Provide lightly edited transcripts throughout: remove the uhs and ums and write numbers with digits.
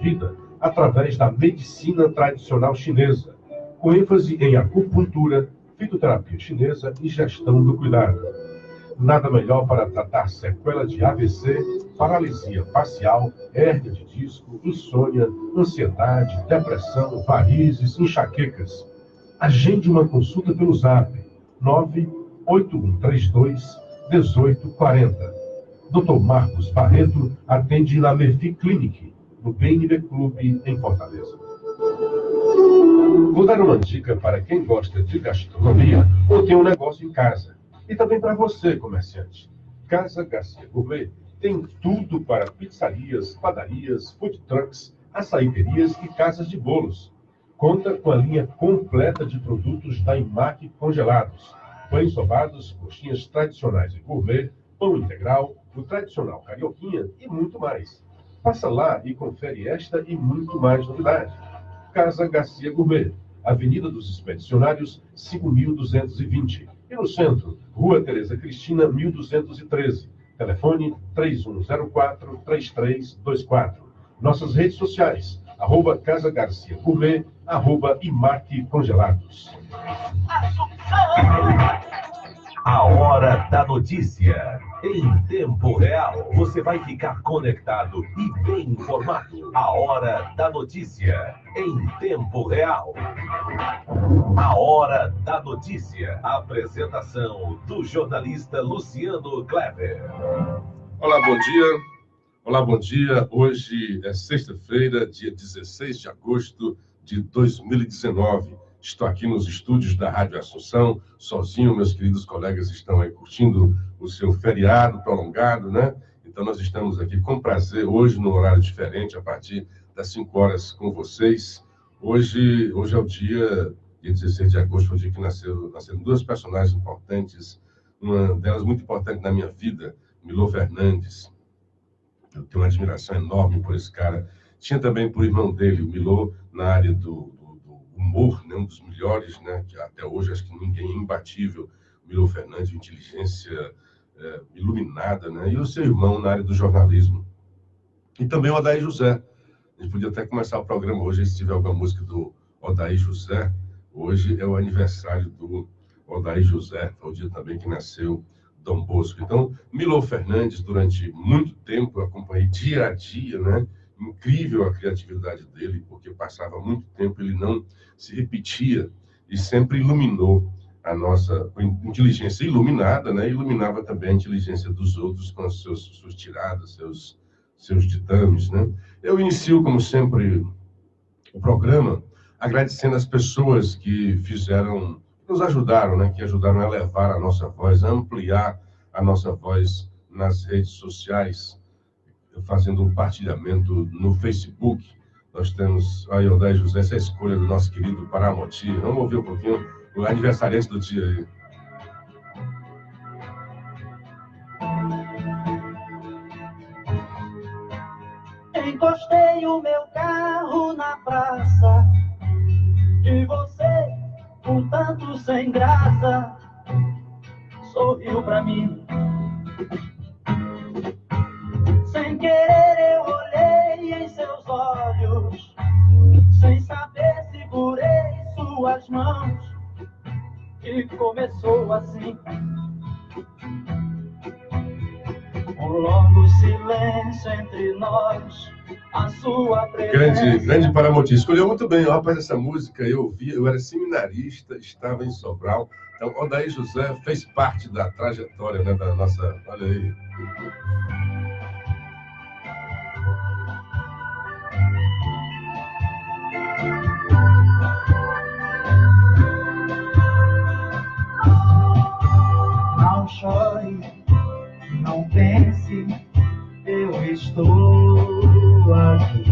vida através da medicina tradicional chinesa, com ênfase em acupuntura, fitoterapia chinesa e gestão do cuidado. Nada melhor para tratar sequela de AVC, paralisia facial, hérnia de disco, insônia, ansiedade, depressão, varizes, enxaquecas. Agende uma consulta pelo Zap 98132-1840. Dr. Marcos Barreto atende na Mefi Clinic, no BNB Clube, em Fortaleza. Vou dar uma dica para quem gosta de gastronomia ou tem um negócio em casa. E também para você, comerciante. Casa Garcia Gourmet tem tudo para pizzarias, padarias, food trucks, açaiterias e casas de bolos. Conta com a linha completa de produtos da IMAC congelados. Pães sobados, coxinhas tradicionais e gourmet, pão integral, o tradicional carioquinha e muito mais. Passa lá e confere esta e muito mais novidade. Casa Garcia Gourmet, Avenida dos Expedicionários, 5.220. E no centro, Rua Tereza Cristina, 1213. Telefone 3104-3324. Nossas redes sociais, @Casa Garcia Gourmet, @IMAC Congelados. A Hora da Notícia. Em tempo real, você vai ficar conectado e bem informado. A Hora da Notícia. Em tempo real. A Hora da Notícia. Apresentação do jornalista Luciano Kleber. Olá, bom dia. Olá, bom dia. Hoje é sexta-feira, dia 16 de agosto de 2019. Estou aqui nos estúdios da Rádio Assunção, sozinho. Meus queridos colegas estão aí curtindo o seu feriado prolongado, né? Então, nós estamos aqui com prazer, hoje, num horário diferente, a partir das 5 horas com vocês. Hoje é o dia 16 de agosto, foi o dia que nasceram duas personagens importantes, uma delas muito importante na minha vida, Milô Fernandes. Eu tenho uma admiração enorme por esse cara. Tinha também por irmão dele, o Milô, na área do humor, né, um dos melhores, né, que até hoje acho que ninguém é imbatível, Milô Fernandes, de inteligência iluminada, né, e o seu irmão na área do jornalismo. E também o Odair José. A gente podia até começar o programa hoje, se tiver alguma música do Odair José. Hoje é o aniversário do Odair José, foi o dia também que nasceu Dom Bosco. Então, Milô Fernandes, durante muito tempo, eu acompanhei dia a dia, né? Incrível a criatividade dele, porque passava muito tempo, ele não se repetia e sempre iluminou a nossa inteligência iluminada, né? Iluminava também a inteligência dos outros com as suas tiradas, seus ditames, né? Eu inicio, como sempre, o programa agradecendo as pessoas que nos ajudaram, né? Que ajudaram a elevar a nossa voz, a ampliar a nossa voz nas redes sociais, fazendo um partilhamento no Facebook. Nós temos a Odair José, essa é a escolha do nosso querido Paramoti. Vamos ouvir um pouquinho o aniversariante do dia aí. Encostei o meu carro na praça e você, um tanto sem graça, sorriu pra mim. Sem querer eu olhei em seus olhos, sem saber segurei suas mãos e começou assim. Um longo silêncio entre nós, a sua presença... Grande Paramoti. Escolheu muito bem. Rapaz, essa música eu ouvi, eu era seminarista, estava em Sobral. Então, Odair José fez parte da trajetória, né, da nossa... Olha aí. Não chore, não pense, eu estou aqui.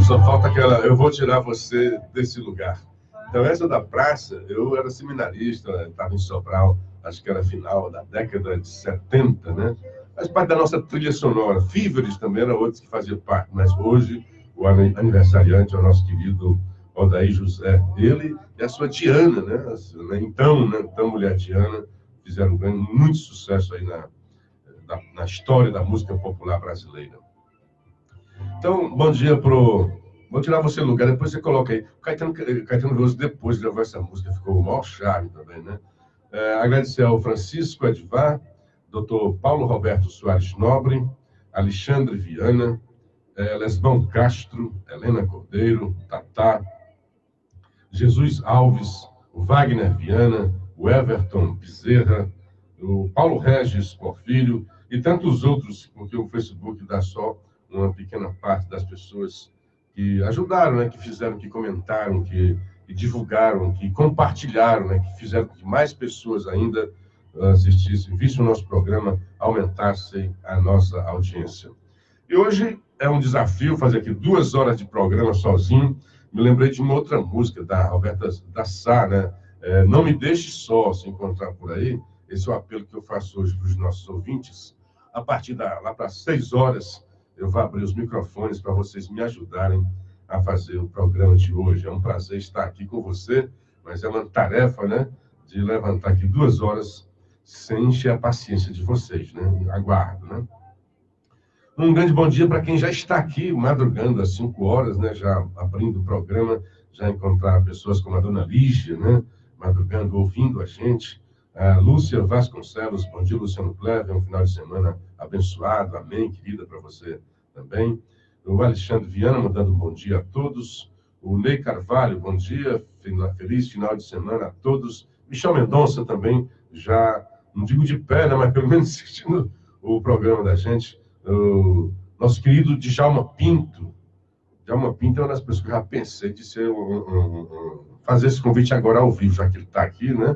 Só falta aquela, eu vou tirar você desse lugar. Então, essa da praça, eu era seminarista, estava em Sobral, acho que era final da década de 70, né? Faz parte da nossa trilha sonora. Fíveres também era outros que faziam parte, mas hoje o aniversariante é o nosso querido Odair José. Ele e a sua Diana, né? Então, mulher Diana, fizeram muito sucesso aí na história da música popular brasileira. Então, bom dia pro... Vou tirar você do lugar, depois você coloca aí. O Caetano Veloso, depois de gravar essa música, ficou o maior charme também, né? Agradecer ao Francisco Edvar, Dr. Paulo Roberto Soares Nobre, Alexandre Viana, Lesbão Castro, Helena Cordeiro, Tatá, Jesus Alves, o Wagner Viana, o Everton Bezerra, o Paulo Regis Porfírio e tantos outros, porque o Facebook dá só uma pequena parte das pessoas que ajudaram, né, que fizeram, que comentaram, que divulgaram, que compartilharam, né, que fizeram que mais pessoas ainda assistissem, vissem o nosso programa, aumentassem a nossa audiência. E hoje é um desafio fazer aqui 2 horas de programa sozinho. Me lembrei de uma outra música da Roberta da Sá, né? Não me deixe só se encontrar por aí. Esse é o apelo que eu faço hoje para os nossos ouvintes. A partir lá para 6 horas, eu vou abrir os microfones para vocês me ajudarem a fazer o programa de hoje. É um prazer estar aqui com você, mas é uma tarefa, né, de levantar aqui 2 horas sem encher a paciência de vocês, né? Aguardo, né? Um grande bom dia para quem já está aqui, madrugando às 5 horas, né, já abrindo o programa, já encontrar pessoas como a dona Lígia, né, madrugando, ouvindo a gente. A Lúcia Vasconcelos, bom dia, Luciano Clever, um final de semana abençoado, amém, querida, para você também. O Alexandre Viana, mandando um bom dia a todos. O Ney Carvalho, bom dia, feliz final de semana a todos. Michel Mendonça também, já, não digo de pé, né, mas pelo menos assistindo o programa da gente. O nosso querido Djalma Pinto. Djalma Pinto é uma das pessoas que eu já pensei de ser fazer esse convite agora ao vivo, já que ele está aqui, né?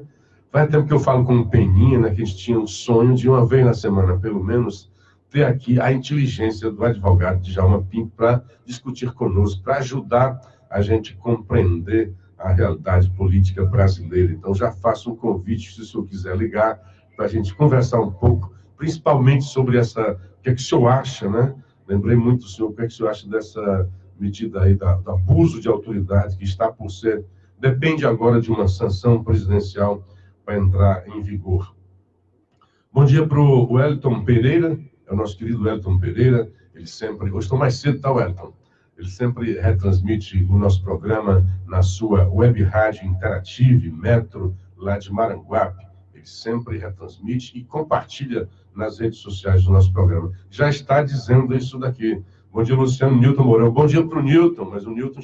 Faz tempo que eu falo com o Peninha, né, que a gente tinha um sonho de uma vez na semana, pelo menos, ter aqui a inteligência do advogado Djalma Pinto para discutir conosco, para ajudar a gente a compreender a realidade política brasileira. Então, já faço um convite, se o senhor quiser ligar, para a gente conversar um pouco, principalmente sobre essa... O que é que o senhor acha, né? Lembrei muito do senhor, o que é que o senhor acha dessa medida aí do abuso de autoridade que está por ser... Depende agora de uma sanção presidencial para entrar em vigor. Bom dia para o Wellington Pereira, é o nosso querido Wellington Pereira. Ele sempre... Hoje estou mais cedo, tá, Wellington? Ele sempre retransmite o nosso programa na sua web rádio interativa, Metro, lá de Maranguape. Ele sempre retransmite e compartilha nas redes sociais do nosso programa. Já está dizendo isso daqui. Bom dia, Luciano Newton Mourão. Bom dia para o Newton, mas o Newton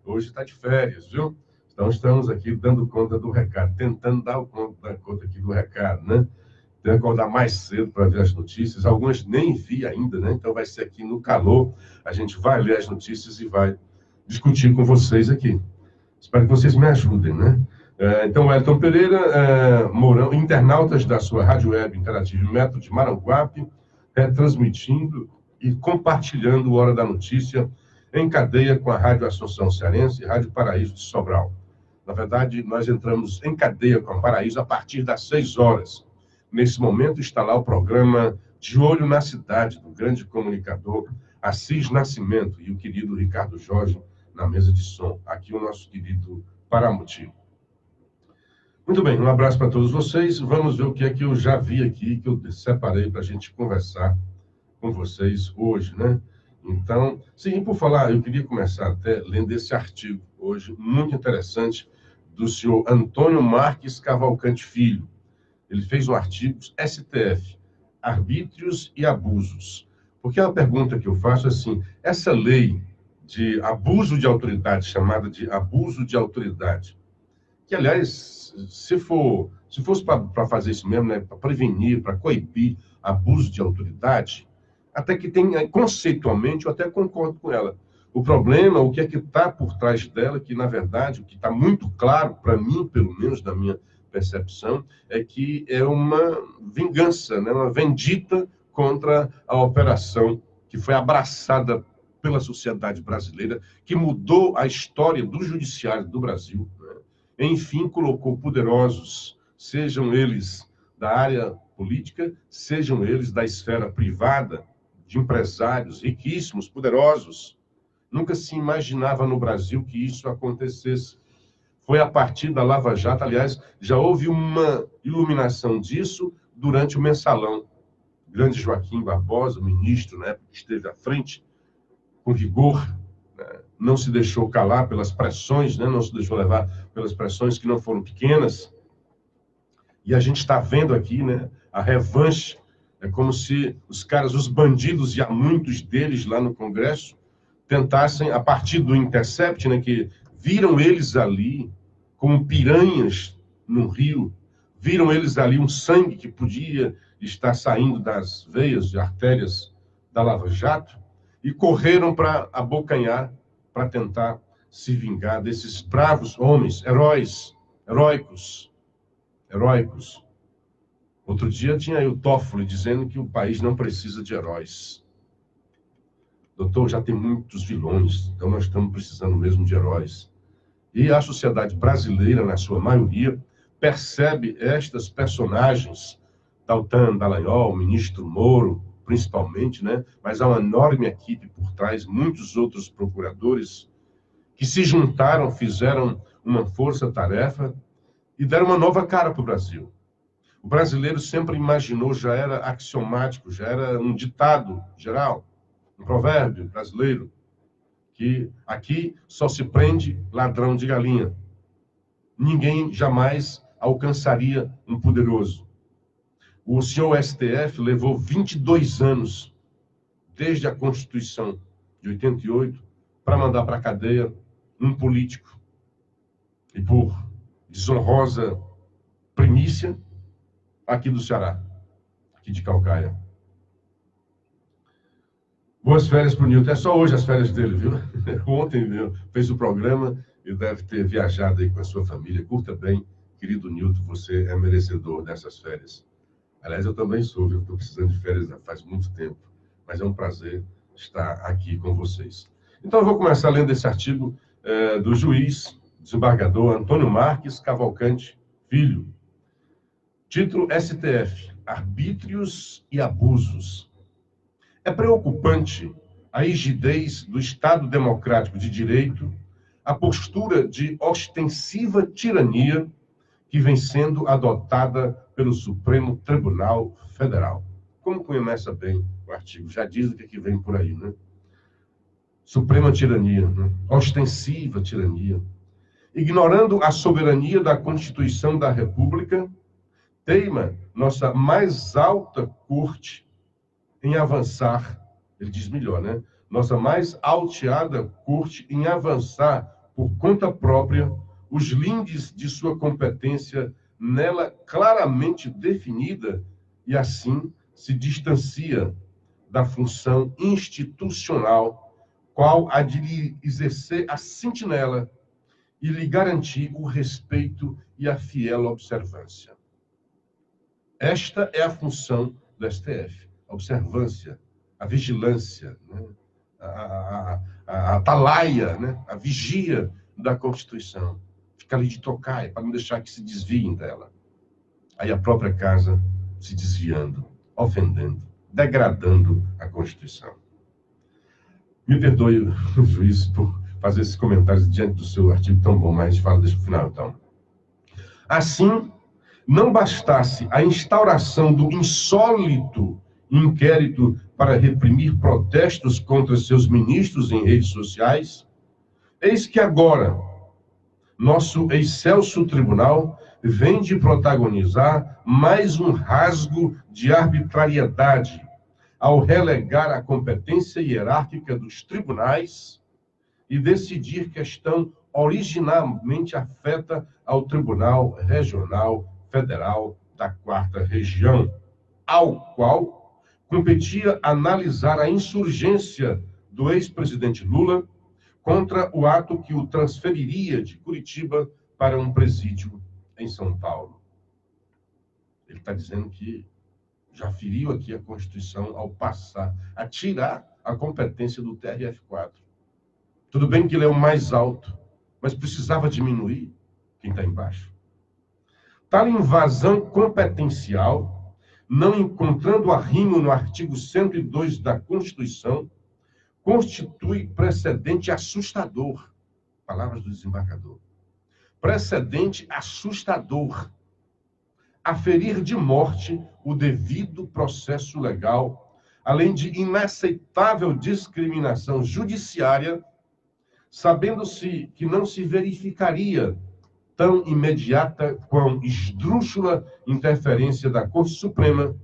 hoje está de férias, viu? Então, estamos aqui dando conta do recado, tentando dar conta aqui do recado, né? Tenho que acordar mais cedo para ver as notícias. Algumas nem vi ainda, né? Então, vai ser aqui no calor. A gente vai ler as notícias e vai discutir com vocês aqui. Espero que vocês me ajudem, né? Então, Wellington Pereira, Mourão, internautas da sua rádio web interativa Metro de Maranguape, transmitindo e compartilhando o Hora da Notícia em cadeia com a Rádio Assunção Cearense e Rádio Paraíso de Sobral. Na verdade, nós entramos em cadeia com a Paraíso a partir das 6 horas. Nesse momento está lá o programa De Olho na Cidade, do grande comunicador Assis Nascimento e o querido Ricardo Jorge na mesa de som. Aqui o nosso querido Paramuti. Muito bem, um abraço para todos vocês. Vamos ver o que é que eu já vi aqui, que eu separei para a gente conversar com vocês hoje, né? Então, sim, por falar, eu queria começar até lendo esse artigo hoje, muito interessante, do senhor Antônio Marques Cavalcante Filho. Ele fez um artigo, STF, Arbítrios e Abusos. Porque a pergunta que eu faço é assim, essa lei de abuso de autoridade, chamada de abuso de autoridade, que, aliás, se fosse para fazer isso mesmo, né, para prevenir, para coibir abuso de autoridade, até que tem, conceitualmente, eu até concordo com ela. O problema, o que é que está por trás dela, que, na verdade, o que está muito claro, para mim, pelo menos, da minha percepção, é que é uma vingança, né, uma vendita contra a operação que foi abraçada pela sociedade brasileira, que mudou a história do judiciário do Brasil, né? Enfim, colocou poderosos, sejam eles da área política, sejam eles da esfera privada, de empresários riquíssimos, poderosos. Nunca se imaginava no Brasil que isso acontecesse. Foi a partir da Lava Jato, aliás, já houve uma iluminação disso durante o mensalão. O grande Joaquim Barbosa, o ministro, né, que esteve à frente, com rigor, né? Não se deixou calar pelas pressões, né? Não se deixou levar pelas pressões que não foram pequenas. E a gente está vendo aqui, né, a revanche. É como se os caras, os bandidos, e há muitos deles lá no Congresso, tentassem, a partir do Intercept, né, que viram eles ali como piranhas no rio, viram eles ali um sangue que podia estar saindo das veias e artérias da Lava Jato, e correram para abocanhar, para tentar se vingar desses bravos homens, heróicos. Outro dia tinha aí o Toffoli dizendo que o país não precisa de heróis. Doutor, já tem muitos vilões, então nós estamos precisando mesmo de heróis. E a sociedade brasileira, na sua maioria, percebe estas personagens, Deltan Dallagnol, o ministro Moro, principalmente, né? Mas há uma enorme equipe por trás, muitos outros procuradores, que se juntaram, fizeram uma força-tarefa e deram uma nova cara para o Brasil. O brasileiro sempre imaginou, já era axiomático, já era um ditado geral, um provérbio brasileiro, que aqui só se prende ladrão de galinha. Ninguém jamais alcançaria um poderoso. O senhor STF levou 22 anos, desde a Constituição de 88, para mandar para a cadeia um político. E por desonrosa primícia, aqui do Ceará, aqui de Calcaia. Boas férias para o Nilton. É só hoje as férias dele, viu? Ontem fez o programa e deve ter viajado aí com a sua família. Curta bem, querido Nilton, você é merecedor dessas férias. Aliás, eu também sou, viu? Estou precisando de férias faz muito tempo. Mas é um prazer estar aqui com vocês. Então, eu vou começar lendo esse artigo do juiz, desembargador Antônio Marques Cavalcante Filho. Título STF, Arbítrios e Abusos. É preocupante a rigidez do Estado Democrático de Direito, a postura de ostensiva tirania que vem sendo adotada pelo Supremo Tribunal Federal. Como começa bem o artigo? Já diz o que vem por aí, né? Suprema tirania, né? Ostensiva tirania. Ignorando a soberania da Constituição da República, teima nossa mais alta corte em avançar, ele diz melhor, né? Nossa mais alteada corte em avançar por conta própria os lindes de sua competência nela claramente definida e assim se distancia da função institucional qual a de lhe exercer a sentinela e lhe garantir o respeito e a fiel observância. Esta é a função do STF, a observância, a vigilância, né? a atalaia, né? A vigia da Constituição. Fica ali de tocaia, para não deixar que se desviem dela. Aí a própria casa se desviando, ofendendo, degradando a Constituição. Me perdoe, juiz, por fazer esses comentários diante do seu artigo tão bom, mas a gente fala desse final, então. Assim, não bastasse a instauração do insólito inquérito para reprimir protestos contra seus ministros em redes sociais, eis que agora nosso excelso tribunal vem de protagonizar mais um rasgo de arbitrariedade ao relegar a competência hierárquica dos tribunais e decidir questão originalmente afeta ao Tribunal Regional Federal da 4ª Região, ao qual competia analisar a insurgência do ex-presidente Lula contra o ato que o transferiria de Curitiba para um presídio em São Paulo. Ele está dizendo que já feriu aqui a Constituição ao passar a tirar a competência do TRF4. Tudo bem que ele é o mais alto, mas precisava diminuir quem está embaixo. Tal invasão competencial, não encontrando arrimo no artigo 102 da Constituição, constitui precedente assustador. Palavras do desembargador. Precedente assustador. A ferir de morte o devido processo legal, além de inaceitável discriminação judiciária, sabendo-se que não se verificaria tão imediata quão esdrúxula interferência da Corte Suprema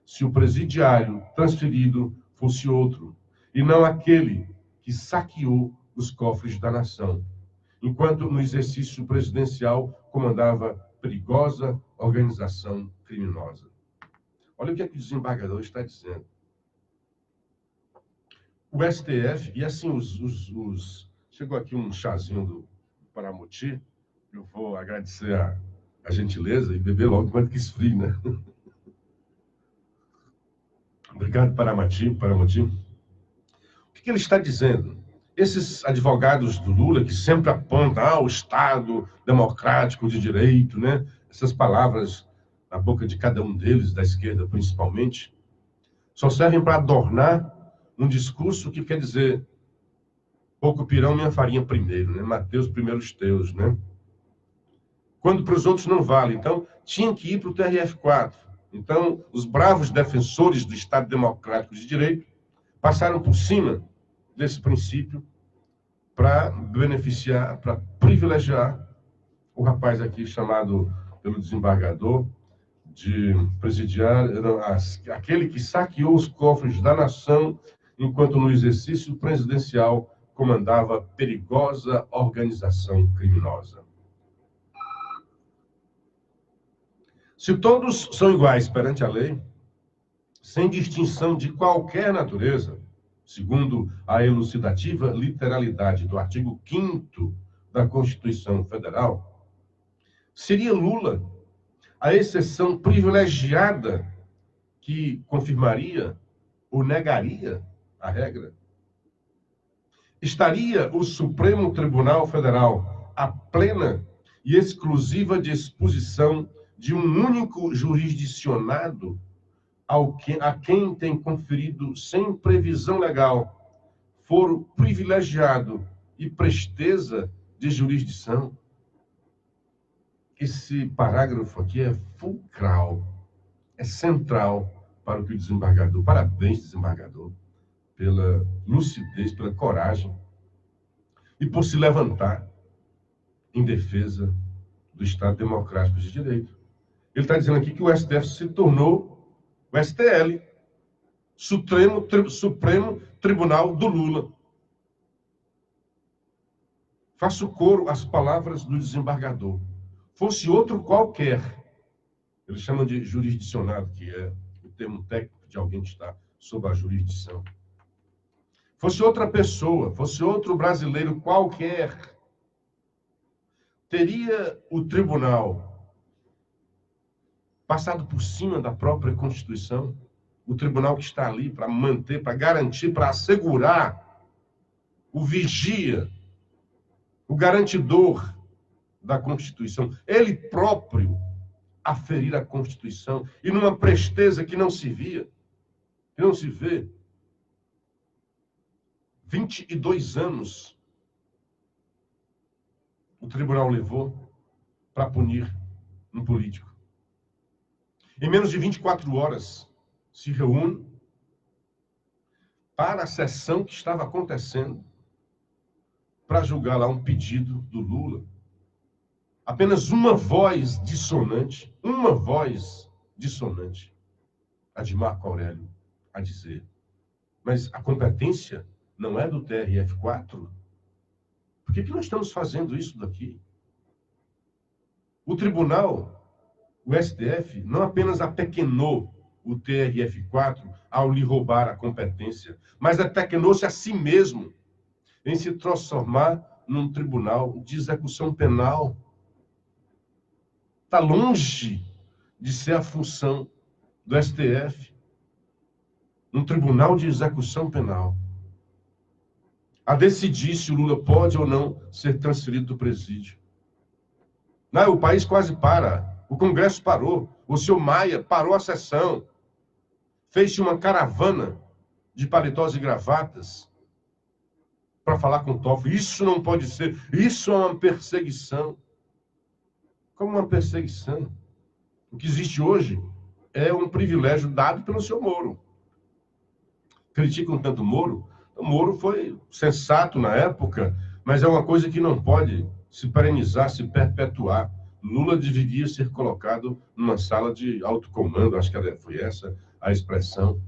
se o presidiário transferido fosse outro, e não aquele que saqueou os cofres da nação, enquanto no exercício presidencial comandava perigosa organização criminosa. Olha o que é que o desembargador está dizendo. O STF, e assim chegou aqui um chazinho do Paramoti, eu vou agradecer a gentileza e beber logo enquanto que esfrie, né? Obrigado, Paramoti. O que ele está dizendo? Esses advogados do Lula que sempre apontam o Estado democrático de direito, né? Essas palavras na boca de cada um deles, da esquerda principalmente, só servem para adornar um discurso que quer dizer pouco pirão, minha farinha primeiro, né? Mateus primeiro os teus, né? Quando para os outros não vale. Então, tinha que ir para o TRF4. Então, os bravos defensores do Estado democrático de direito passaram por cima desse princípio para beneficiar, para privilegiar o rapaz aqui chamado pelo desembargador de presidiário, aquele que saqueou os cofres da nação enquanto no exercício presidencial comandava perigosa organização criminosa. Se todos são iguais perante a lei, sem distinção de qualquer natureza, segundo a elucidativa literalidade do artigo 5º da Constituição Federal, seria Lula a exceção privilegiada que confirmaria ou negaria a regra? Estaria o Supremo Tribunal Federal à plena e exclusiva disposição de um único jurisdicionado a quem tem conferido sem previsão legal foro privilegiado e presteza de jurisdição? Esse parágrafo aqui é fulcral, é central para o que o desembargador, parabéns, desembargador, pela lucidez, pela coragem e por se levantar em defesa do Estado democrático de direito. Ele está dizendo aqui que o STF se tornou o STL, Supremo Tribunal do Lula. Faço coro às palavras do desembargador. Fosse outro qualquer, eles chamam de jurisdicionado, que é o termo técnico de alguém que está sob a jurisdição. Fosse outra pessoa, fosse outro brasileiro qualquer, teria o tribunal passado por cima da própria Constituição? O tribunal que está ali para manter, para garantir, para assegurar o vigia, o garantidor da Constituição, ele próprio aferir a Constituição, e numa presteza que não se via, que não se vê. 22 anos o tribunal levou para punir um político. Em menos de 24 horas se reúne para a sessão que estava acontecendo para julgar lá um pedido do Lula. Apenas uma voz dissonante, a de Marco Aurélio, a dizer: mas a competência não é do TRF4? Por que nós estamos fazendo isso daqui? O tribunal, o STF, não apenas apequenou o TRF4 ao lhe roubar a competência, mas apequenou-se a si mesmo em se transformar num tribunal de execução penal. Está longe de ser a função do STF, um tribunal de execução penal, a decidir se o Lula pode ou não ser transferido do presídio. Não, o país quase para. O Congresso parou. O senhor Maia parou a sessão. Fez-se uma caravana de paletós e gravatas para falar com o Toffoli. Isso não pode ser. Isso é uma perseguição. Como uma perseguição? O que existe hoje é um privilégio dado pelo senhor Moro. criticam tanto o Moro. O Moro foi sensato na época, mas é uma coisa que não pode se perenizar, se perpetuar. Lula deveria ser colocado numa sala de alto comando, acho que foi essa a expressão.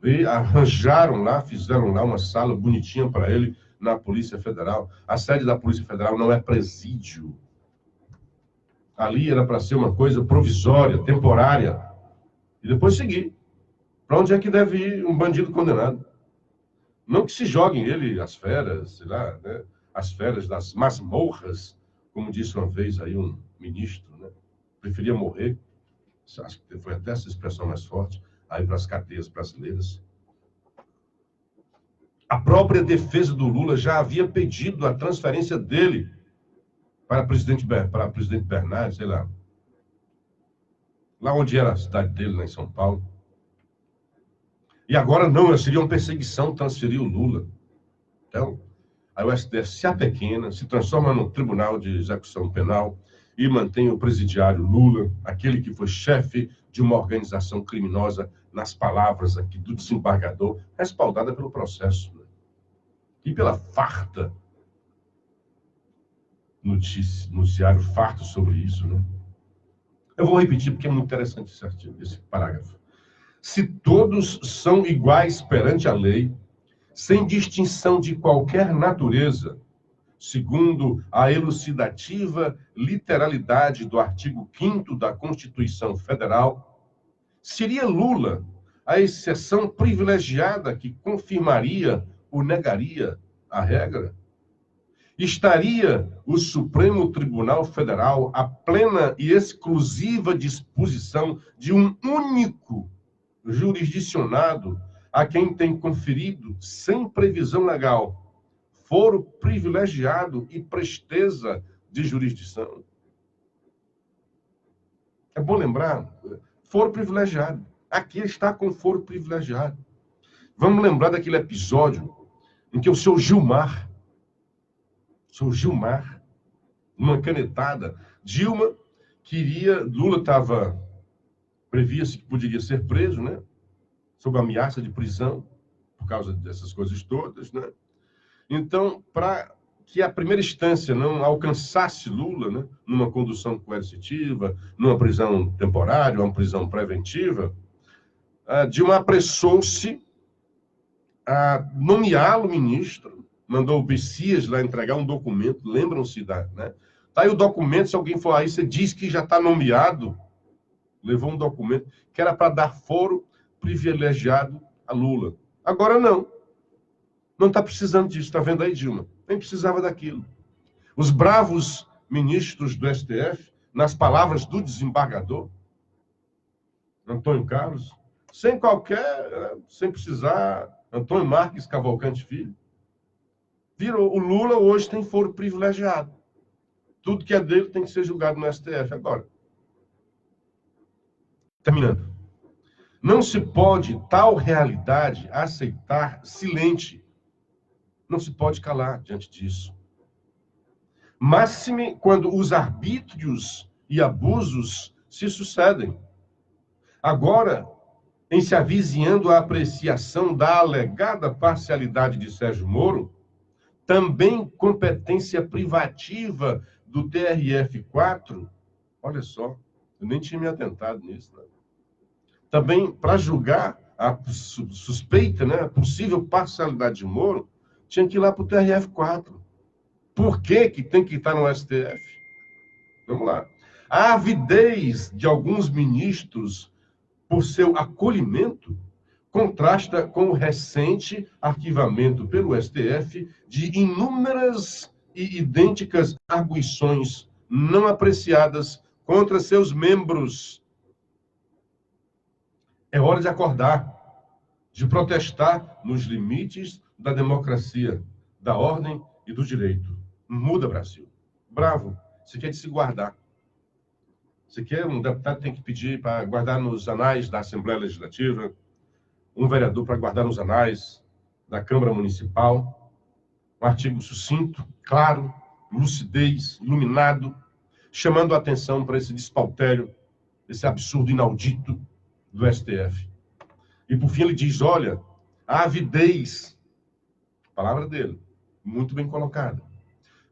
E arranjaram lá, fizeram lá uma sala bonitinha para ele na Polícia Federal. A sede da Polícia Federal não é presídio. Ali era para ser uma coisa provisória, temporária. E depois seguir. Para onde é que deve ir um bandido condenado? Não que se joguem ele às feras, sei lá, né? As feras das masmorras, como disse uma vez aí um ministro, né? Preferia morrer, acho que foi até essa expressão mais forte, aí para as cadeias brasileiras. A própria defesa do Lula já havia pedido a transferência dele para presidente Bernardes, sei lá onde era a cidade dele, lá em São Paulo. E agora não, seria uma perseguição transferir o Lula. Então, aí o STF se apequena, se transforma no Tribunal de Execução Penal e mantém o presidiário Lula, aquele que foi chefe de uma organização criminosa, nas palavras aqui do desembargador, respaldada pelo processo, né? E pela farta noticiário farto sobre isso, né? Eu vou repetir porque é muito interessante esse artigo, esse parágrafo. Se todos são iguais perante a lei, sem distinção de qualquer natureza, segundo a elucidativa literalidade do artigo 5º da Constituição Federal, seria Lula a exceção privilegiada que confirmaria ou negaria a regra? Estaria o Supremo Tribunal Federal à plena e exclusiva disposição de um único jurisdicionado a quem tem conferido, sem previsão legal, foro privilegiado e presteza de jurisdição? É bom lembrar, foro privilegiado. Aqui está com foro privilegiado. Vamos lembrar daquele episódio em que o seu Gilmar, numa canetada, Dilma queria, Lula previa-se que poderia ser preso, né? Sob ameaça de prisão, por causa dessas coisas todas, né? Então, para que a primeira instância não alcançasse Lula, né, numa condução coercitiva, numa prisão temporária, uma prisão preventiva, Dilma apressou-se a nomeá-lo ministro, mandou o Bessias lá entregar um documento, lembram-se né? Tá aí o documento, se alguém for aí, você diz que já está nomeado, levou um documento que era para dar foro privilegiado a Lula. Agora não está precisando disso, está vendo aí, Dilma? Nem precisava daquilo. Os bravos ministros do STF, nas palavras do desembargador, Antônio Carlos, sem precisar, Antônio Marques Cavalcante Filho, viram, o Lula hoje tem foro privilegiado. Tudo que é dele tem que ser julgado no STF agora. Terminando. Não se pode tal realidade aceitar silente. Não se pode calar diante disso. Máxime quando os arbítrios e abusos se sucedem. Agora, em se avizinhando a apreciação da alegada parcialidade de Sérgio Moro, também competência privativa do TRF4, olha só, eu nem tinha me atentado nisso, né? Também, para julgar a suspeita, né, a possível parcialidade de Moro, tinha que ir lá para o TRF4. Por que tem que estar no STF? Vamos lá. A avidez de alguns ministros por seu acolhimento contrasta com o recente arquivamento pelo STF de inúmeras e idênticas arguições não apreciadas contra seus membros. É hora de acordar, de protestar nos limites da democracia, da ordem e do direito. Muda, Brasil. Bravo. Isso aqui é de se guardar. Isso aqui um deputado tem que pedir para guardar nos anais da Assembleia Legislativa, um vereador para guardar nos anais da Câmara Municipal, um artigo sucinto, claro, lucidez, iluminado, chamando a atenção para esse despautério, esse absurdo inaudito do STF. E, por fim, ele diz, olha, A avidez, palavra dele, muito bem colocada.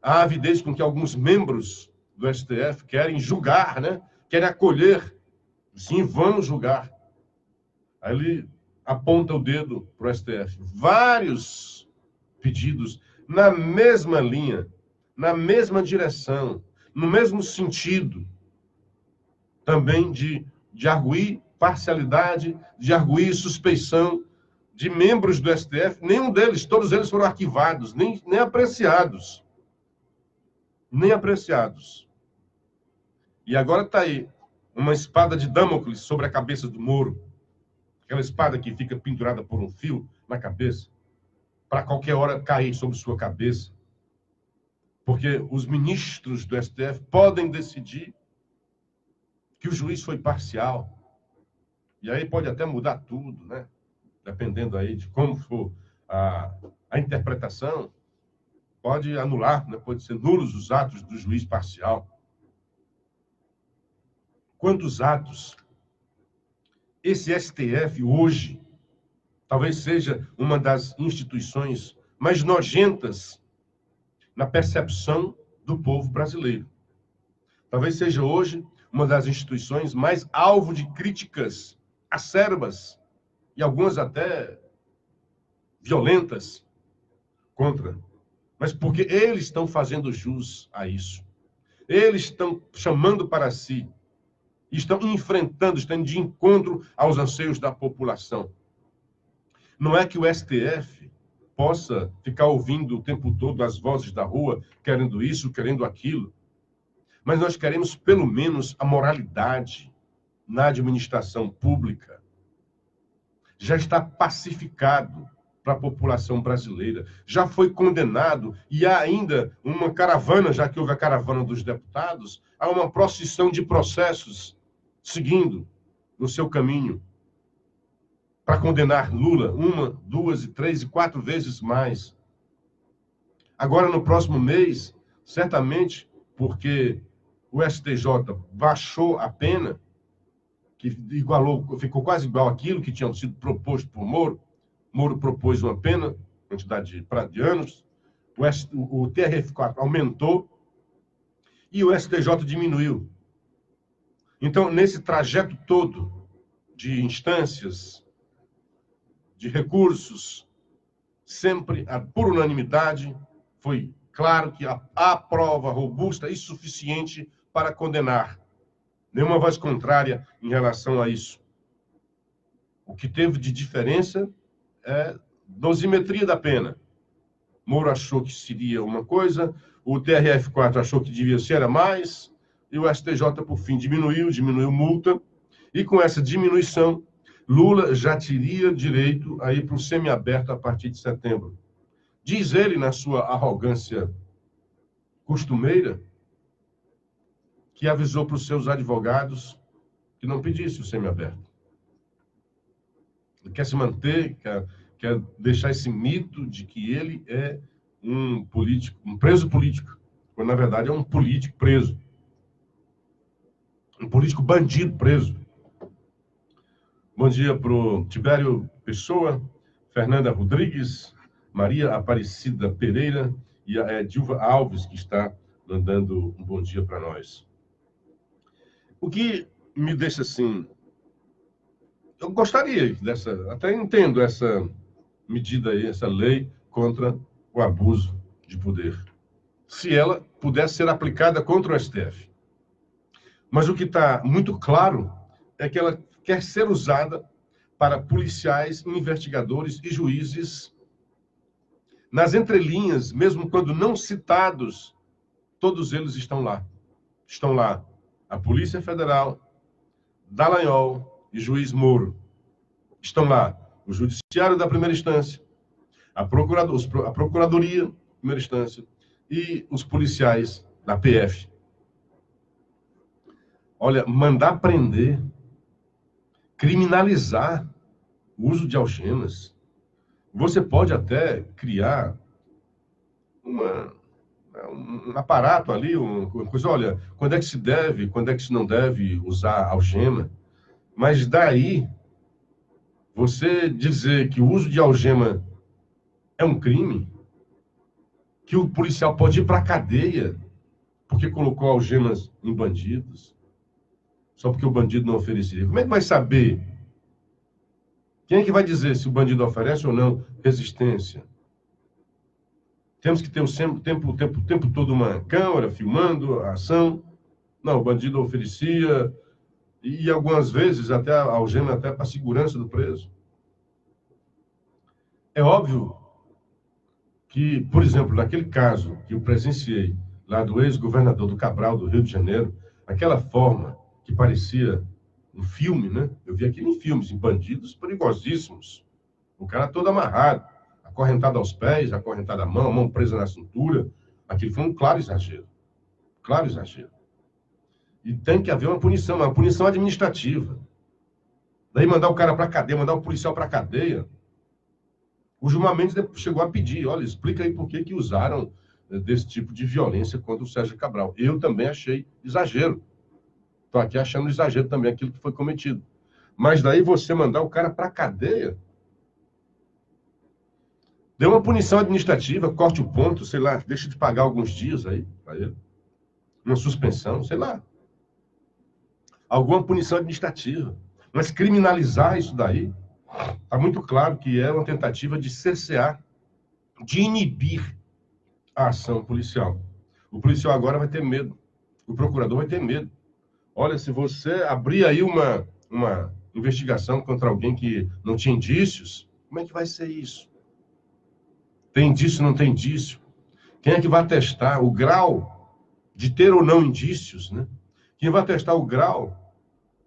A avidez com que alguns membros do STF querem julgar, né? Querem acolher. Sim, vamos julgar. Aí ele aponta o dedo para o STF. Vários pedidos na mesma linha, na mesma direção, no mesmo sentido, também de arguir parcialidade, de arguir suspeição de membros do STF. Nenhum deles, todos eles foram arquivados, nem apreciados. Nem apreciados. E agora está aí uma espada de Damocles sobre a cabeça do Moro. Aquela espada que fica pendurada por um fio na cabeça, para qualquer hora cair sobre sua cabeça. Porque os ministros do STF podem decidir que o juiz foi parcial. E aí pode até mudar tudo, né? Dependendo aí de como for a interpretação, pode anular, né? Pode ser nulos os atos do juiz parcial. Quantos atos esse STF hoje talvez seja uma das instituições mais nojentas na percepção do povo brasileiro. Talvez seja hoje uma das instituições mais alvo de críticas acerbas e algumas até violentas contra. Mas porque eles estão fazendo jus a isso. Eles estão chamando para si, estão enfrentando, estão de encontro aos anseios da população. Não é que o STF possa ficar ouvindo o tempo todo as vozes da rua, querendo isso, querendo aquilo. Mas nós queremos, pelo menos, a moralidade na administração pública. Já está pacificado para a população brasileira. Já foi condenado e há ainda uma caravana, já que houve a caravana dos deputados, há uma procissão de processos seguindo no seu caminho para condenar Lula 1, 2, 3 e 4 vezes mais. Agora, no próximo mês, certamente, porque o STJ baixou a pena, que ficou quase igual àquilo que tinha sido proposto por Moro. Moro propôs uma pena, quantidade de anos, o TRF4 aumentou e o STJ diminuiu. Então, nesse trajeto todo de instâncias, de recursos, sempre, por unanimidade, foi claro que há prova robusta e suficiente para condenar. Nenhuma voz contrária em relação a isso. O que teve de diferença é dosimetria da pena. Moro achou que seria uma coisa, o TRF4 achou que devia ser era mais, e o STJ, por fim, diminuiu multa, e com essa diminuição, Lula já teria direito a ir para o semiaberto a partir de setembro. Diz ele, na sua arrogância costumeira, que avisou para os seus advogados que não pedisse o semiaberto. Ele quer se manter, quer deixar esse mito de que ele é um político, um preso político, quando na verdade é um político preso. Um político bandido preso. Bom dia para o Tibério Pessoa, Fernanda Rodrigues, Maria Aparecida Pereira e a Edilva Alves, que está dando um bom dia para nós. O que me deixa assim... Eu gostaria até entendo essa medida aí, essa lei contra o abuso de poder, se ela pudesse ser aplicada contra o STF. Mas o que está muito claro é que ela quer ser usada para policiais, investigadores e juízes. Nas entrelinhas, mesmo quando não citados, todos eles estão lá. Estão lá a Polícia Federal, Dallagnol e juiz Moro. Estão lá o Judiciário da Primeira Instância, a Procuradoria da Primeira Instância e os policiais da PF. Olha, mandar prender, criminalizar o uso de algemas. Você pode até criar um aparato ali, uma coisa, olha, quando é que se deve, quando é que se não deve usar algema. Mas daí Você dizer que o uso de algema é um crime, que o policial pode ir para a cadeia porque colocou algemas em bandidos, só porque o bandido não oferecia. Como é que vai saber? Quem é que vai dizer se o bandido oferece ou não resistência? Temos que ter o tempo todo uma câmera filmando a ação. Não, o bandido oferecia, e algumas vezes até a algema até para a segurança do preso. É óbvio que, por exemplo, naquele caso que eu presenciei, lá do ex-governador do Cabral, do Rio de Janeiro, aquela forma que parecia um filme, né? Eu vi aquilo em filmes, em bandidos perigosíssimos. O cara todo amarrado, acorrentado aos pés, acorrentado à mão, a mão presa na cintura. Aquilo foi um claro exagero. Claro exagero. E tem que haver uma punição administrativa. Daí mandar o cara para a cadeia, mandar o policial para a cadeia. O Gilmar Mendes chegou a pedir, olha, explica aí por que usaram desse tipo de violência contra o Sérgio Cabral. Eu também achei exagero. Estou aqui achando exagero também aquilo que foi cometido. Mas daí você mandar o cara para a cadeia, dê uma punição administrativa, corte o ponto, sei lá, deixa de pagar alguns dias aí para ele. Uma suspensão, sei lá. Alguma punição administrativa. Mas criminalizar isso daí, está muito claro que é uma tentativa de cercear, de inibir a ação policial. O policial agora vai ter medo. O procurador vai ter medo. Olha, se você abrir aí uma investigação contra alguém que não tinha indícios, como é que vai ser isso? Tem indício, não tem indício? Quem é que vai testar o grau de ter ou não indícios, né? Quem vai testar o grau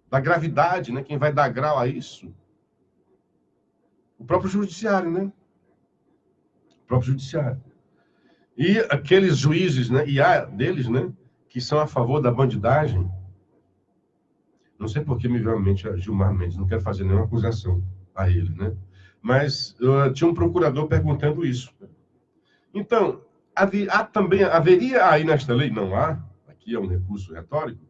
da gravidade, né? Quem vai dar grau a isso? O próprio judiciário, né? O próprio judiciário. E aqueles juízes, né? E há deles, né? Que são a favor da bandidagem. Não sei por que me veio à mente a Gilmar Mendes, não quero fazer nenhuma acusação a ele, né? Mas tinha um procurador perguntando isso. Então, haveria aí nesta lei, não há, aqui é um recurso retórico,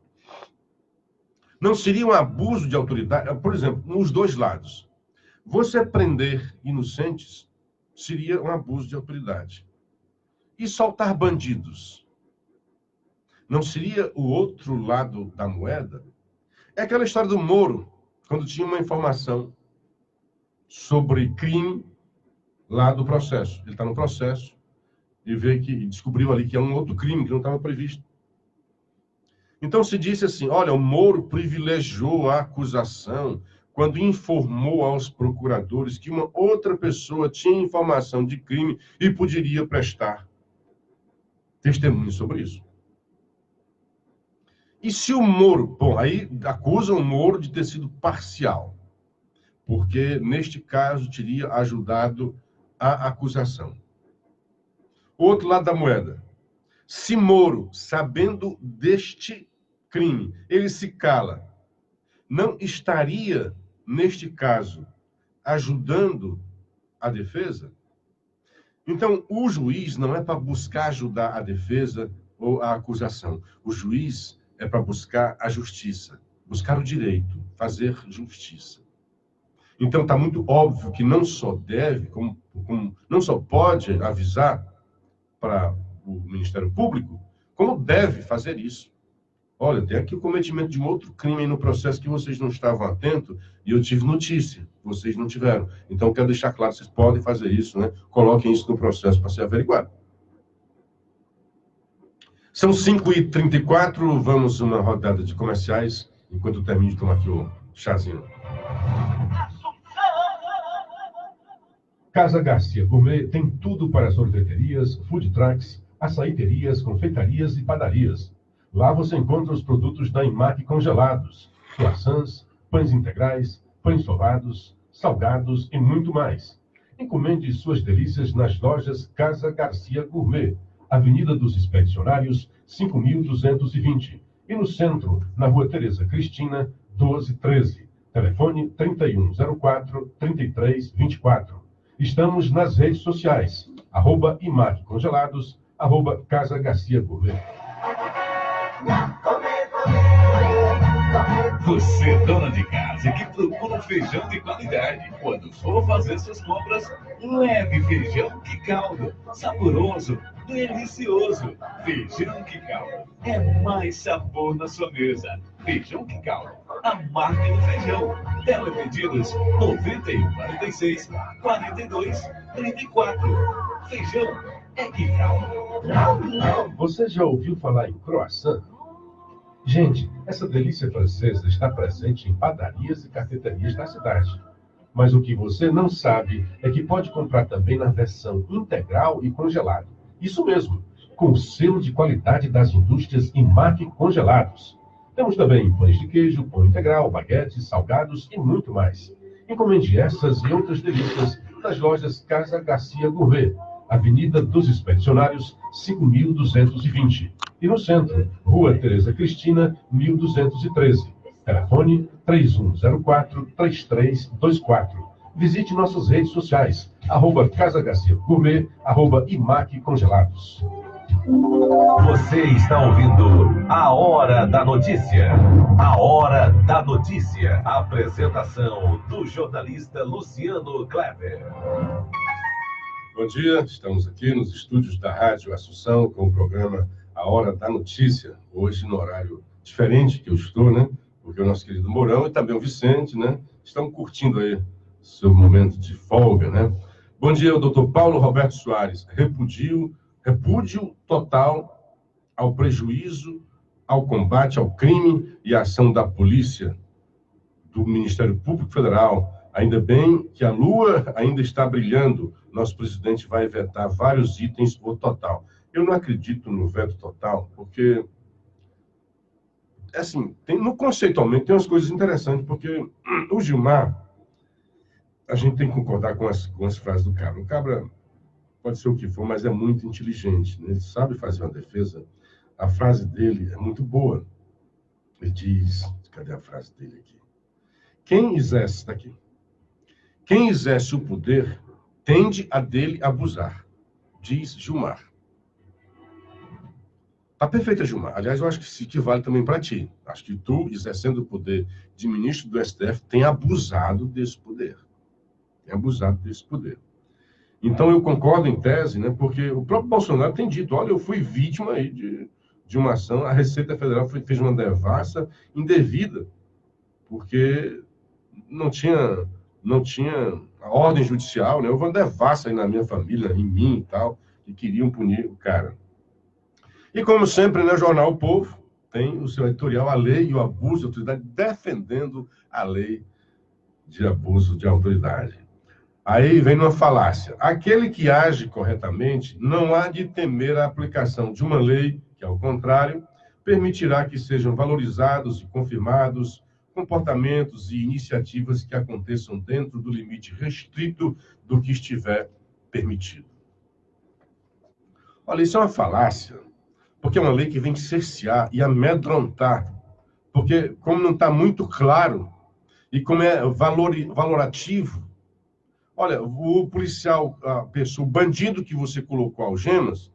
não seria um abuso de autoridade, por exemplo, nos dois lados. Você prender inocentes seria um abuso de autoridade. E soltar bandidos não seria o outro lado da moeda? É aquela história do Moro, quando tinha uma informação sobre crime lá do processo. Ele está no processo e descobriu ali que é um outro crime que não estava previsto. Então se disse assim, olha, o Moro privilegiou a acusação quando informou aos procuradores que uma outra pessoa tinha informação de crime e poderia prestar testemunho sobre isso. E se o Moro... Bom, aí acusam o Moro de ter sido parcial, porque, neste caso, teria ajudado a acusação. Outro lado da moeda. Se Moro, sabendo deste crime, ele se cala, não estaria, neste caso, ajudando a defesa? Então, o juiz não é para buscar ajudar a defesa ou a acusação. O juiz é para buscar a justiça, buscar o direito, fazer justiça. Então, está muito óbvio que não só deve, não só pode avisar para o Ministério Público, como deve fazer isso. Olha, tem aqui o cometimento de um outro crime no processo que vocês não estavam atentos e eu tive notícia, vocês não tiveram. Então, quero deixar claro, vocês podem fazer isso, né? Coloquem isso no processo para ser averiguado. São 5h34, vamos uma rodada de comerciais, enquanto eu termino de tomar aqui o chazinho. Casa Garcia Gourmet tem tudo para sorveterias, food trucks, açaiterias, confeitarias e padarias. Lá você encontra os produtos da IMAC congelados, croissants, pães integrais, pães sovados, salgados e muito mais. Encomende suas delícias nas lojas Casa Garcia Gourmet, Avenida dos Expedicionários, 5.220. E no centro, na Rua Tereza Cristina, 1213. Telefone 3104-3324. Estamos nas redes sociais, @IMAC Congelados, @Casa Garcia Gourmet. Você, dona de casa, quase que procura um feijão de qualidade. Quando for fazer suas compras, leve feijão que caldo. Saboroso, delicioso. Feijão que caldo. É mais sabor na sua mesa. Feijão que caldo. A marca do feijão. Telepedidos 91 46 42 34. Feijão é que caldo. Você já ouviu falar em croissant? Gente, essa delícia francesa está presente em padarias e cafeterias da cidade. Mas o que você não sabe é que pode comprar também na versão integral e congelado. Isso mesmo, com o selo de qualidade das indústrias IMAC Congelados. Temos também pães de queijo, pão integral, baguetes, salgados e muito mais. Encomende essas e outras delícias nas lojas Casa Garcia Gourmet, Avenida dos Expedicionários, 5.220. E no centro, Rua Tereza Cristina, 1213. Telefone 3104-3324. Visite nossas redes sociais, @Casa Garcia Gourmet, @IMAC Congelados. Você está ouvindo A Hora da Notícia. A Hora da Notícia. Apresentação do jornalista Luciano Kleber. Bom dia, estamos aqui nos estúdios da Rádio Assunção com o programa A Hora da Notícia. Hoje no horário diferente que eu estou, né? Porque o nosso querido Mourão e também o Vicente, né? Estão curtindo aí seu momento de folga, né? Bom dia, o doutor Paulo Roberto Soares. Repúdio total ao prejuízo, ao combate ao crime e à ação da polícia, do Ministério Público Federal. Ainda bem que a lua ainda está brilhando. Nosso presidente vai vetar vários itens ou total. Eu não acredito no veto total, porque, assim, conceitualmente tem umas coisas interessantes, porque o Gilmar, a gente tem que concordar com as frases do Cabra. O Cabra pode ser o que for, mas é muito inteligente, né? Ele sabe fazer uma defesa. A frase dele é muito boa. Ele diz, cadê a frase dele aqui? Quem exerce o poder tende a dele abusar, diz Gilmar. Tá perfeita, Gilmar. Aliás, eu acho que isso equivale também para ti. Acho que tu, exercendo o poder de ministro do STF, tem abusado desse poder. Então, eu concordo em tese, né? Porque o próprio Bolsonaro tem dito, olha, eu fui vítima aí de uma ação, a Receita Federal fez uma devassa indevida, porque não tinha a ordem judicial, né? Houve uma devassa aí na minha família, em mim e tal, e queriam punir o cara. E como sempre, né, o jornal O Povo tem o seu editorial, a lei e o abuso de autoridade, defendendo a lei de abuso de autoridade. Aí vem uma falácia. Aquele que age corretamente não há de temer a aplicação de uma lei que, ao contrário, permitirá que sejam valorizados e confirmados comportamentos e iniciativas que aconteçam dentro do limite restrito do que estiver permitido. Olha, isso é uma falácia, porque é uma lei que vem cercear e amedrontar, porque como não está muito claro e como é valorativo, olha, o policial, a pessoa, o bandido que você colocou algemas,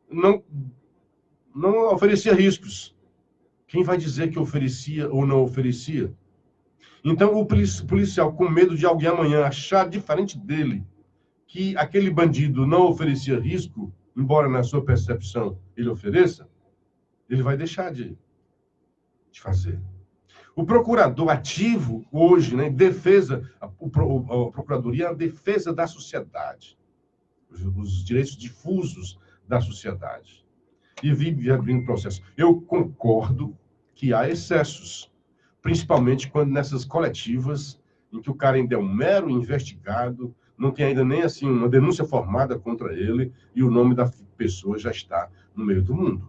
não oferecia riscos. Quem vai dizer que oferecia ou não oferecia? Então, o policial, com medo de alguém amanhã achar diferente dele, que aquele bandido não oferecia risco, embora na sua percepção ele ofereça, ele vai deixar de fazer. O procurador ativo hoje, né, defesa, a procuradoria é a defesa da sociedade, os direitos difusos da sociedade. E vive abrindo processo. Eu concordo que há excessos, principalmente quando nessas coletivas em que o cara ainda é um mero investigado, não tem ainda nem assim uma denúncia formada contra ele e o nome da pessoa já está no meio do mundo.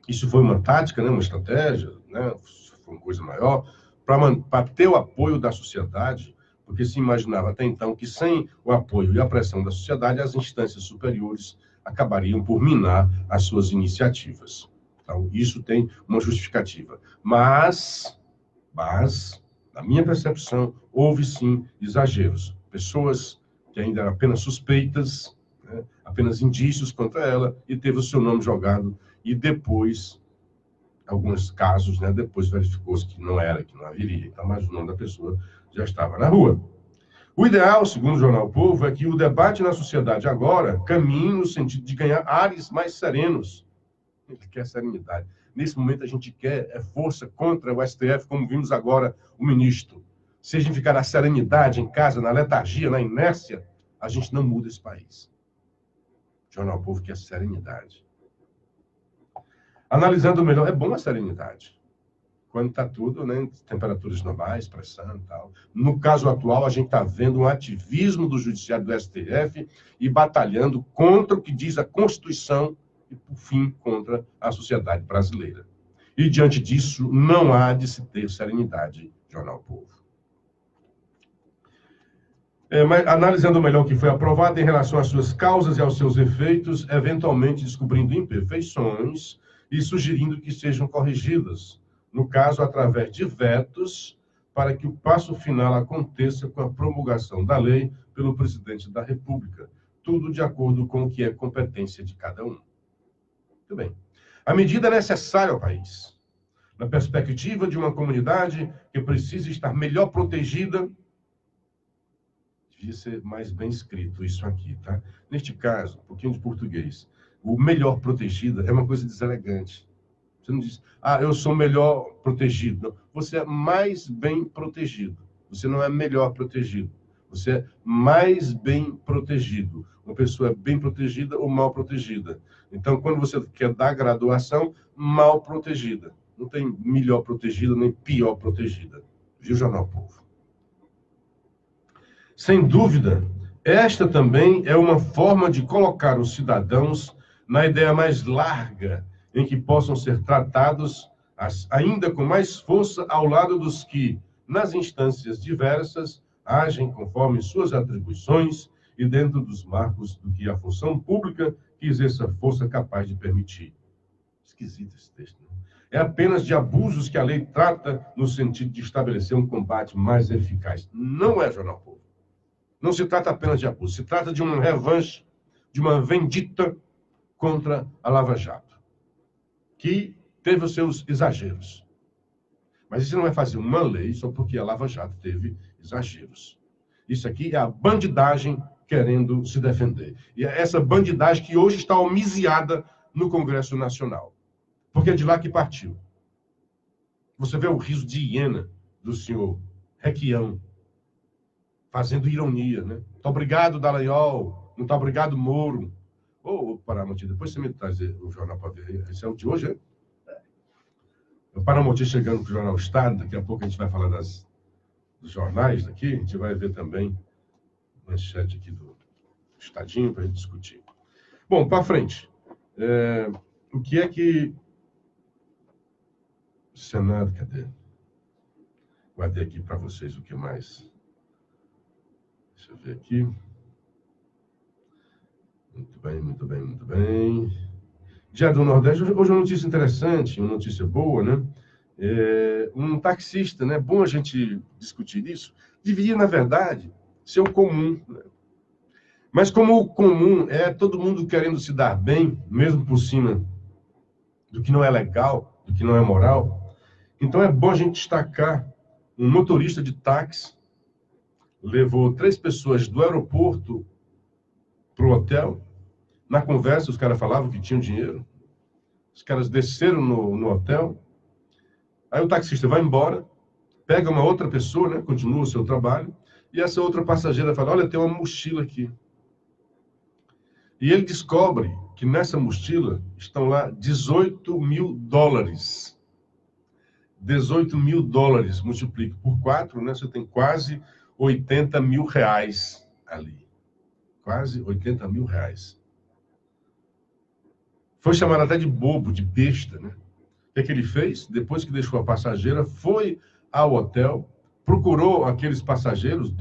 Isso foi uma tática, né, uma estratégia, né, foi uma coisa maior, para ter o apoio da sociedade, porque se imaginava até então que sem o apoio e a pressão da sociedade, as instâncias superiores acabariam por minar as suas iniciativas. Então, isso tem uma justificativa. Mas, na minha percepção, houve sim exageros. Pessoas que ainda eram apenas suspeitas, né, apenas indícios contra ela, e teve o seu nome jogado, e depois alguns casos, né, depois verificou-se que não era, que não haveria. Então, mas o nome da pessoa já estava na rua. O ideal, segundo o Jornal Povo, é que o debate na sociedade agora caminhe no sentido de ganhar ares mais serenos. A gente quer serenidade. Nesse momento, a gente quer força contra o STF, como vimos agora o ministro. Se a gente ficar na serenidade em casa, na letargia, na inércia, a gente não muda esse país. O Jornal Povo quer serenidade. Analisando melhor, é bom a serenidade. Quando está tudo, né, temperaturas normais, pressão e tal. No caso atual, a gente está vendo um ativismo do Judiciário do STF e batalhando contra o que diz a Constituição e, por fim, contra a sociedade brasileira. E, diante disso, não há de se ter serenidade, Jornal Povo. Mas, analisando melhor o que foi aprovado em relação às suas causas e aos seus efeitos, eventualmente descobrindo imperfeições e sugerindo que sejam corrigidas, no caso, através de vetos, para que o passo final aconteça com a promulgação da lei pelo presidente da República, tudo de acordo com o que é competência de cada um. Muito bem. A medida é necessária ao país, na perspectiva de uma comunidade que precisa estar melhor protegida. Devia ser mais bem escrito isso aqui, tá? Neste caso, um pouquinho de português. O melhor protegida é uma coisa deselegante. Você não diz, eu sou melhor protegido. Não. Você é mais bem protegido. Você não é melhor protegido. Você é mais bem protegido. Uma pessoa é bem protegida ou mal protegida. Então, quando você quer dar graduação, mal protegida. Não tem melhor protegida nem pior protegida. Viu, Jornal Povo? Sem dúvida, esta também é uma forma de colocar os cidadãos na ideia mais larga em que possam ser tratados ainda com mais força ao lado dos que, nas instâncias diversas, agem conforme suas atribuições e dentro dos marcos do que a função pública quis essa força capaz de permitir. Esquisito esse texto, né? É apenas de abusos que a lei trata no sentido de estabelecer um combate mais eficaz. Não é, Jornal Povo. Não se trata apenas de abuso, se trata de uma revanche, de uma vendita contra a Lava Jato, que teve os seus exageros. Mas isso não é fazer uma lei só porque a Lava Jato teve exageros. Isso aqui é a bandidagem querendo se defender. E é essa bandidagem que hoje está homiziada no Congresso Nacional. Porque é de lá que partiu. Você vê o riso de hiena do senhor Requião, fazendo ironia, né? Muito obrigado, Dallagnol. Muito obrigado, Moro. Ô, Paramoti, depois você me traz o jornal para ver. Esse é o de hoje, é? O Paramoti chegando para o Jornal Estado, daqui a pouco a gente vai falar dos jornais daqui, a gente vai ver também a manchete aqui do Estadinho para a gente discutir. Bom, para frente. O que é que... Senado, cadê? Guardei aqui para vocês o que mais... Deixa eu ver aqui. Muito bem, muito bem, muito bem. Diário do Nordeste, hoje uma notícia interessante, uma notícia boa, né? Um taxista, né? É bom a gente discutir isso. Deveria, na verdade, ser o comum, né? Mas como o comum é todo mundo querendo se dar bem, mesmo por cima do que não é legal, do que não é moral, então é bom a gente destacar um motorista de táxi levou 3 pessoas do aeroporto para o hotel. Na conversa, os caras falavam que tinham dinheiro. Os caras desceram no hotel. Aí o taxista vai embora, pega uma outra pessoa, né, continua o seu trabalho, e essa outra passageira fala, olha, tem uma mochila aqui. E ele descobre que nessa mochila estão lá $18 mil. $18 mil, multiplica por 4, né, você tem quase R$80 mil ali. Quase R$80 mil. Foi chamado até de bobo, de besta, né? O que ele fez? Depois que deixou a passageira, foi ao hotel, procurou aqueles passageiros,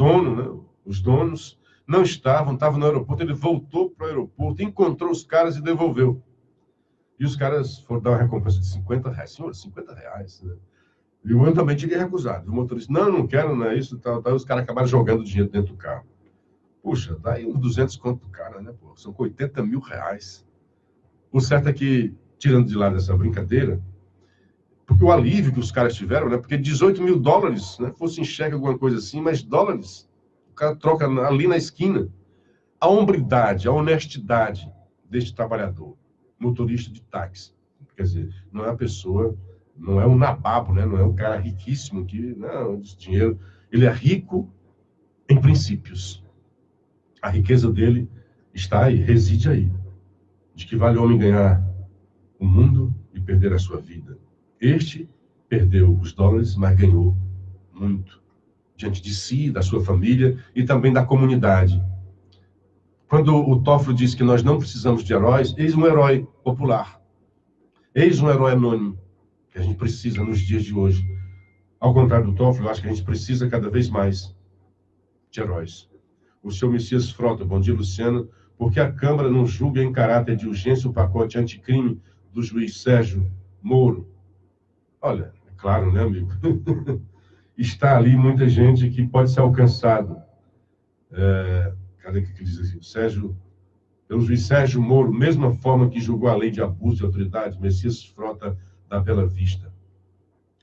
os donos, não estavam no aeroporto, ele voltou para o aeroporto, encontrou os caras e devolveu. E os caras foram dar uma recompensa de R$50. Senhor, R$50, né? E o eu também teria recusado. O motorista, não quero, não é isso, tal. Os caras acabaram jogando dinheiro dentro do carro. Puxa, dá aí uns 200 conto do cara, né, pô? São R$80 mil. O certo é que, tirando de lado essa brincadeira, Porque o alívio que os caras tiveram, né? Porque 18 mil dólares, né? Fosse em cheque, alguma coisa assim, mas dólares, o cara troca ali na esquina. A hombridade, a honestidade deste trabalhador, motorista de táxi. Quer dizer, não é uma pessoa, não é um nababo, né? Não é um cara riquíssimo que, não, esse dinheiro. Ele é rico em princípios. A riqueza dele está aí, reside aí. De que vale o homem ganhar o mundo e perder a sua vida. Este perdeu os dólares, mas ganhou muito. Diante de si, da sua família e também da comunidade. Quando o Toffolo diz que nós não precisamos de heróis, eis um herói popular. Eis um herói anônimo que a gente precisa nos dias de hoje. Ao contrário do Toffolo, eu acho que a gente precisa cada vez mais de heróis. O senhor Messias Frota, bom dia, Luciano. Por que a Câmara não julga em caráter de urgência o pacote anticrime do juiz Sérgio Moro? Olha, é claro, né, amigo? Está ali muita gente que pode ser alcançado. Cadê que diz assim? Pelo juiz Sérgio Moro, mesma forma que julgou a lei de abuso de autoridade, Messias Frota da Bela Vista.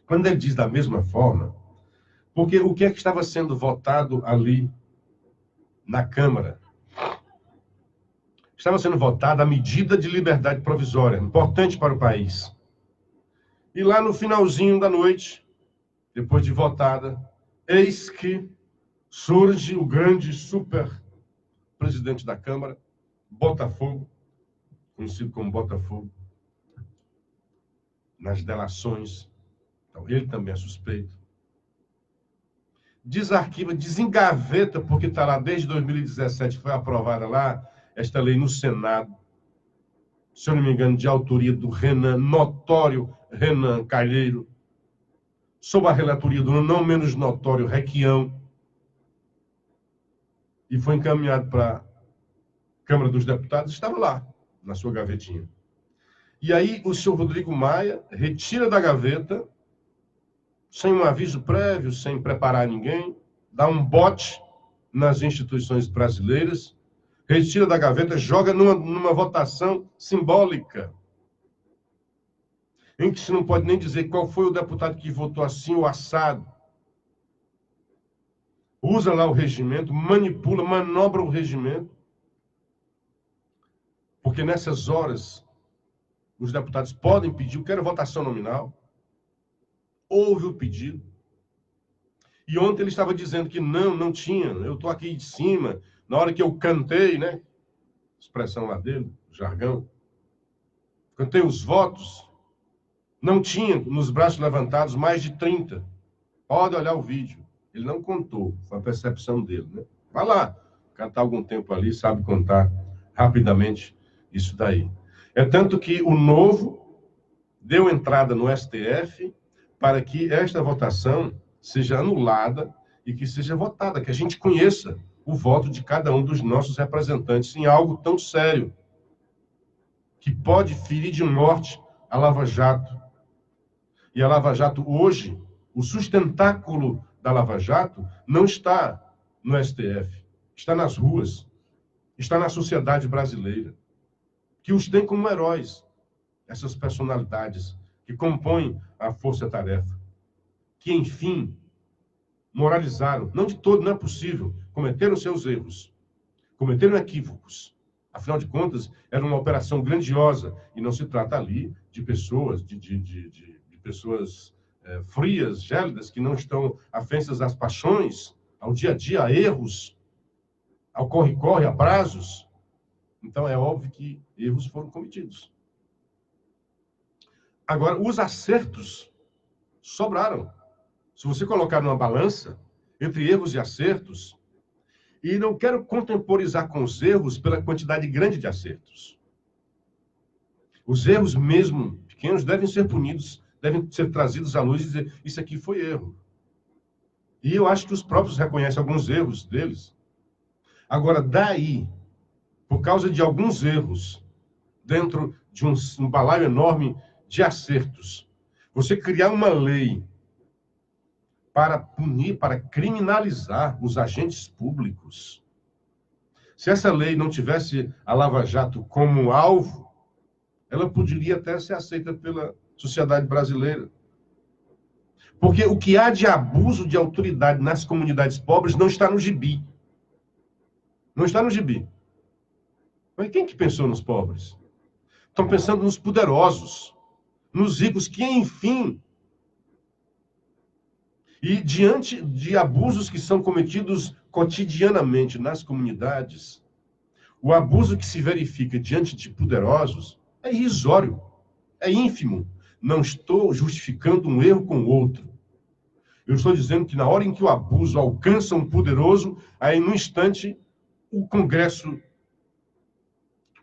Quando ele diz da mesma forma, porque o que é que estava sendo votado ali na Câmara? Estava sendo votada a medida de liberdade provisória, importante para o país. E lá no finalzinho da noite, depois de votada, eis que surge o grande super presidente da Câmara, Botafogo, conhecido como Botafogo, nas delações. Então, ele também é suspeito. Desarquiva, desengaveta, porque está lá desde 2017, foi aprovada lá, esta lei no Senado, se eu não me engano, de autoria do Renan, notório Renan Calheiro, sob a relatoria do não menos notório Requião, e foi encaminhado para a Câmara dos Deputados, estava lá, na sua gavetinha. E aí o senhor Rodrigo Maia retira da gaveta, sem um aviso prévio, sem preparar ninguém, dá um bote nas instituições brasileiras, retira da gaveta, joga numa votação simbólica, em que se não pode nem dizer qual foi o deputado que votou assim ou assado. Usa lá o regimento, manipula, manobra o regimento, porque nessas horas os deputados podem pedir, eu quero votação nominal. Houve o pedido. E ontem ele estava dizendo que não tinha. Eu estou aqui de cima, na hora que eu cantei, né? Expressão lá dele, jargão. Cantei os votos. Não tinha nos braços levantados mais de 30. Pode olhar o vídeo. Ele não contou, foi a percepção dele, né? Vai lá, o cara está algum tempo ali, sabe contar rapidamente isso daí. É tanto que o Novo deu entrada no STF para que esta votação seja anulada e que seja votada, que a gente conheça o voto de cada um dos nossos representantes em algo tão sério, que pode ferir de morte a Lava Jato. E a Lava Jato hoje, o sustentáculo da Lava Jato não está no STF, está nas ruas, está na sociedade brasileira, que os tem como heróis, essas personalidades que compõem a força-tarefa, que, enfim, moralizaram, não de todo, não é possível, cometeram seus erros, cometeram equívocos. Afinal de contas, era uma operação grandiosa, e não se trata ali de pessoas, de pessoas frias, gélidas, que não estão afensas às paixões, ao dia a dia, a erros, ao corre-corre, a prazos. Então, é óbvio que erros foram cometidos. Agora, os acertos sobraram. Se você colocar numa balança entre erros e acertos, e não quero contemporizar com os erros pela quantidade grande de acertos. Os erros mesmo pequenos devem ser punidos, devem ser trazidos à luz e dizer, isso aqui foi erro. E eu acho que os próprios reconhecem alguns erros deles. Agora, daí, por causa de alguns erros, dentro de um balaio enorme de acertos, você criar uma lei para punir, para criminalizar os agentes públicos. Se essa lei não tivesse a Lava Jato como alvo, ela poderia até ser aceita pela sociedade brasileira. Porque o que há de abuso de autoridade nas comunidades pobres não está no gibi. Não está no gibi. Mas quem que pensou nos pobres? Estão pensando nos poderosos, nos ricos, que, enfim... E diante de abusos que são cometidos cotidianamente nas comunidades, o abuso que se verifica diante de poderosos é irrisório, é ínfimo. Não estou justificando um erro com o outro. Eu estou dizendo que na hora em que o abuso alcança um poderoso, aí no instante o Congresso,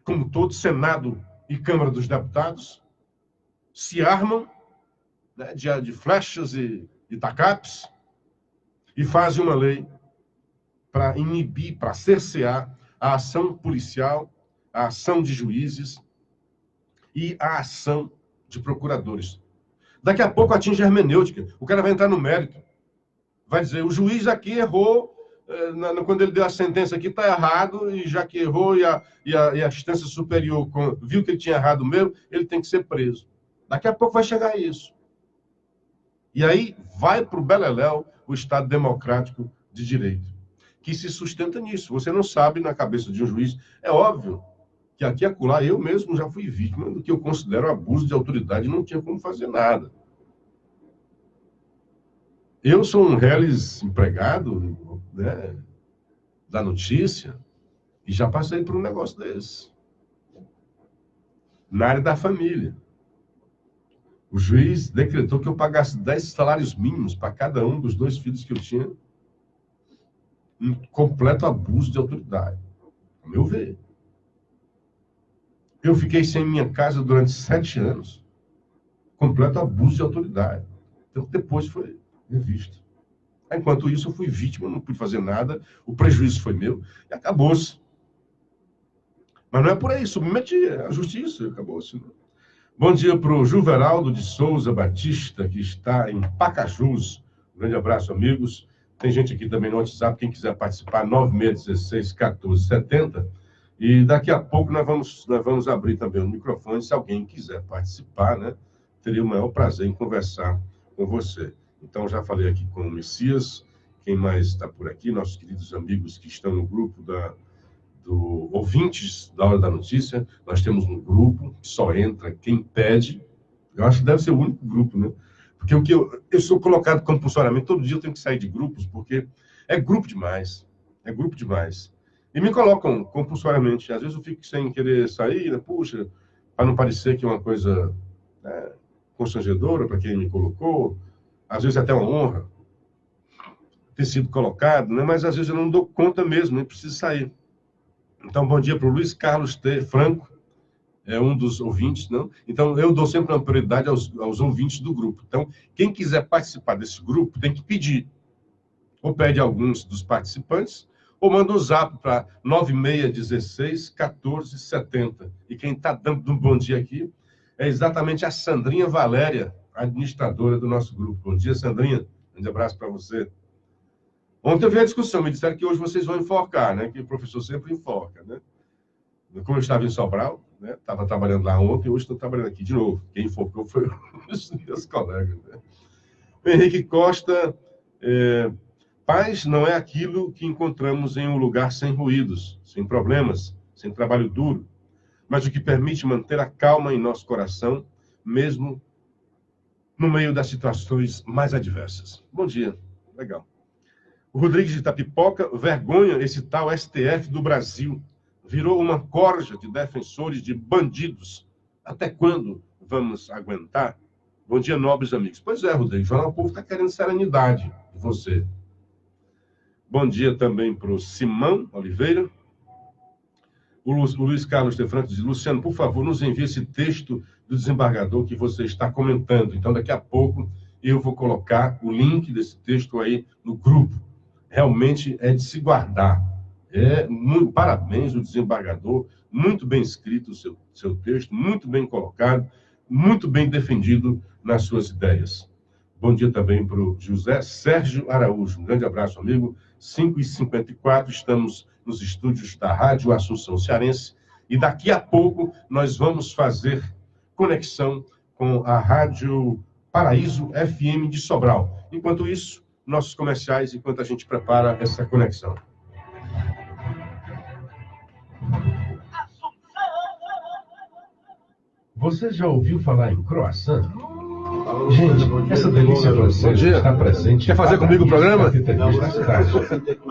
como todo, Senado e Câmara dos Deputados, se armam, né, de flechas e tacapes, e fazem uma lei para inibir, para cercear a ação policial, a ação de juízes e a ação de procuradores. Daqui a pouco atinge a hermenêutica. O cara vai entrar no mérito. Vai dizer, o juiz aqui errou, quando ele deu a sentença aqui, está errado, e já que errou e a instância superior viu que ele tinha errado mesmo, ele tem que ser preso. Daqui a pouco vai chegar a isso. E aí vai para o beleléu o Estado democrático de direito, que se sustenta nisso. Você não sabe na cabeça de um juiz. É óbvio que aqui e acolá eu mesmo já fui vítima do que eu considero abuso de autoridade e não tinha como fazer nada. Eu sou um reles empregado, né, da notícia e já passei por um negócio desse. Na área da família. O juiz decretou que eu pagasse 10 salários mínimos para cada um dos 2 filhos que eu tinha. Um completo abuso de autoridade, ao meu ver. Eu fiquei sem minha casa durante 7 anos. Completo abuso de autoridade. Então, depois foi revisto. Enquanto isso, eu fui vítima, não pude fazer nada, o prejuízo foi meu, e acabou-se. Mas não é por aí, submeti à justiça, acabou-se. Não. Bom dia para o Juveraldo de Souza Batista, que está em Pacajus. Um grande abraço, amigos. Tem gente aqui também no WhatsApp, quem quiser participar, 9616-1470. E daqui a pouco nós vamos abrir também o microfone, se alguém quiser participar, né? Teria o maior prazer em conversar com você. Então, já falei aqui com o Messias, quem mais está por aqui, nossos queridos amigos que estão no grupo do Ouvintes da Hora da Notícia. Nós temos um grupo, só entra quem pede. Eu acho que deve ser o único grupo, né? Porque o que eu sou colocado compulsoriamente, todo dia eu tenho que sair de grupos, porque é grupo demais. É grupo demais. E me colocam compulsoriamente. Às vezes eu fico sem querer sair, né? Puxa, para não parecer que é uma coisa, né, constrangedora para quem me colocou. Às vezes até uma honra ter sido colocado, né? Mas às vezes eu não dou conta mesmo, nem preciso sair. Então, bom dia para o Luiz Carlos T. Franco, é um dos ouvintes, não? Então, eu dou sempre uma prioridade aos ouvintes do grupo. Então, quem quiser participar desse grupo tem que pedir. Ou pede alguns dos participantes, ou manda um zap para 9616-1470. E quem está dando um bom dia aqui é exatamente a Sandrinha Valéria, administradora do nosso grupo. Bom dia, Sandrinha. Um grande abraço para você. Ontem eu vi a discussão, me disseram que hoje vocês vão enforcar, né? Que o professor sempre enforca, né? Como eu estava em Sobral, né? Estava trabalhando lá ontem, hoje estou trabalhando aqui de novo. Quem enforcou foi os meus colegas, né? O Henrique Costa, paz não é aquilo que encontramos em um lugar sem ruídos, sem problemas, sem trabalho duro, mas o que permite manter a calma em nosso coração, mesmo no meio das situações mais adversas. Bom dia. Legal. O Rodrigues de Itapipoca, vergonha esse tal STF do Brasil. Virou uma corja de defensores de bandidos. Até quando vamos aguentar? Bom dia, nobres amigos. Pois é, Rodrigues, o Jornal Povo está querendo serenidade de você. Bom dia também para o Simão Oliveira. O Luiz Carlos de Franco diz, Luciano, por favor, nos envie esse texto do desembargador que você está comentando. Então, daqui a pouco, eu vou colocar o link desse texto aí no grupo. Realmente é de se guardar. Parabéns ao desembargador, muito bem escrito o seu texto, muito bem colocado, muito bem defendido nas suas ideias. Bom dia também para o José Sérgio Araújo. Um grande abraço, amigo. 5h54, estamos nos estúdios da Rádio Assunção Cearense e daqui a pouco nós vamos fazer conexão com a Rádio Paraíso FM de Sobral. Enquanto isso, nossos comerciais, enquanto a gente prepara essa conexão. Você já ouviu falar em croissant? Gente, essa delícia francesa está presente. Quer fazer comigo o programa?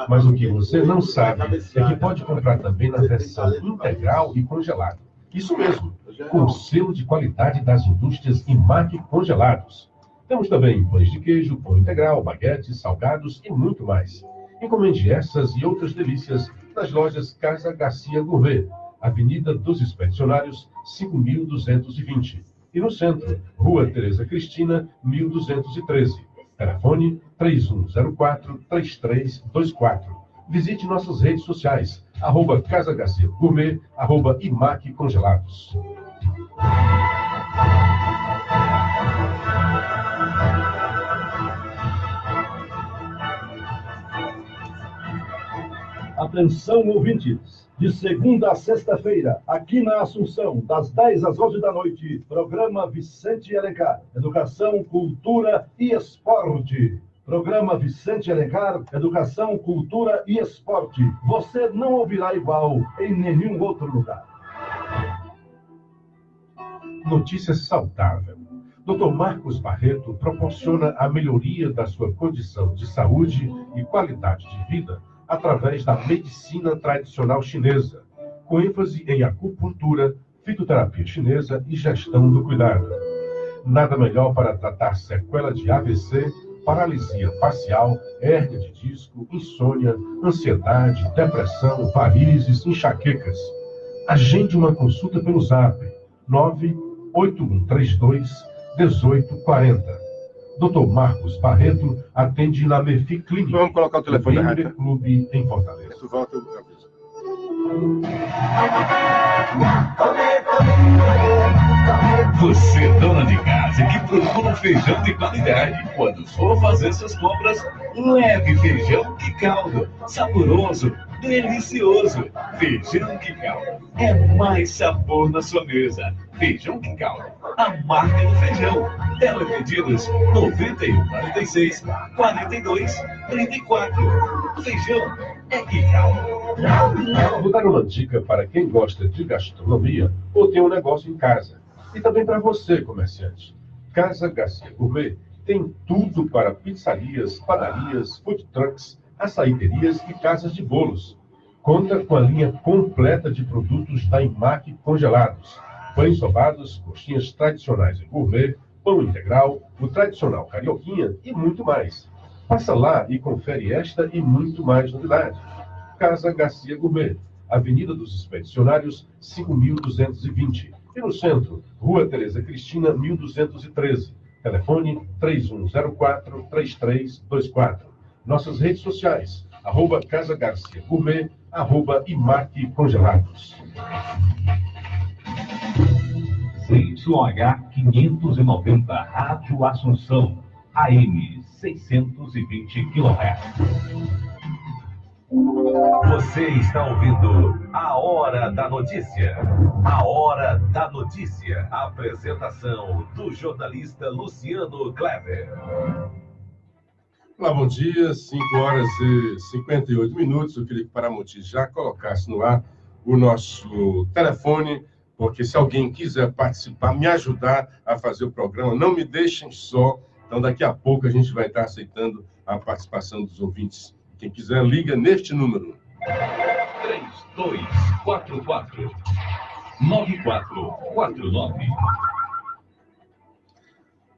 Mas o que você não sabe é que pode comprar também na versão integral e congelada. Isso mesmo, com o selo de qualidade das indústrias IMAC Congelados. Temos também pães de queijo, pão integral, baguetes, salgados e muito mais. Encomende essas e outras delícias nas lojas Casa Garcia Gourmet, Avenida dos Expedicionários, 5.220. E no centro, Rua Tereza Cristina, 1213. Telefone 3104-3324. Visite nossas redes sociais, @Casa Garcia Gourmet, @IMAC Congelados. Atenção, ouvintes! De segunda a sexta-feira, aqui na Assunção, das 10 às 11 da noite, programa Vicente Alencar, Educação, Cultura e Esporte. Programa Vicente Alencar, Educação, Cultura e Esporte. Você não ouvirá igual em nenhum outro lugar. Notícia saudável. Dr. Marcos Barreto proporciona a melhoria da sua condição de saúde e qualidade de vida através da medicina tradicional chinesa, com ênfase em acupuntura, fitoterapia chinesa e gestão do cuidado. Nada melhor para tratar sequela de AVC, paralisia facial, hérnia de disco, insônia, ansiedade, depressão, varizes, enxaquecas. Agende uma consulta pelo Zap 98132-1840. Dr. Marcos Barreto atende na Merfi Clínica. Vamos colocar o telefone da rádio. Clube em Fortaleza. Isso volta, eu aviso. Você, dona de casa, que procura um feijão de qualidade. Quando for fazer suas compras, leve feijão que caldo. Saboroso, delicioso. Feijão que caldo. É mais sabor na sua mesa. Feijão que caldo. A marca do feijão. Telepedidos 9146-4234. Feijão é que caldo. Vou dar uma dica para quem gosta de gastronomia ou tem um negócio em casa. E também para você, comerciante. Casa Garcia Gourmet tem tudo para pizzarias, padarias, food trucks, açaiterias e casas de bolos. Conta com a linha completa de produtos da IMAC Congelados. Pães sobados, coxinhas tradicionais em gourmet, pão integral, o tradicional carioquinha e muito mais. Passa lá e confere esta e muito mais novidade. Casa Garcia Gourmet, Avenida dos Expedicionários, 5.220. E no centro, Rua Tereza Cristina, 1213. Telefone 3104-3324. Nossas redes sociais, @Casa Garcia Gourmet, @IMAC Congelados. CYH 590, Rádio Assunção, AM 620 kHz. Você está ouvindo A Hora da Notícia. A Hora da Notícia. Apresentação do jornalista Luciano Kleber. Olá, bom dia. 5h58. Eu queria que Paramoti já colocasse no ar o nosso telefone, porque se alguém quiser participar, me ajudar a fazer o programa, não me deixem só. Então, daqui a pouco a gente vai estar aceitando a participação dos ouvintes. Quem quiser, liga neste número. 3244-9449.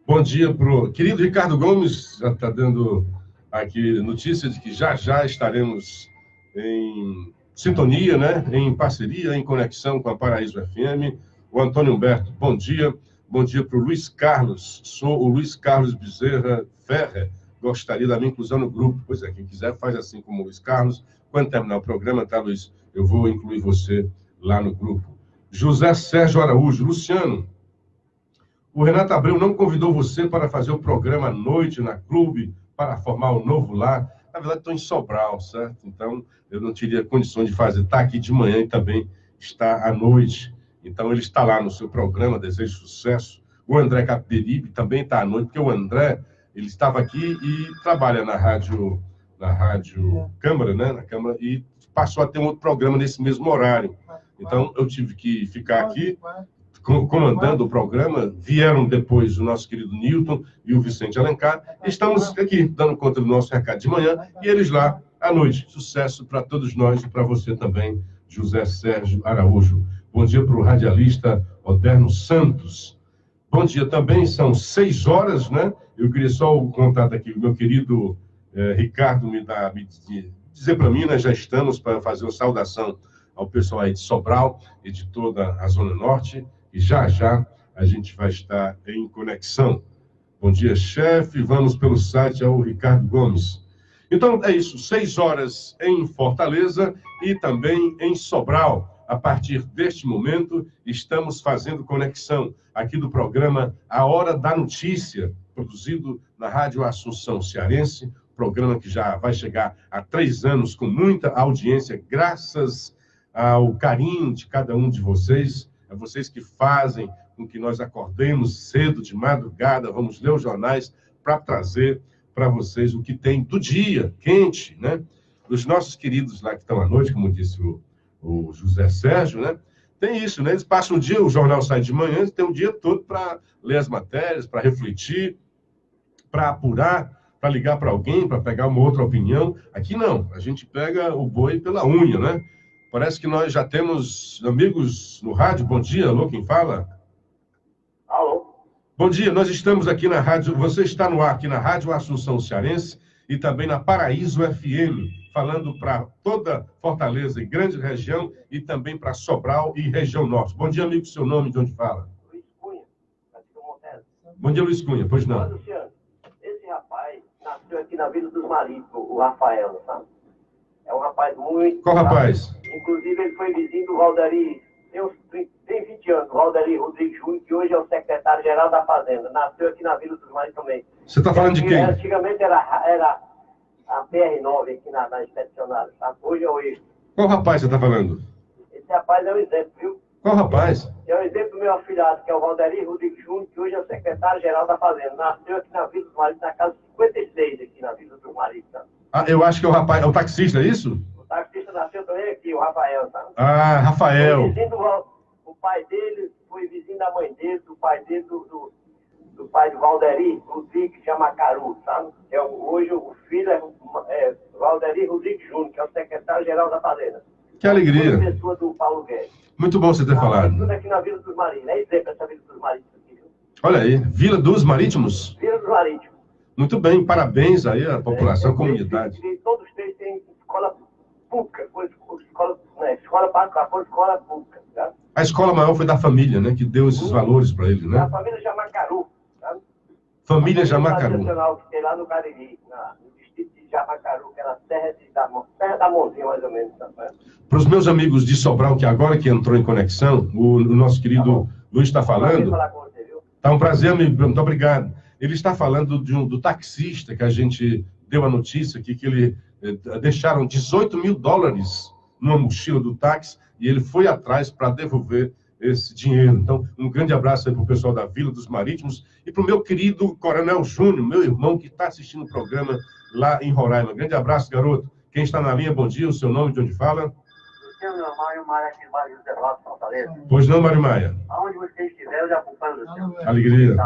Bom dia pro querido Ricardo Gomes, já está dando aqui notícia de que já estaremos em sintonia, né? Em parceria, em conexão com a Paraíso FM. O Antônio Humberto, bom dia. Bom dia para o Luiz Carlos. Sou o Luiz Carlos Bezerra Ferrer. Gostaria da minha inclusão no grupo. Pois é, quem quiser faz assim como o Luiz Carlos. Quando terminar o programa, tá, Luiz? Eu vou incluir você lá no grupo. José Sérgio Araújo. Luciano, o Renato Abreu não convidou você para fazer o programa à noite na clube, para formar o novo lar. Na verdade, estou em Sobral, certo? Então, eu não teria condições de fazer. Está aqui de manhã e também está à noite. Então, ele está lá no seu programa. Desejo sucesso. o André Capiberibe também está à noite, porque o André, ele estava aqui e trabalha na Rádio Câmara, né? Na Câmara, e passou a ter um outro programa nesse mesmo horário. Então, eu tive que ficar aqui comandando o programa. Vieram depois o nosso querido Newton e o Vicente Alencar. Estamos aqui dando conta do nosso recado de manhã e eles lá à noite. Sucesso para todos nós e para você também, José Sérgio Araújo. Bom dia para o radialista Oderno Santos. Bom dia também, são 6 horas, né? Eu queria só o contato aqui, o meu querido Ricardo dizer para mim, nós já estamos para fazer uma saudação ao pessoal aí de Sobral e de toda a Zona Norte, e já a gente vai estar em conexão. Bom dia, chefe, vamos pelo site ao Ricardo Gomes. Então, é isso, 6 horas em Fortaleza e também em Sobral. A partir deste momento, estamos fazendo conexão aqui do programa A Hora da Notícia, produzido na Rádio Assunção Cearense, programa que já vai chegar a 3 anos com muita audiência, graças ao carinho de cada um de vocês, é vocês que fazem com que nós acordemos cedo, de madrugada, vamos ler os jornais para trazer para vocês o que tem do dia, quente, né? Os nossos queridos lá que estão à noite, como disse o José Sérgio, né? Tem isso, né? Eles passam o dia, o jornal sai de manhã, eles têm o dia todo para ler as matérias, para refletir, para apurar, para ligar para alguém, para pegar uma outra opinião. Aqui não, a gente pega o boi pela unha, né? Parece que nós já temos amigos no rádio. Bom dia, alô, quem fala? Alô? Bom dia, nós estamos aqui na rádio, você está no ar aqui na Rádio Assunção Cearense e também na Paraíso FM, falando para toda Fortaleza e grande região e também para Sobral e região norte. Bom dia, amigo, seu nome, de onde fala? Luiz Cunha, aqui do Montes. Bom dia, Luiz Cunha, pois não. Mas, Luciano, esse rapaz nasceu aqui na Vila dos Marítimos, o Rafael, sabe? É um rapaz muito... Qual rapaz? Inclusive, ele foi vizinho do Valderi, tem 20 anos, o Valderi Rodrigues Júnior, que hoje é o secretário-geral da Fazenda. Nasceu aqui na Vila dos Marítimos também. Você está falando de quem? Antigamente era a PR9 aqui na expedicionária, sabe? Hoje é o eixo. Qual rapaz você está falando? Esse rapaz é um exemplo, viu? Qual rapaz? É um exemplo do meu afilhado, que é o Valderi Rodrigues Júnior, que hoje é o secretário-geral da Fazenda. Nasceu aqui na Vila dos Marítimos, na casa 56, aqui na Vila dos Marítimos, sabe? Ah, eu acho que é o rapaz, é o taxista, é isso? O taxista nasceu também aqui, o Rafael, sabe? Ah, Rafael. O pai dele foi vizinho da mãe dele, do pai dele, do pai do Valderi Rodrigues Jamacaru, sabe? Hoje o filho é Valderi Rodrigues Júnior, que é o secretário-geral da Fazenda. Que alegria. Foi pessoa do Paulo Guedes. Muito bom você ter falado. Tudo aqui na Vila dos Marítimos. É exemplo essa Vila dos Marítimos aqui, viu? Olha aí, Vila dos Marítimos. Vila dos Marítimos. Muito bem, parabéns aí à população, à comunidade. Todos os três têm escola pública, escola particular, escola pública, tá? A escola maior foi da família, né? Que deu esses valores para ele, né? Da família Jamacaru, tá? Família Jamacaru. Tradicional que tem lá no Cariri, no distrito de Jamacaru, que era terra da Mãozinha, mais ou menos. Tá? Para os meus amigos de Sobral, que agora que entrou em conexão, o nosso querido Luiz está falando. Tá um prazer, amigo, muito obrigado. Ele está falando do taxista que a gente deu a notícia aqui, que ele deixaram $18 mil numa mochila do táxi e ele foi atrás para devolver esse dinheiro. Então, um grande abraço aí para o pessoal da Vila dos Marítimos e para o meu querido Coronel Júnior, meu irmão, que está assistindo o programa lá em Roraima. Grande abraço, garoto. Quem está na linha, bom dia, o seu nome, de onde fala? Luciano, Mário Maia, aqui no bairro José Flávio, Fortaleza. Pois não, Mário Maia? Aonde você estiver, eu já acompanho, Luciano. Alegria.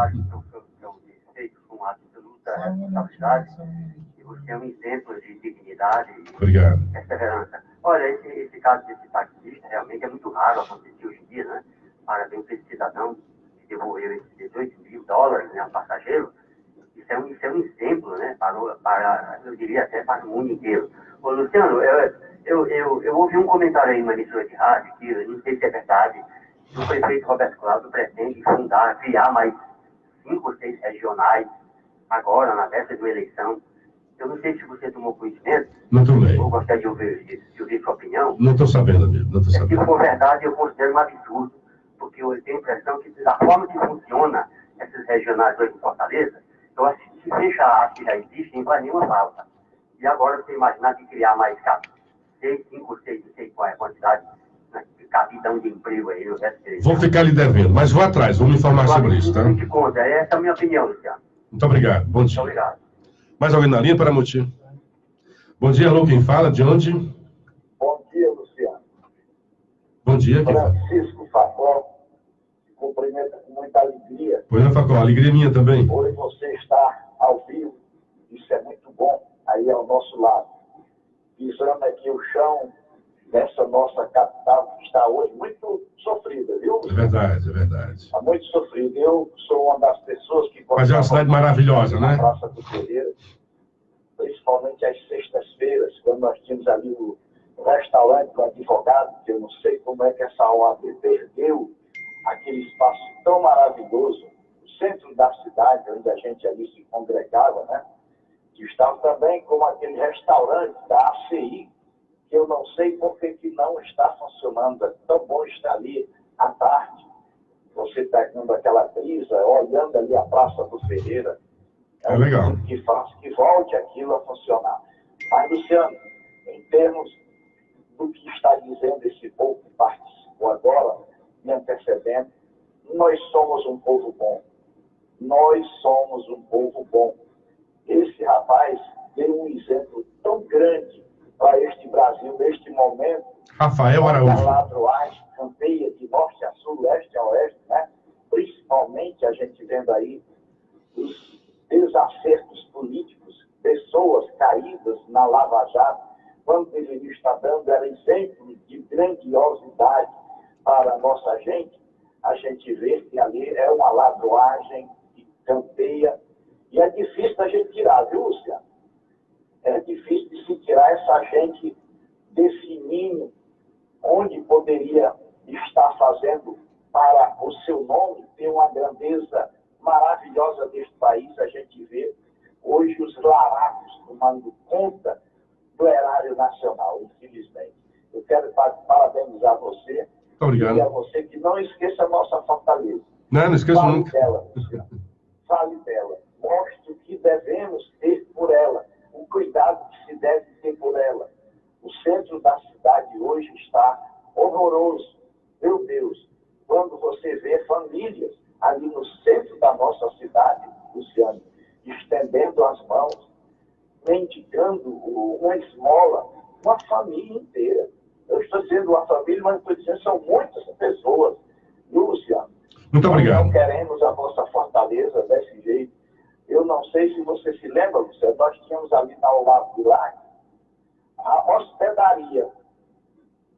Eu respeito com absoluta responsabilidade. E você é um exemplo de dignidade Obrigado. e perseverança. Olha, esse caso desse taxista realmente é muito raro acontecer hoje em dia, né? Parabéns para esse cidadão que devolveu esses $18 mil, né, ao passageiro. Isso é um exemplo, né? Eu diria até para o mundo inteiro. Ô, Luciano, eu ouvi um comentário aí numa emissora de rádio, que eu não sei se é verdade, que o prefeito Roberto Cláudio pretende criar mais 5 ou 6 regionais agora, na véspera de uma eleição. Eu não sei se você tomou conhecimento. Não tomei. Eu gostaria de ouvir sua opinião. Não estou sabendo, amigo, não estou Se sabendo. for verdade, eu considero um absurdo, porque eu tenho a impressão que da forma que funciona essas regionais hoje em Fortaleza, eu acho que se fecha as que já existem, não faz nenhuma falta. E agora você imaginar de criar mais 6, 5, 6, não sei qual é a quantidade, né, cabidão de emprego aí. Vou ficar lhe devendo, mas vou atrás, vou me informar sobre isso, tá? Essa é a minha opinião, Luciano. Muito obrigado, bom dia. Muito obrigado. Mais alguém na linha, Paramoti? Bom dia, alô, quem fala? De onde? Bom dia, Luciano. Bom dia, quem fala? Francisco Facó, cumprimento com muita alegria. Pois não, Facó, alegria minha também. Hoje você está ao vivo, isso é muito bom, aí ao nosso lado. Pisando aqui o chão dessa nossa capital, que está hoje muito sofrida, viu? É verdade, é verdade. Está muito sofrida. Eu sou uma das pessoas que... Mas é uma cidade maravilhosa, né? Na Praça do Ferreira, principalmente às sextas-feiras, quando nós tínhamos ali o restaurante do advogado, que eu não sei como é que essa OAB perdeu aquele espaço tão maravilhoso, o centro da cidade, onde a gente ali se congregava, né? Que estava também como aquele restaurante da ACI, que eu não sei por que não está funcionando. É tão bom estar ali à tarde, você pegando aquela brisa, olhando ali a Praça do Ferreira. É legal. Que faz que volte aquilo a funcionar. Mas, Luciano, em termos do que está dizendo esse povo que participou agora, me antecedendo, nós somos um povo bom. Nós somos um povo bom. Esse rapaz deu um exemplo tão grande para este Brasil, neste momento. Rafael Araújo. A ladroagem campeia de norte a sul, leste a oeste, né? Principalmente a gente vendo aí os desacertos políticos, pessoas caídas na Lava Jato, quando deveria estar dando era exemplo de grandiosidade para a nossa gente, a gente vê que ali é uma ladroagem que campeia. E é difícil da gente tirar, viu, Luciano? É difícil de se tirar essa gente desse ninho onde poderia estar fazendo para o seu nome ter uma grandeza maravilhosa deste país. A gente vê hoje os laracos tomando conta do erário nacional, infelizmente. Eu quero parabenizar você. Muito obrigado. E a você que não esqueça a nossa fortaleza. Não esqueço Fale nunca. dela, Luciano. Fale dela. Mostre o que devemos ter por ela, o cuidado que se deve ter por ela. O centro da cidade hoje está horroroso. Meu Deus, quando você vê famílias ali no centro da nossa cidade, Luciano, estendendo as mãos, mendigando uma esmola, uma família inteira. Eu estou dizendo uma família, mas estou dizendo são muitas pessoas, viu, Luciano? Muito obrigado. Nós não queremos a nossa fortaleza desse jeito. Eu não sei se você se lembra, Luciano, nós tínhamos ali na Olavo Bilac a hospedaria.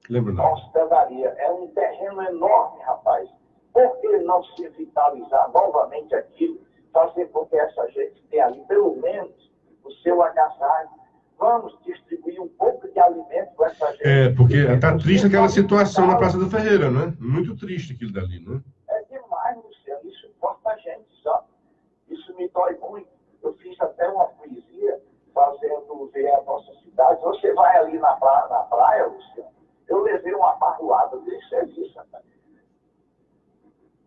Lembro A não. hospedaria é um terreno enorme, rapaz. Por que não se vitalizar novamente aquilo, fazer com que essa gente tenha ali, pelo menos, o seu agasalho? Vamos distribuir um pouco de alimento para essa gente. É, porque está triste aquela situação na Praça do Ferreira, não é? Muito triste aquilo dali, né? É demais, Luciano. Isso importa a gente, sabe? Isso me dói muito. Eu fiz até uma poesia fazendo ver a nossa cidade. Você vai ali na praia, Luciano, eu levei uma barroada de serviço, rapaz.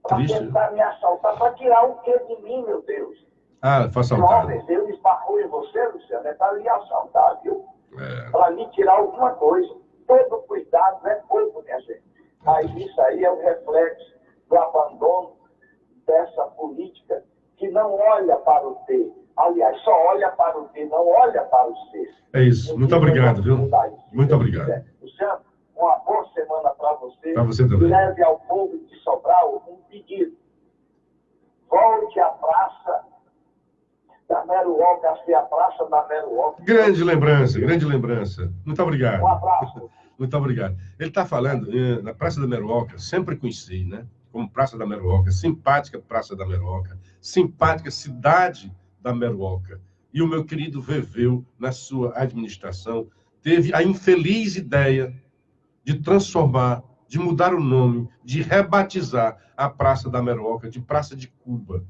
Para tentar me assaltar, para tirar o que de mim, meu Deus? Ah, foi assaltado. Homem, Deus esbarrou em você, Luciano, é para lhe assaltar, viu? É. Para lhe tirar alguma coisa. Todo cuidado é pouco, minha gente. Mas isso aí é um reflexo do abandono dessa política que não olha para o ter. Aliás, só olha para o ter, não olha para o ser. É isso. Muito obrigado, viu? Muito obrigado. Luciano, uma boa semana para você. Para você também. Leve ao povo de Sobral um pedido. Volte à praça da Meruoca, a ser a praça da Meruoca. Grande lembrança, grande lembrança. Muito obrigado. Um abraço. Muito obrigado. Ele está falando na Praça da Meruoca, sempre conheci, né? Como Praça da Meruoca, simpática Praça da Meruoca, simpática cidade da Meruoca. E o meu querido Veveu, na sua administração, teve a infeliz ideia de transformar, de mudar o nome, de rebatizar a Praça da Meruoca de Praça de Cuba.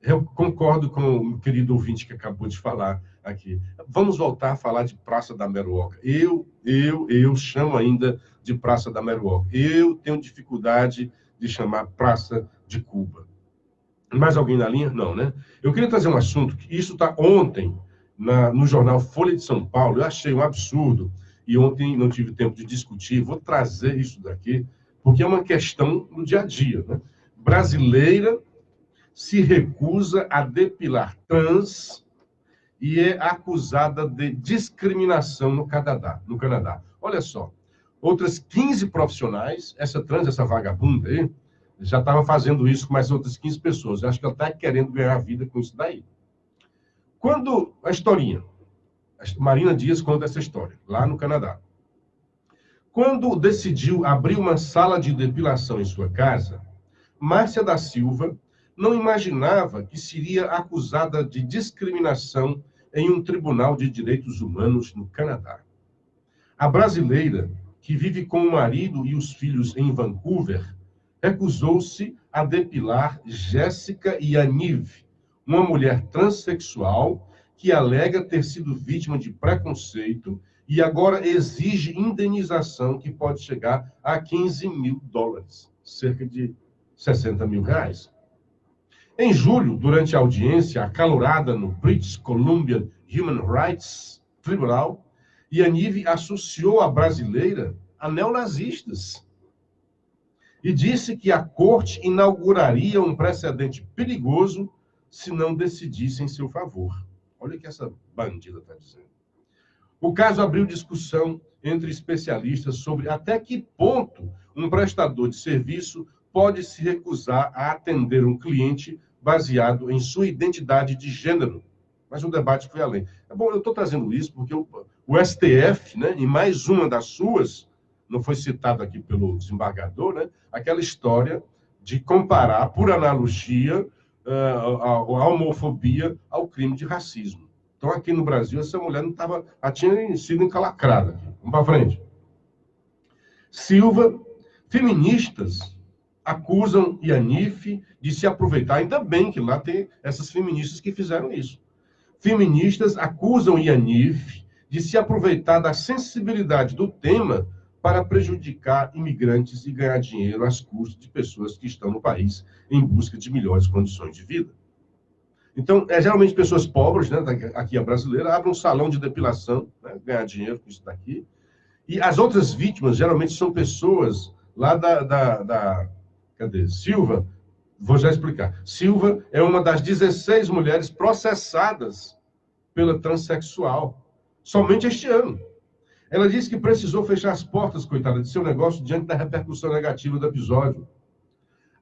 Eu concordo com o querido ouvinte que acabou de falar aqui. Vamos voltar a falar de Praça da Meruoca. Eu chamo ainda de Praça da Meruoca. Eu tenho dificuldade de chamar Praça de Cuba. Mais alguém na linha? Não, né? Eu queria trazer um assunto, que isso está ontem no jornal Folha de São Paulo, eu achei um absurdo, e ontem não tive tempo de discutir, vou trazer isso daqui, porque é uma questão no dia a dia, né? Brasileira se recusa a depilar trans e é acusada de discriminação no Canadá. Olha só, outras 15 profissionais, essa vagabunda aí, já estava fazendo isso com mais outras 15 pessoas. Eu acho que ela está querendo ganhar vida com isso daí. Quando a historinha, a Marina Dias conta essa história, lá no Canadá. Quando decidiu abrir uma sala de depilação em sua casa, Márcia da Silva não imaginava que seria acusada de discriminação em um tribunal de direitos humanos no Canadá. A brasileira, que vive com o marido e os filhos em Vancouver, recusou-se a depilar Jéssica Yaniv, uma mulher transexual que alega ter sido vítima de preconceito e agora exige indenização que pode chegar a $15 mil, cerca de R$60 mil. Em julho, durante a audiência acalorada no British Columbia Human Rights Tribunal, Yaniv associou a brasileira a neonazistas e disse que a corte inauguraria um precedente perigoso se não decidisse em seu favor. Olha o que essa bandida está dizendo. O caso abriu discussão entre especialistas sobre até que ponto um prestador de serviço pode se recusar a atender um cliente baseado em sua identidade de gênero. Mas o debate foi além. Bom, eu estou trazendo isso porque o STF, né, em mais uma das suas, não foi citado aqui pelo desembargador, né, aquela história de comparar, por analogia, a homofobia ao crime de racismo. Então, aqui no Brasil, essa mulher não estava... Ela tinha sido encalacrada. Aqui. Vamos para frente. Silva, feministas acusam Yaniv de se aproveitar. Ainda bem que lá tem essas feministas que fizeram isso. Feministas acusam Yaniv de se aproveitar da sensibilidade do tema para prejudicar imigrantes e ganhar dinheiro às custas de pessoas que estão no país em busca de melhores condições de vida. Então, geralmente pessoas pobres, né, aqui a brasileira, abrem um salão de depilação, né, ganhar dinheiro com isso daqui. E as outras vítimas, geralmente, são pessoas lá Cadê? Silva, vou já explicar. Silva é uma das 16 mulheres processadas pela transexual, somente este ano. Ela disse que precisou fechar as portas, coitada, de seu negócio diante da repercussão negativa do episódio.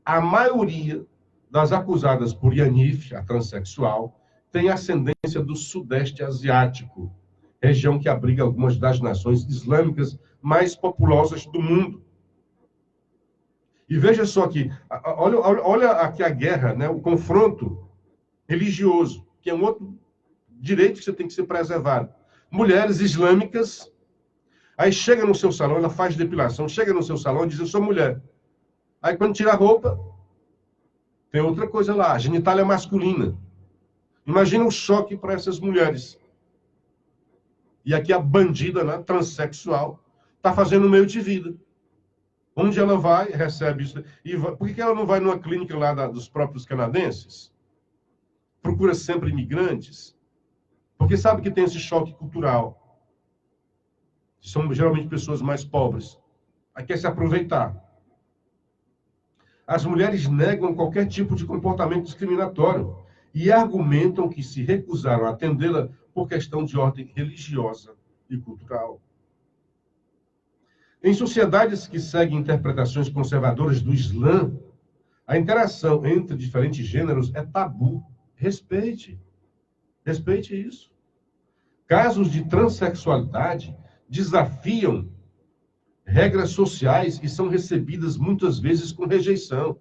A maioria das acusadas por Yaniv, a transexual, tem ascendência do Sudeste Asiático, região que abriga algumas das nações islâmicas mais populosas do mundo. E veja só aqui, olha aqui a guerra, né, o confronto religioso, que é um outro direito que você tem que ser preservado. Mulheres islâmicas, aí chega no seu salão, ela faz depilação, chega no seu salão e diz, eu sou mulher. Aí quando tira a roupa, tem outra coisa lá, a genitália masculina. Imagina o choque para essas mulheres. E aqui a bandida, né, transexual, está fazendo um meio de vida. Onde ela vai, recebe isso. E vai, por que ela não vai numa clínica lá dos próprios canadenses? Procura sempre imigrantes. Porque sabe que tem esse choque cultural. São geralmente pessoas mais pobres. Aí quer se aproveitar. As mulheres negam qualquer tipo de comportamento discriminatório e argumentam que se recusaram a atendê-la por questão de ordem religiosa e cultural. Em sociedades que seguem interpretações conservadoras do Islã, a interação entre diferentes gêneros é tabu. Respeite. Respeite isso. Casos de transexualidade desafiam regras sociais e são recebidas muitas vezes com rejeição.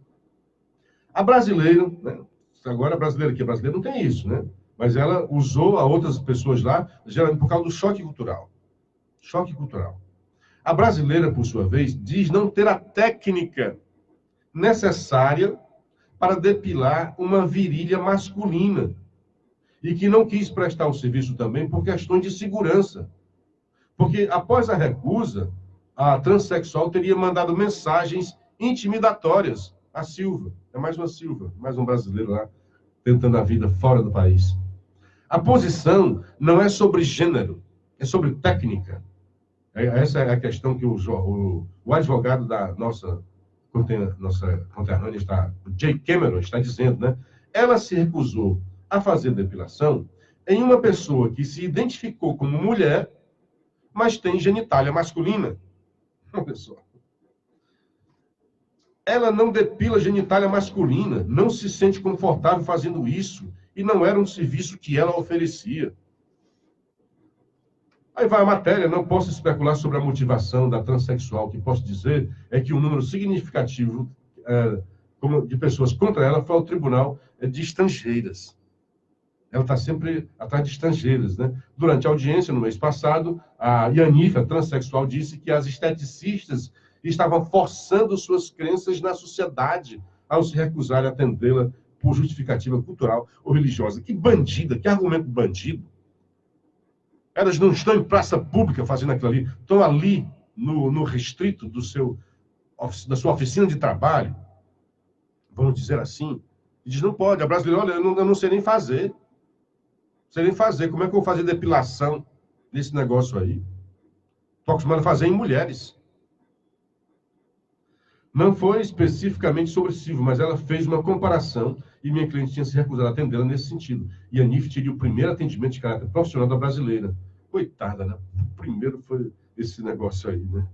A brasileira, né? Agora a brasileira não tem isso, né? Mas ela usou a outras pessoas lá, geralmente por causa do choque cultural. Choque cultural. A brasileira, por sua vez, diz não ter a técnica necessária para depilar uma virilha masculina e que não quis prestar o serviço também por questões de segurança. Porque após a recusa, a transexual teria mandado mensagens intimidatórias a Silva. É mais uma Silva, mais um brasileiro lá, tentando a vida fora do país. A posição não é sobre gênero, é sobre técnica. Essa é a questão que o advogado da nossa conterrânea, Jay Cameron, está dizendo, né? Ela se recusou a fazer depilação em uma pessoa que se identificou como mulher, mas tem genitália masculina. Olha só. Ela não depila genitália masculina, não se sente confortável fazendo isso, e não era um serviço que ela oferecia. Aí vai a matéria, não posso especular sobre a motivação da transexual. O que posso dizer é que um número significativo de pessoas contra ela foi ao tribunal de estrangeiras. Ela está sempre atrás de estrangeiras, né? Durante a audiência, no mês passado, a Yaniv, a transexual, disse que as esteticistas estavam forçando suas crenças na sociedade ao se recusarem a atendê-la por justificativa cultural ou religiosa. Que bandida, que argumento bandido. Elas não estão em praça pública fazendo aquilo ali, estão ali no restrito da sua oficina de trabalho, vamos dizer assim, e diz, não pode, a brasileira, olha, eu não sei nem fazer. Sei nem fazer, como é que eu vou fazer depilação nesse negócio aí? Estou acostumado a fazer em mulheres. Não foi especificamente sobre Silvio, mas ela fez uma comparação e minha cliente tinha se recusado a atendê-la nesse sentido. E a NIF teria o primeiro atendimento de caráter profissional da brasileira. Coitada, né? O primeiro foi esse negócio aí, né?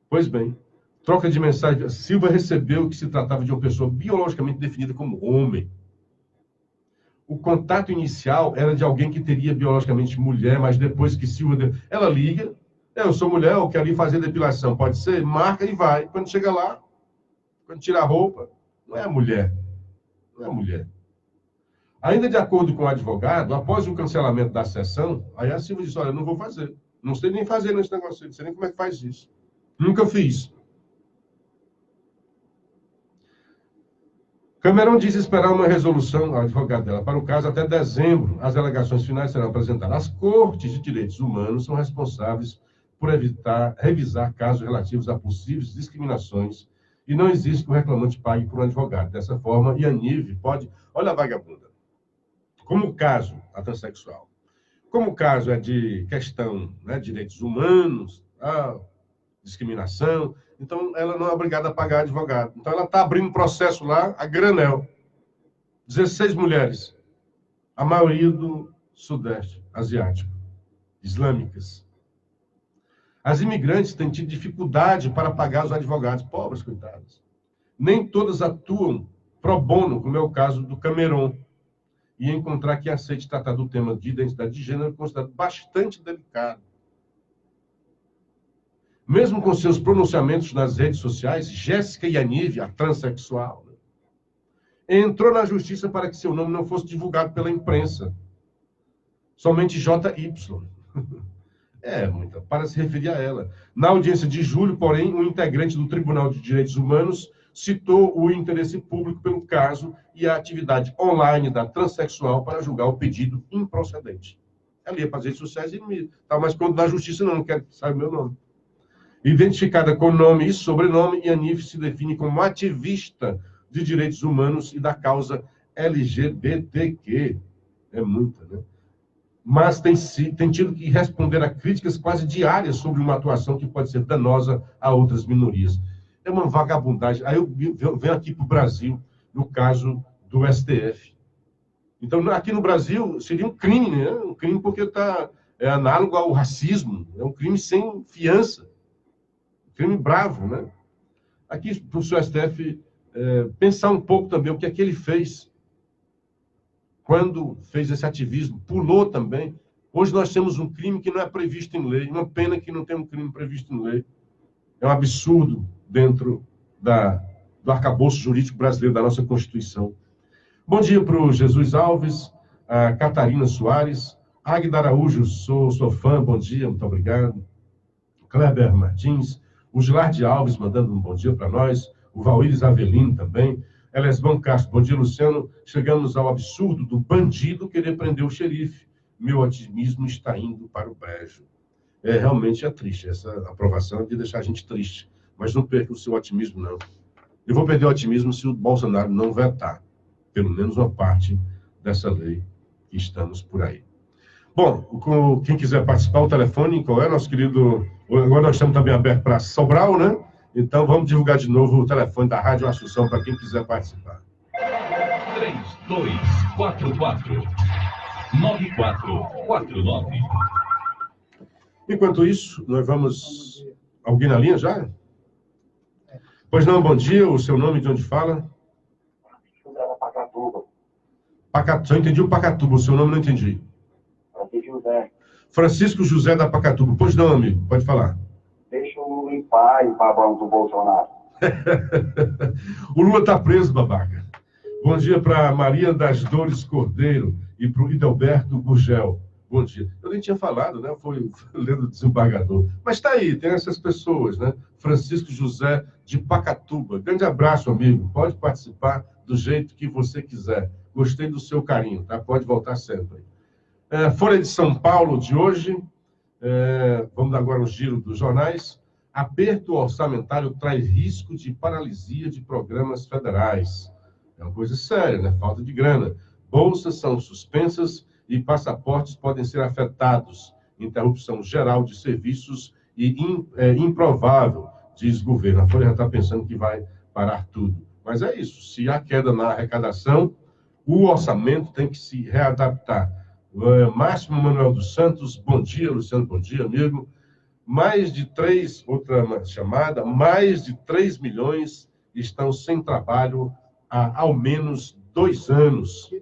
Pois bem, troca de mensagem. Silva recebeu que se tratava de uma pessoa biologicamente definida como homem. O contato inicial era de alguém que teria biologicamente mulher, mas depois que Silva... Ela liga, eu sou mulher, eu quero ir fazer depilação, pode ser? Marca e vai. Quando chega lá, quando tira a roupa, não é mulher. Não é mulher. Ainda de acordo com o advogado, após o cancelamento da sessão, aí a Silva disse, olha, eu não vou fazer. Não sei nem fazer nesse negócio, não sei nem como é que faz isso. Nunca fiz. Cameron diz esperar uma resolução, o advogado dela, para o caso até dezembro. As alegações finais serão apresentadas. As cortes de direitos humanos são responsáveis por revisar casos relativos a possíveis discriminações e não existe que o reclamante pague por um advogado. Dessa forma, Yaniv pode... Olha a vagabunda. Como o caso, a transexual, como o caso é de questão, né, de direitos humanos, discriminação, então ela não é obrigada a pagar advogado. Então ela está abrindo processo lá, a granel. 16 mulheres, a maioria do Sudeste Asiático, islâmicas. As imigrantes têm tido dificuldade para pagar os advogados, pobres, coitadas. Nem todas atuam pro bono, como é o caso do Cameron, e encontrar quem aceite tratar do tema de identidade de gênero é considerado bastante delicado. Mesmo com seus pronunciamentos nas redes sociais, Jéssica Yaniv, a transexual, entrou na justiça para que seu nome não fosse divulgado pela imprensa. Somente JY. Para se referir a ela. Na audiência de julho, porém, um integrante do Tribunal de Direitos Humanos citou o interesse público pelo caso e a atividade online da transexual para julgar o pedido improcedente. Ela ia para as redes sociais e mas quando na justiça não quer que saiba o meu nome. Identificada com nome e sobrenome, Yaniv se define como ativista de direitos humanos e da causa LGBTQ. É muita, né? Mas tem tido que responder a críticas quase diárias sobre uma atuação que pode ser danosa a outras minorias. É uma vagabundagem. Aí eu venho aqui para o Brasil, no caso do STF. Então, aqui no Brasil, seria um crime, né? Um crime porque é análogo ao racismo. É um crime sem fiança. Crime bravo, né? Aqui, para o seu STF, pensar um pouco também o que é que ele fez quando fez esse ativismo. Pulou também. Hoje nós temos um crime que não é previsto em lei, uma pena que não tem um crime previsto em lei. É um absurdo dentro do arcabouço jurídico brasileiro, da nossa Constituição. Bom dia para o Jesus Alves, a Catarina Soares, Agda Araújo, sou fã, bom dia, muito obrigado. Kleber Martins, o Gilardi Alves mandando um bom dia para nós, o Valíris Avelino também, Elesbão Castro, bom dia, Luciano. Chegamos ao absurdo do bandido querer prender o xerife. Meu otimismo está indo para o brejo. Realmente é triste, essa aprovação é de deixar a gente triste, mas não perca o seu otimismo, não. Eu vou perder o otimismo se o Bolsonaro não vetar, pelo menos uma parte dessa lei que estamos por aí. Bom, quem quiser participar, o telefone, qual é, nosso querido... Agora nós estamos também abertos para Sobral, né? Então, vamos divulgar de novo o telefone da Rádio Assunção para quem quiser participar. 3244-9449. Enquanto isso, nós vamos... Alguém na linha já? Pois não, bom dia. O seu nome, de onde fala? Pacatuba. Só entendi o Pacatuba, o seu nome não entendi. José. Francisco José da Pacatuba. Pois não, amigo, pode falar. Deixa o Lula em paz, babão do Bolsonaro. O Lula está preso, babaca. Bom dia para Maria das Dores Cordeiro e para o Hidalberto Gurgel. Bom dia. Eu nem tinha falado, né? Foi lendo o desembargador. Mas está aí, tem essas pessoas, né? Francisco José de Pacatuba. Grande abraço, amigo. Pode participar do jeito que você quiser. Gostei do seu carinho, tá? Pode voltar sempre. Folha de São Paulo de hoje. Vamos dar agora um giro dos jornais. Aperto orçamentário traz risco de paralisia de programas federais. É uma coisa séria, né? Falta de grana. Bolsas são suspensas e passaportes podem ser afetados. Interrupção geral de serviços e improvável, diz o governo. A Folha já está pensando que vai parar tudo. Mas é isso. Se há queda na arrecadação, o orçamento tem que se readaptar. Máximo Manuel dos Santos, bom dia, Luciano, bom dia, amigo. Mais de 3 milhões estão sem trabalho há ao menos 2 anos.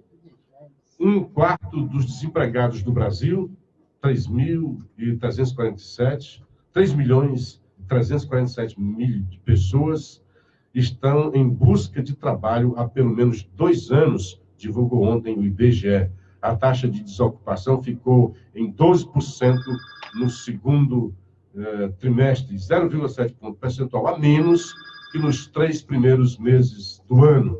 1/4 dos desempregados do Brasil, 3.347.000 de pessoas, estão em busca de trabalho há pelo menos 2 anos, divulgou ontem o IBGE. A taxa de desocupação ficou em 12% no segundo trimestre, 0,7 ponto percentual a menos que nos 3 primeiros meses do ano.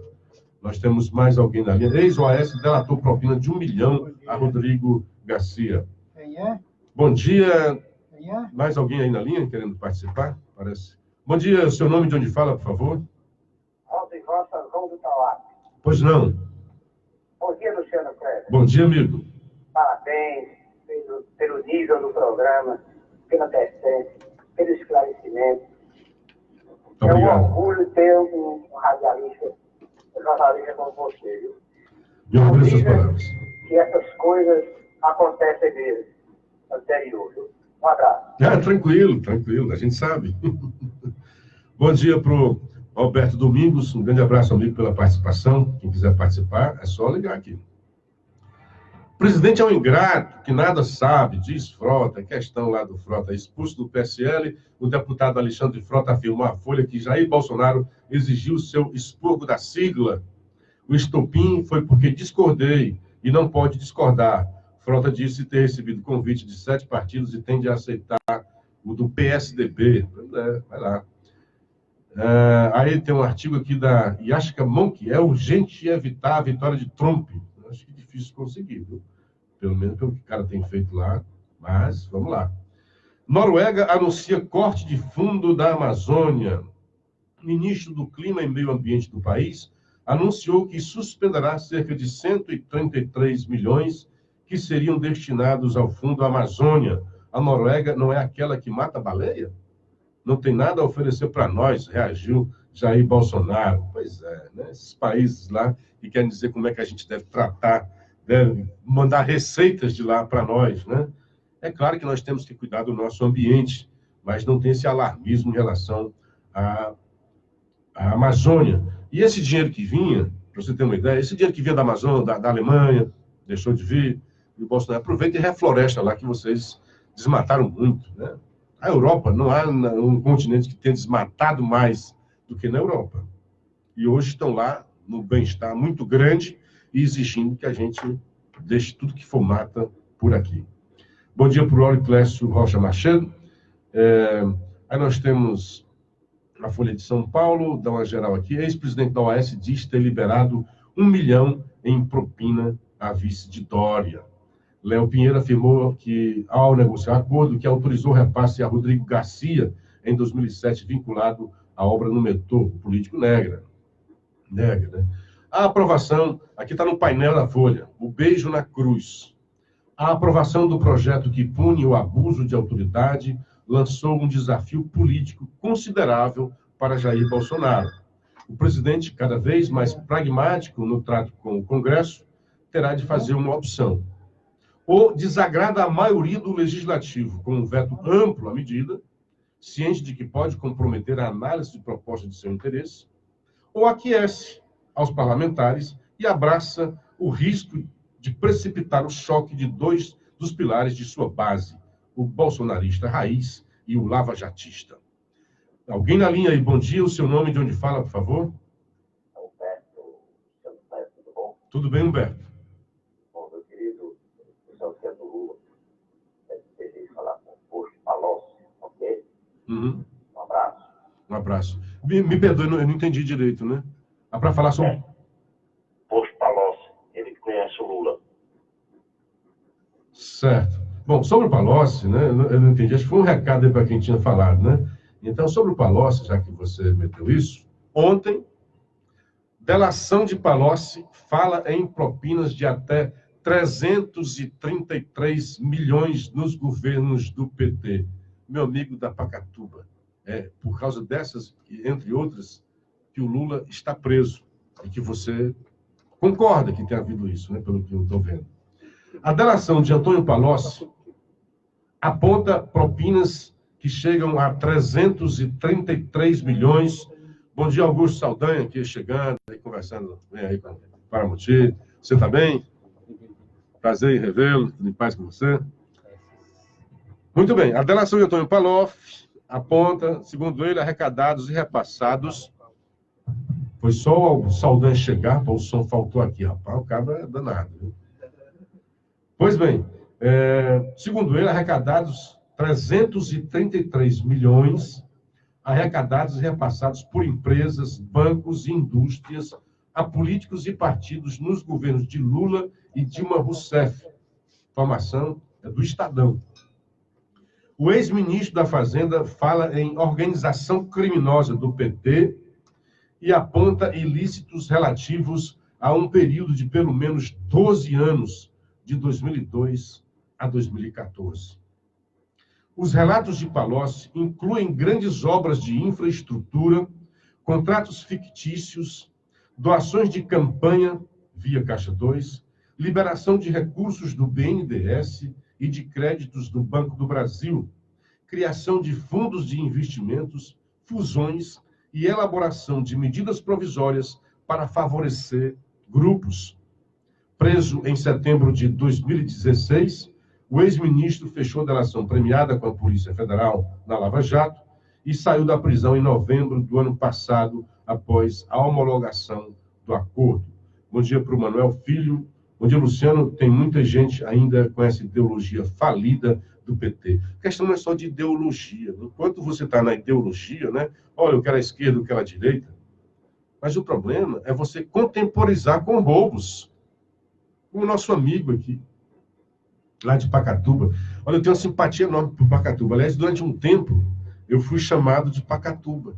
Nós temos mais alguém na linha. Ex-OAS delatou propina de 1 milhão a Rodrigo Garcia. Quem é? Bom dia. Quem é? Mais alguém aí na linha querendo participar? Parece. Bom dia, seu nome de onde fala, por favor? Alcivan Sanzão do Tauá. Pois não. Bom dia, Luciano Kleber. Bom dia, amigo. Parabéns pelo nível do programa, pela decência, pelo esclarecimento. Muito obrigado. É um orgulho ter um radialista, jornalista como você, viu? Eu agradeço as palavras. Que essas coisas acontecem mesmo, anterior, viu? Um abraço. Tranquilo, a gente sabe. Bom dia para o Alberto Domingos, um grande abraço, amigo, pela participação. Quem quiser participar, é só ligar aqui. O presidente é um ingrato, que nada sabe, diz Frota, questão lá do Frota, expulso do PSL, o deputado Alexandre Frota afirmou à Folha que Jair Bolsonaro exigiu seu expurgo da sigla. O estopim foi porque discordei e não pode discordar. Frota disse ter recebido convite de 7 partidos e tende a aceitar o do PSDB. Vai lá. Aí tem um artigo aqui da Yashka Monk, é urgente evitar a vitória de Trump. Acho que é difícil conseguir, viu? Pelo menos pelo que o cara tem feito lá, mas vamos lá. Noruega anuncia corte de fundo da Amazônia. O ministro do Clima e Meio Ambiente do país anunciou que suspenderá cerca de 133 milhões que seriam destinados ao Fundo Amazônia. A Noruega não é aquela que mata a baleia? Não tem nada a oferecer para nós, reagiu Jair Bolsonaro. Pois é, né? Esses países lá que querem dizer como é que a gente deve tratar, deve mandar receitas de lá para nós, né? É claro que nós temos que cuidar do nosso ambiente, mas não tem esse alarmismo em relação à Amazônia. E esse dinheiro que vinha, para você ter uma ideia, esse dinheiro que vinha da Amazônia, da Alemanha, deixou de vir, e o Bolsonaro aproveita e refloresta lá, que vocês desmataram muito, né? A Europa, não há um continente que tenha desmatado mais do que na Europa. E hoje estão lá no bem-estar muito grande e exigindo que a gente deixe tudo que for mata por aqui. Bom dia para o Auriclésio Rocha Machado. Aí nós temos a Folha de São Paulo, dá uma geral aqui. Ex-presidente da OAS diz ter liberado 1 milhão em propina à vice de Dória. Léo Pinheiro afirmou que, ao negociar acordo, que autorizou o repasse a Rodrigo Garcia em 2007, vinculado à obra no metrô, o político nega, né? A aprovação, aqui está no painel da Folha, o beijo na cruz. A aprovação do projeto que pune o abuso de autoridade lançou um desafio político considerável para Jair Bolsonaro. O presidente, cada vez mais pragmático no trato com o Congresso, terá de fazer uma opção. Ou desagrada a maioria do Legislativo com um veto amplo à medida, ciente de que pode comprometer a análise de proposta de seu interesse, ou aquece aos parlamentares e abraça o risco de precipitar o choque de dois dos pilares de sua base, o bolsonarista raiz e o lava-jatista. Alguém na linha aí, bom dia, o seu nome e de onde fala, por favor? Humberto, tudo bom? Tudo bem, Humberto? Bom, meu querido, o Celso do Lula, desejo falar com o Posto Palocci, ok? Uhum. Um abraço. Um abraço. Me perdoe, eu não entendi direito, né? Ah, para falar sobre... Posto Palocci, ele que conhece o Lula. Certo. Bom, sobre o Palocci, né? Eu não entendi, acho que foi um recado aí para quem tinha falado, né? Então, sobre o Palocci, já que você meteu isso, ontem, delação de Palocci fala em propinas de até 333 milhões nos governos do PT. Meu amigo da Pacatuba. É por causa dessas, entre outras, que o Lula está preso. E que você concorda que tenha havido isso, né? Pelo que eu estou vendo. A delação de Antônio Palocci aponta propinas que chegam a 333 milhões. Bom dia, Augusto Saldanha, aqui chegando, aí conversando, vem aí com o Paramuti. Você está bem? Prazer em revê-lo, tudo em paz com você? Muito bem, a delação de Antônio Palocci aponta, segundo ele, arrecadados e repassados. Foi só o Saldanha chegar, o som faltou aqui, rapaz, o cara é danado. Viu? Pois bem, segundo ele, arrecadados 333 milhões, arrecadados e repassados por empresas, bancos e indústrias a políticos e partidos nos governos de Lula e Dilma Rousseff. Informação é do Estadão. O ex-ministro da Fazenda fala em organização criminosa do PT e aponta ilícitos relativos a um período de pelo menos 12 anos, de 2002 a 2014. Os relatos de Palocci incluem grandes obras de infraestrutura, contratos fictícios, doações de campanha via Caixa 2, liberação de recursos do BNDES e de créditos do Banco do Brasil, criação de fundos de investimentos, fusões e elaboração de medidas provisórias para favorecer grupos. Preso em setembro de 2016, o ex-ministro fechou a delação premiada com a Polícia Federal na Lava Jato e saiu da prisão em novembro do ano passado, após a homologação do acordo. Bom dia para o Manuel Filho. Bom dia, Luciano. Tem muita gente ainda com essa ideologia falida do PT. A questão não é só de ideologia. Enquanto você está na ideologia, né? Olha, eu quero a esquerda, eu quero a direita. Mas o problema é você contemporizar com roubos. O nosso amigo aqui, lá de Pacatuba. Olha, eu tenho uma simpatia enorme por Pacatuba. Aliás, durante um tempo, eu fui chamado de Pacatuba.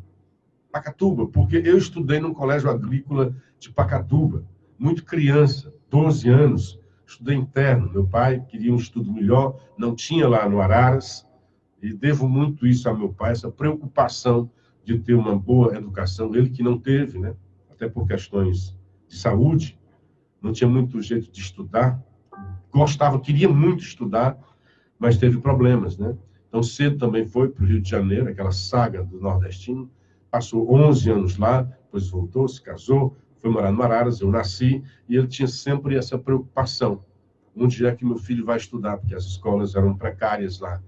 Pacatuba, porque eu estudei num colégio agrícola de Pacatuba, muito criança, 12 anos, estudei interno. Meu pai queria um estudo melhor, não tinha lá no Araras, e devo muito isso a meu pai, essa preocupação de ter uma boa educação, ele que não teve, né? Até por questões de saúde, não tinha muito jeito de estudar, gostava, queria muito estudar, mas teve problemas, né? Então, cedo também foi para o Rio de Janeiro, aquela saga do nordestino, passou 11 anos lá, depois voltou, se casou, foi morar no Araras, eu nasci, e ele tinha sempre essa preocupação. Onde é que meu filho vai estudar? Porque as escolas eram precárias lá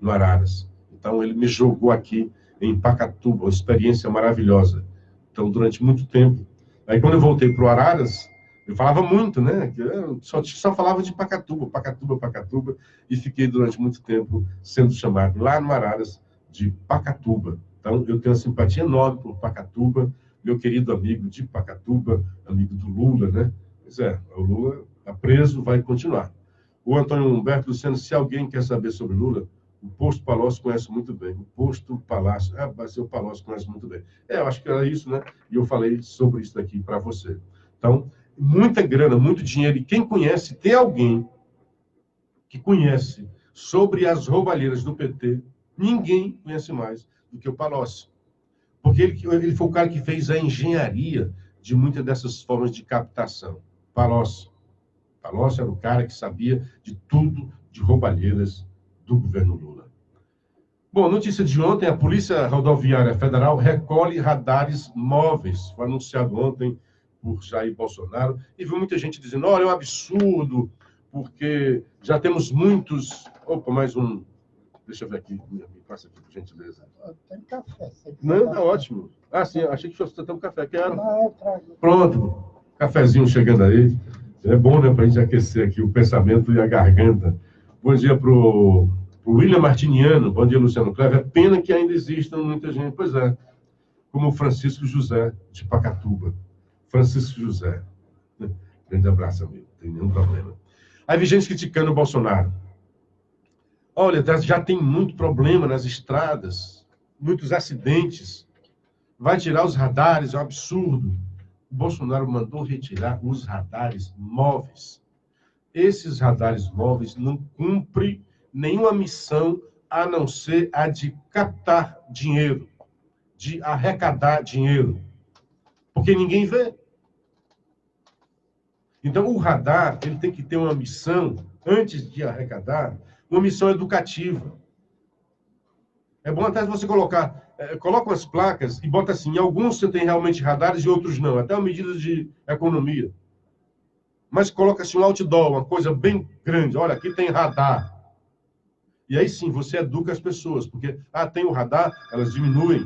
no Araras. Então, ele me jogou aqui em Pacatuba, uma experiência maravilhosa. Então, durante muito tempo. Aí, quando eu voltei para o Araras, eu falava muito, né? Eu só falava de Pacatuba, Pacatuba, Pacatuba, e fiquei durante muito tempo sendo chamado lá no Araras de Pacatuba. Então, eu tenho uma simpatia enorme por Pacatuba, meu querido amigo de Pacatuba, amigo do Lula, né? Pois é, o Lula está preso, vai continuar. O Antônio Humberto Luciano, se alguém quer saber sobre Lula, o Posto Palocci conhece muito bem. O Posto Palácio, vai ser o Palocci conhece muito bem. Eu acho que era isso, né? E eu falei sobre isso aqui para você. Então, muita grana, muito dinheiro. E quem conhece, tem alguém que conhece sobre as roubalheiras do PT, ninguém conhece mais do que o Palocci. Porque ele foi o cara que fez a engenharia de muitas dessas formas de captação. Palocci. Palocci era o cara que sabia de tudo de roubalheiras do governo Lula. Bom, notícia de ontem, a Polícia Rodoviária Federal recolhe radares móveis. Foi anunciado ontem por Jair Bolsonaro. E viu muita gente dizendo, olha, é um absurdo, porque já temos muitos... Opa, mais um... Deixa eu ver aqui, me passa aqui, por gentileza. Tem café. Não, tá ótimo. Ah, sim, achei que fosse ter um café. Quero. Não, eu trago. Pronto, cafezinho chegando aí. É bom, né, para a gente aquecer aqui o pensamento e a garganta. Bom dia para o William Martiniano. Bom dia, Luciano Cleber. É pena que ainda existam muita gente. Pois é, como o Francisco José, de Pacatuba. Francisco José. Grande abraço, amigo. Não tem nenhum problema. Aí vi gente criticando o Bolsonaro. Olha, já tem muito problema nas estradas, muitos acidentes. Vai tirar os radares, é um absurdo. O Bolsonaro mandou retirar os radares móveis. Esses radares móveis não cumprem nenhuma missão a não ser a de captar dinheiro, de arrecadar dinheiro. Porque ninguém vê. Então, o radar ele tem que ter uma missão, antes de arrecadar, uma missão educativa. É bom até você coloca umas placas e bota assim, em alguns você tem realmente radares e outros não, até uma medida de economia. Mas coloca assim um outdoor, uma coisa bem grande, olha, aqui tem radar. E aí sim, você educa as pessoas, porque, tem o radar, elas diminuem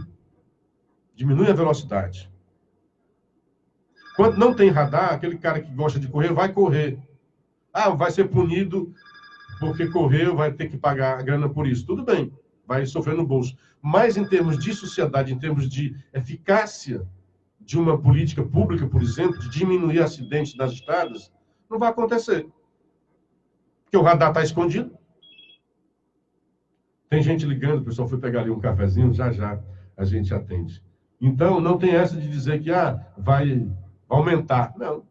a velocidade. Quando não tem radar, aquele cara que gosta de correr, vai correr. Vai ser punido porque correu, vai ter que pagar a grana por isso. Tudo bem, vai sofrer no bolso. Mas em termos de sociedade, em termos de eficácia de uma política pública, por exemplo, de diminuir acidentes nas estradas, não vai acontecer. Porque o radar está escondido. Tem gente ligando, o pessoal foi pegar ali um cafezinho, já a gente atende. Então, não tem essa de dizer que vai aumentar. Não.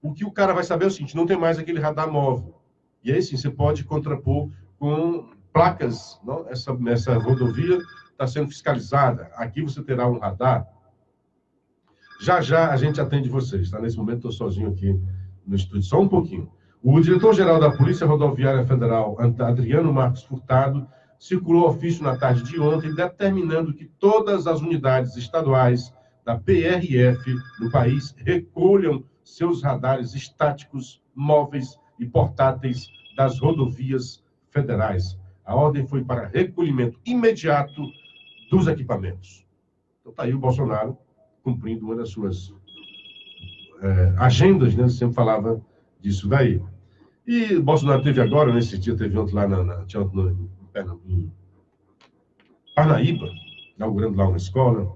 O que o cara vai saber é o seguinte, não tem mais aquele radar móvel. E aí sim, você pode contrapor com placas. Não? Essa rodovia está sendo fiscalizada. Aqui você terá um radar. Já a gente atende vocês. Tá? Nesse momento estou sozinho aqui no estúdio. Só um pouquinho. O diretor-geral da Polícia Rodoviária Federal, Adriano Marcos Furtado, circulou ofício na tarde de ontem determinando que todas as unidades estaduais da PRF no país recolham seus radares estáticos, móveis e portáteis das rodovias federais. A ordem foi para recolhimento imediato dos equipamentos. Então está aí o Bolsonaro cumprindo uma das suas agendas, né? Sempre falava disso daí. E o Bolsonaro teve agora, nesse dia, teve ontem lá em Parnaíba, inaugurando lá uma escola.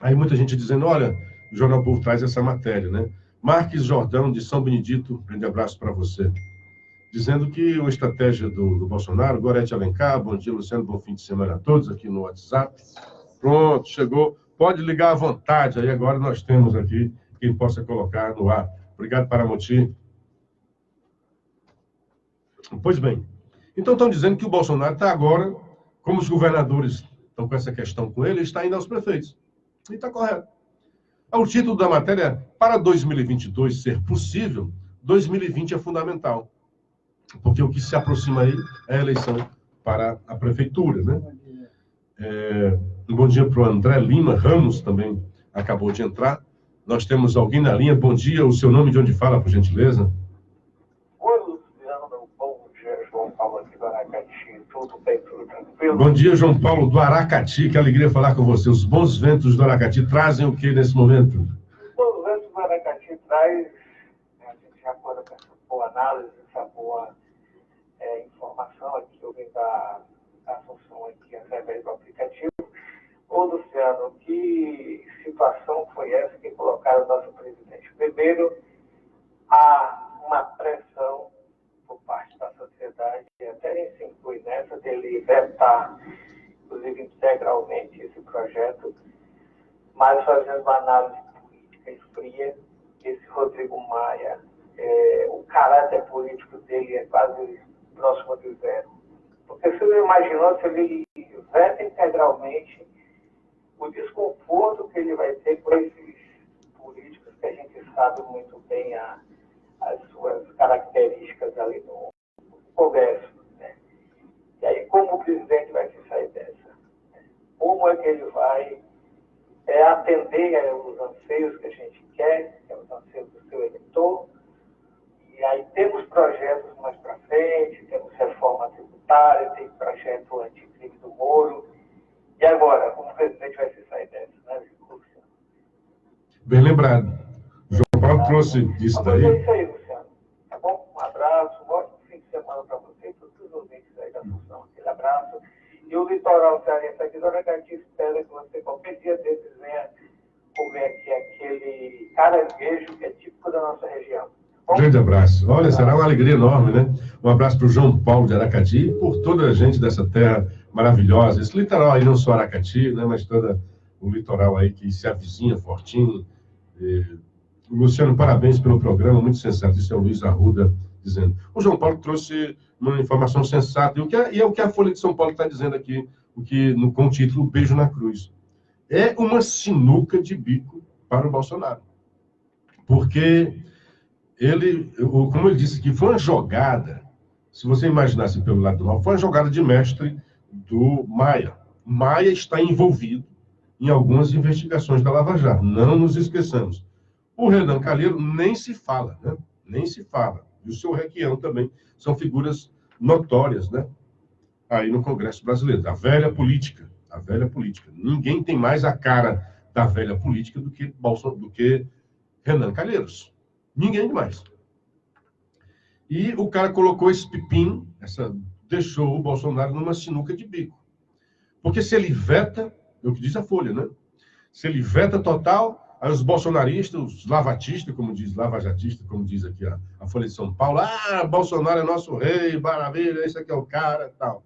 Aí muita gente dizendo, olha, o Jornal Povo traz essa matéria, né? Marques Jordão, de São Benedito, grande abraço para você. Dizendo que a estratégia do Bolsonaro, Gorete Alencar, bom dia, Luciano, bom fim de semana a todos aqui no WhatsApp. Pronto, chegou. Pode ligar à vontade, aí agora nós temos aqui quem possa colocar no ar. Obrigado, Paramoti. Pois bem, então estão dizendo que o Bolsonaro está agora, como os governadores estão com essa questão com ele está indo aos prefeitos. E está correto. O título da matéria é, para 2022 ser possível, 2020 é fundamental. Porque o que se aproxima aí é a eleição para a prefeitura, né? Um bom dia para o André Lima Ramos, também acabou de entrar. Nós temos alguém na linha. Bom dia, o seu nome de onde fala, por gentileza? Oi, Luciano. Bom dia, João Paulo aqui do Aracati. Tudo bem, tudo tranquilo? Bom dia, João Paulo do Aracati. Que alegria falar com você. Os bons ventos do Aracati trazem o que nesse momento? Os bons ventos do Aracati traz, a gente já pode essa boa análise, essa boa informação aqui, eu venho da Assunção aqui através do aplicativo. Ô, Luciano, que situação foi essa que colocaram o nosso presidente? Primeiro, há uma pressão por parte da sociedade, e até se inclui nessa, dele vetar, inclusive integralmente, esse projeto, mas fazendo uma análise política e fria, esse Rodrigo Maia o caráter político dele é quase próximo de zero. Porque você não imaginou se ele veta integralmente o desconforto que ele vai ter com esses políticos que a gente sabe muito bem as suas características ali no Congresso. Né? E aí, como o presidente vai se sair dessa? Como é que ele vai atender os anseios que a gente quer, que é os anseios do seu eleitor? E aí temos projetos mais para frente, temos reforma tributária, tem projeto anticrime do Moro. E agora, como o presidente vai se sair dessa, né, Luciano? Bem lembrado. O João Paulo trouxe isso daí. É isso aí, Luciano. Tá bom? Um abraço, um ótimo fim de semana para você e para todos os ouvintes aí da Assunção. Aquele abraço. E o litoral cearense aqui do Aracati espera que você, qualquer dia desses, venha comer aqui aquele caranguejo que é típico da nossa região. Grande abraço. Olha, será uma alegria enorme, né? Um abraço para o João Paulo de Aracati e por toda a gente dessa terra maravilhosa. Esse litoral aí, não só Aracati, né? Mas todo o litoral aí que se avizinha fortinho. Luciano, parabéns pelo programa, muito sensato. Isso é o Luiz Arruda dizendo. O João Paulo trouxe uma informação sensata. E é o que a Folha de São Paulo está dizendo aqui, com o título Beijo na Cruz. É uma sinuca de bico para o Bolsonaro. Porque como ele disse aqui, foi uma jogada, se você imaginasse pelo lado do mal, foi uma jogada de mestre do Maia. Maia está envolvido em algumas investigações da Lava Jato, não nos esqueçamos. O Renan Calheiro nem se fala, né? Nem se fala. E o seu Requião também são figuras notórias, né? Aí no Congresso Brasileiro, da velha política. A velha política. Ninguém tem mais a cara da velha política do que Renan Calheiros. Ninguém mais. E o cara colocou esse pepino, deixou o Bolsonaro numa sinuca de bico. Porque se ele veta, é o que diz a Folha, né? Se ele veta total, aí os bolsonaristas, os lavatistas, lavajatistas, como diz aqui a Folha de São Paulo, Bolsonaro é nosso rei, maravilha, esse aqui é o cara, tal.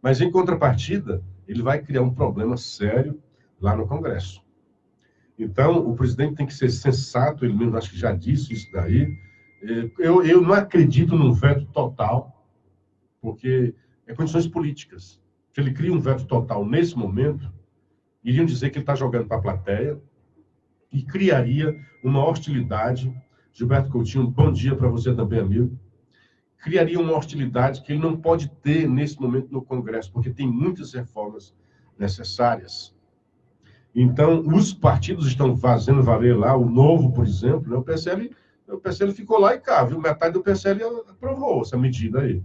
Mas em contrapartida, ele vai criar um problema sério lá no Congresso. Então, o presidente tem que ser sensato, ele mesmo acho que já disse isso daí. Eu não acredito num veto total, porque é condições políticas. Se ele cria um veto total nesse momento, iriam dizer que ele está jogando para a plateia e criaria uma hostilidade. Gilberto Coutinho, bom dia para você também, amigo. Criaria uma hostilidade que ele não pode ter nesse momento no Congresso, porque tem muitas reformas necessárias. Então, os partidos estão fazendo valer lá, o Novo, por exemplo, né? O PSL ficou lá e cá, viu? Metade do PSL aprovou essa medida aí.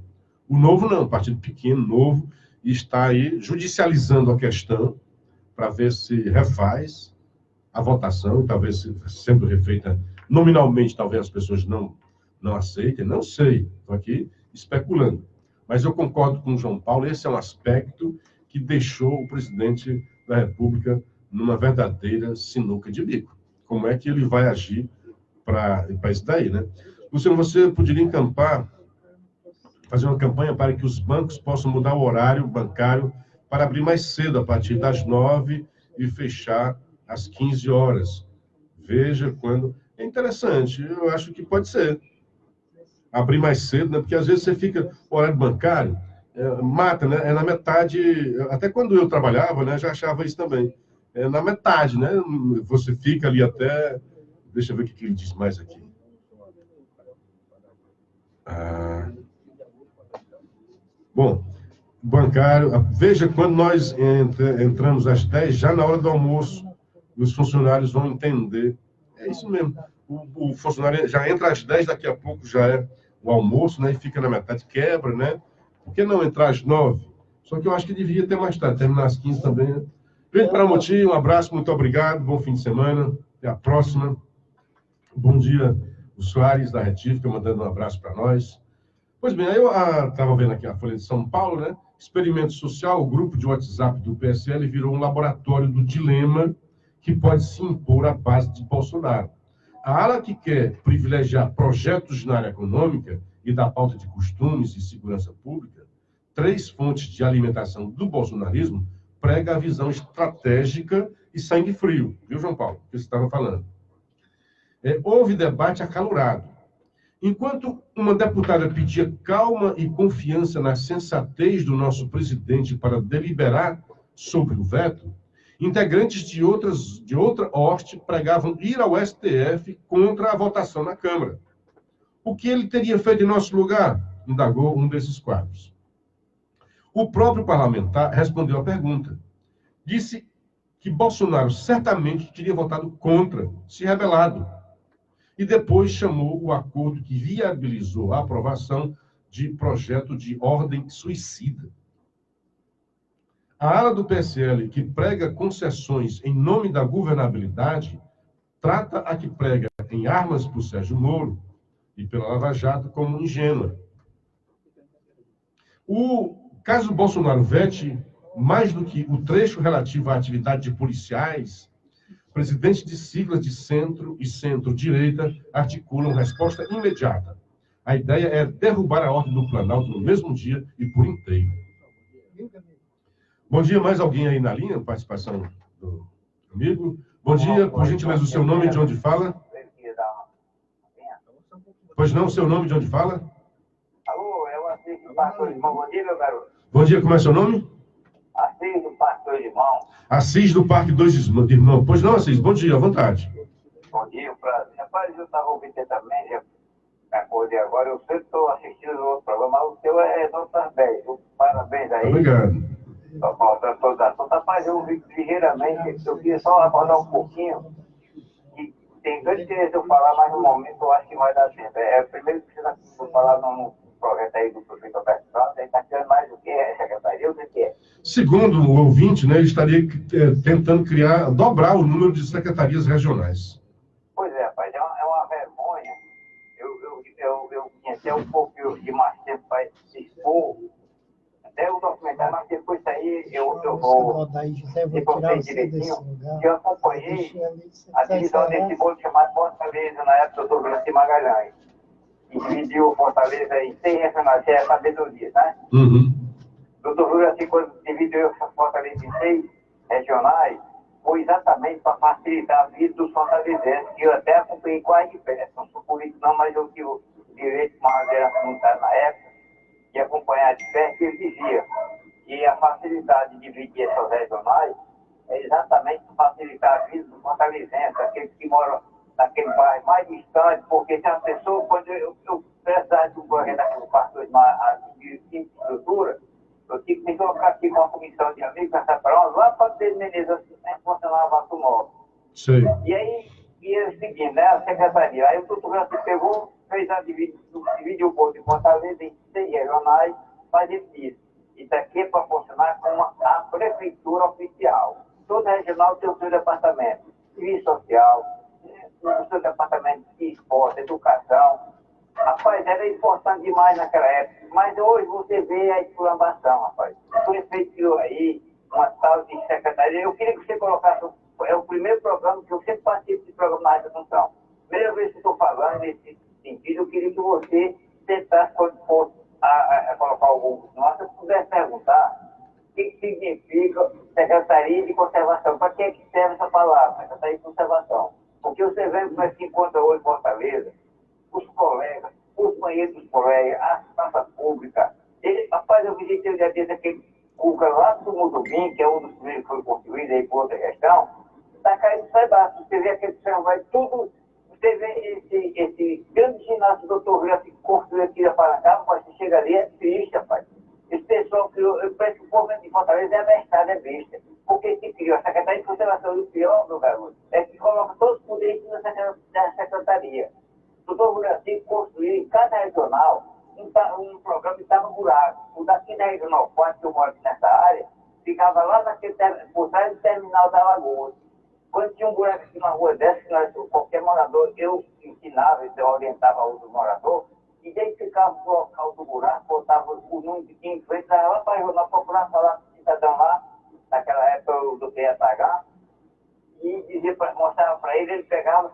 O Novo não, um partido pequeno, novo, está aí judicializando a questão para ver se refaz a votação, talvez sendo refeita nominalmente, talvez as pessoas não aceitem, não sei, estou aqui especulando. Mas eu concordo com o João Paulo, esse é um aspecto que deixou o presidente da República numa verdadeira sinuca de bico. Como é que ele vai agir para isso daí, né? Luciano, você poderia fazer uma campanha para que os bancos possam mudar o horário bancário para abrir mais cedo, a partir das 9 e fechar às 15 horas. Veja quando... É interessante, eu acho que pode ser. Abrir mais cedo, né? Porque às vezes você fica... O horário bancário mata, né? É na metade... Até quando eu trabalhava, né? Já achava isso também. É na metade, né? Você fica ali até... Deixa eu ver o que ele diz mais aqui. Bom, bancário... Veja, quando nós entramos às 10, já na hora do almoço, os funcionários vão entender. É isso mesmo. O funcionário já entra às 10, daqui a pouco já é o almoço, né? E fica na metade, quebra, né? Por que não entrar às 9? Só que eu acho que devia ter mais tarde, terminar às 15 também, né? Grande Paramoti, um abraço, muito obrigado, bom fim de semana, até a próxima. Bom dia, o Soares da Retífica, mandando um abraço para nós. Pois bem, aí eu estava vendo aqui a Folha de São Paulo, né? Experimento social, o grupo de WhatsApp do PSL virou um laboratório do dilema que pode se impor à base de Bolsonaro. A ala que quer privilegiar projetos na área econômica e da pauta de costumes e segurança pública, 3 fontes de alimentação do bolsonarismo, prega a visão estratégica e sangue frio. Viu, João Paulo? Que você estava falando. Houve debate acalorado. Enquanto uma deputada pedia calma e confiança na sensatez do nosso presidente para deliberar sobre o veto, integrantes de outra hoste pregavam ir ao STF contra a votação na Câmara. O que ele teria feito em nosso lugar? Indagou um desses quadros. O próprio parlamentar respondeu à pergunta. Disse que Bolsonaro certamente teria votado contra, se rebelado. E depois chamou o acordo que viabilizou a aprovação de projeto de ordem suicida. A ala do PSL, que prega concessões em nome da governabilidade, trata a que prega em armas por Sérgio Moro e pela Lava Jato como ingênua. Caso Bolsonaro vete mais do que o trecho relativo à atividade de policiais, presidentes de siglas de centro e centro-direita articulam resposta imediata. A ideia é derrubar a ordem do Planalto no mesmo dia e por inteiro. Bom dia, mais alguém aí na linha? Participação do amigo. Bom dia, por gentileza, o seu nome e de onde fala? Pois não, o seu nome e de onde fala? Alô, é o Assis do Pastor de Mão. Bom dia, meu garoto. Bom dia, como é seu nome? Assis do Pastor de Mão. Assis do Parque 2 de Irmão. Pois não, Assis, bom dia, à vontade. Bom dia, prazer. Rapaz, eu estava ouvindo também, já acordei agora, eu sempre estou assistindo o outro programa, mas o seu é notas 10. Parabéns aí. Obrigado. Rapaz, eu ouvi ligeiramente, eu queria só abordar um pouquinho. E tem dois que eu falar, mas no momento eu acho que vai dar tempo. Primeiro precisa falar no projeto aí do prefeito Alberto Santos, ele está querendo mais do que a secretaria, o que é? Segundo o ouvinte, né, ele estaria tentando dobrar o número de secretarias regionais. Pois é, rapaz, é uma vergonha. Eu tinha até um pouco de mais tempo para expor até o documentário, mas depois daí eu vou depois direitinho. Eu acompanhei a divisão desse bolo chamado Fortaleza, na época do Dr. Graci Magalhães. E dividiu Fortaleza em 100 regionais, que é a sabedoria, né? Uhum. O Dr. Graci, quando dividiu Fortaleza em 6 regionais, foi exatamente para facilitar a vida dos fortalezenses, que eu até acompanhei quase de perto. Não sou político não, mas eu tive o direito de uma maneira comunitária na época, de acompanhar de perto, ele dizia que a facilidade de dividir essas regionais é exatamente para facilitar a vida dos fortalezenses, aqueles que moram naquele bairro mais distante, porque se a pessoa, quando eu precisava de um projeto daquele pastor de estrutura, eu tive que me colocar aqui com uma comissão de amigos, passar para nós, lá para ter Menezes, funcionar a Vato Móvel. Sim. E aí, é o seguinte, né, a secretaria, aí o doutor Graça pegou, fez a dividiu o povo de Fortaleza em 6 regionais, mas ele disse, isso aqui é para funcionar como a prefeitura oficial. Toda regional tem o seu departamento, serviço social, o seu departamento de esporte, educação. Rapaz, era importante demais naquela época, mas hoje você vê a esculambação, rapaz. O prefeito criou aí uma tal de secretaria. Eu queria que você colocasse, é o primeiro programa que eu sempre participo de programa na Rádio Assunção. Primeira vez que estou falando nesse sentido, eu queria que você tentasse, quando fosse a colocar algum nossa, se pudesse perguntar o que significa Secretaria de Conservação. Para que é que serve essa palavra, Secretaria de Conservação? Porque você vê como é que se encontra hoje em Fortaleza, os colegas, os banheiros dos colegas, a praça pública. Rapaz, eu visitei o dia desse aquele Cuca lá do Mudubim, que é um dos primeiros que foi construído aí por outra questão, está caindo os pedaços. Você vê aquele chão, vai tudo. Você vê esse grande ginásio do Dr. Rio que construiu aqui na Paracaba, mas você chega ali, é triste, rapaz. Esse pessoal criou, eu penso que o povo de Fortaleza é abestado, é besta. Porque se criou a Secretaria de Conservação do pior, meu garoto, é que coloca todos os poderes na Secretaria. O Dr. Brasil construiu em cada regional um programa que estava no buraco. O daqui da Regional 4, que eu moro aqui nessa área, ficava lá por trás do terminal da Lagoa. Quando tinha um buraco aqui na rua dessa, qualquer morador, eu ensinava, eu orientava outro morador, identificava o local do buraco, botava o número que tinha em frente, dava lá para a regional procurar falar com o cidadão lá, naquela época do PSH, e dizia, mostrava para ele pegava,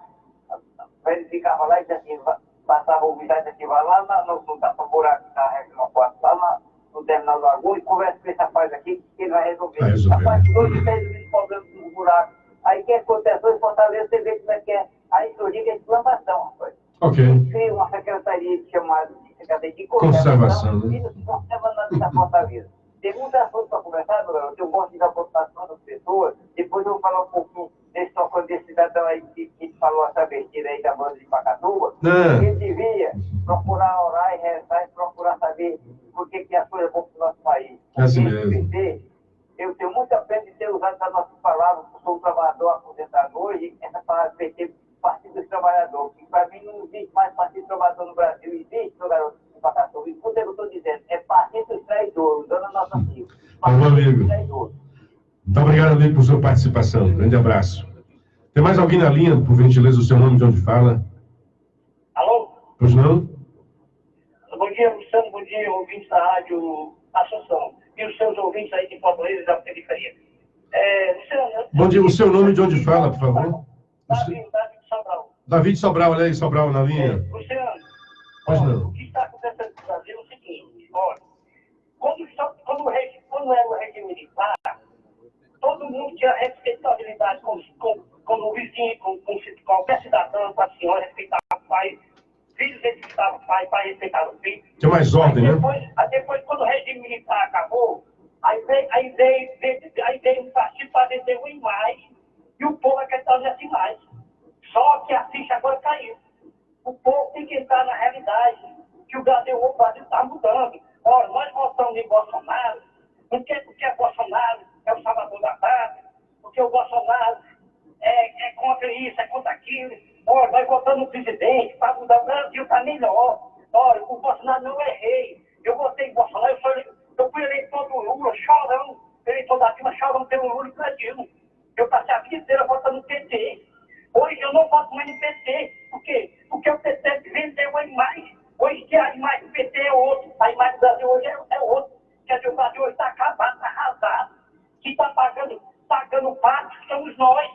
verificava lá e dizia assim, passava o visagem aqui, vai lá no tapa-buraco da Regional 4, lá no terminal do Lagoa, e conversa com esse rapaz aqui, que ele vai resolver. Rapaz, todos têm problemas no buraco. Aí o que acontece? Em Fortaleza, você vê como é que é. Aí eu digo é exclamação, rapaz. Ok. Cria uma secretaria chamada de Secretaria de Conservação, né? e nos conserva da Fortaleza. Tem muitas assuntos para conversar, Bruno. Eu gosto da votação das pessoas. Depois eu vou falar um pouquinho desse cidadão aí que falou essa besteira aí da banda de Pacatuba. Ele devia procurar orar e rezar e procurar saber por que as coisas vão para o nosso país. Assim mesmo. Eu tenho muita pena de ter usado essa nossa palavra, que sou um trabalhador aposentado hoje, essa palavra PT, Partido dos Trabalhadores. Que para mim não existe mais Partido dos Trabalhadores no Brasil, existe, meu garoto, de Pacatuba. E tudo é que eu estou dizendo, é Partido dos Traidores, dona nossa filha. Meu amigo. Muito obrigado, amigo, por sua participação. Um grande abraço. Tem mais alguém na linha, por gentileza, o seu nome, de onde fala? Alô? Pois não? Bom dia, Luciano. Bom dia, ouvintes da Rádio Assunção. E os seus ouvintes aí de Fortaleza e da periferia. Luciano... Bom dia, o seu nome, de onde fala, por favor? David Sobral. David Sobral, olha aí, Sobral na linha. Luciano, Pois não. o que está acontecendo no Brasil é o seguinte, olha, quando era o regime militar, todo mundo tinha respeitabilidade com o vizinho, com qualquer cidadão, com a senhora, respeitava o pai, filhos respeitavam o pai respeitava o filho. Tinha mais ordem, né? Depois, quando o regime militar acabou, aí veio um partido para vender uma imagem e o povo acreditava nessa imagem. Só que a ficha agora caiu. O povo tem que entrar na realidade, que o Brasil está mudando. Olha, nós votamos em Bolsonaro, porque Bolsonaro é o salvador da pátria, porque o Bolsonaro é contra isso, é contra aquilo. Olha, nós votamos no presidente para mudar o Brasil para melhor. Olha, o Bolsonaro não é rei. Eu votei em Bolsonaro, eu fui eleitor do Lula, chorando, eleitor da Dilma, chorando pelo Lula e pela Dilma. Eu passei a vida inteira votando no PT. Hoje eu não voto mais no PT. Por quê? Porque o PT vendeu a imagem. Hoje a imagem do PT é outra. A imagem do Brasil hoje é outra. Quer dizer, o Brasil hoje está acabado, está arrasado. Quem está pagando parte somos nós.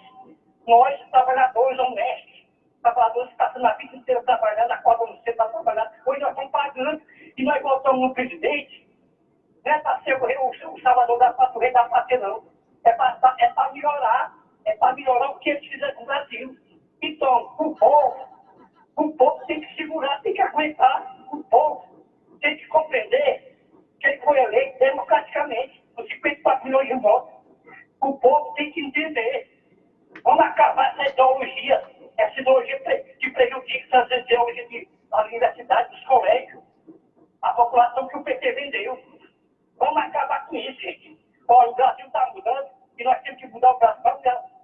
Nós, trabalhadores honestos. Trabalhadores que estão na vida inteira trabalhando, acordam cedo para trabalhar. Hoje nós estamos pagando e nós votamos no presidente. Não é para ser o salvador da pátria, o rei da pátria, não. É para melhorar. É para melhorar o que eles fizeram com o Brasil. Então, o povo tem que segurar, tem que aguentar. O povo tem que compreender que ele foi eleito democraticamente, com 54 milhões de votos. O povo tem que entender. Vamos acabar essa ideologia que prejudica essa ideologia das universidades, dos colégios, a população que o PT vendeu. Vamos acabar com isso, gente. Olha, o Brasil está mudando e nós temos que mudar o Brasil.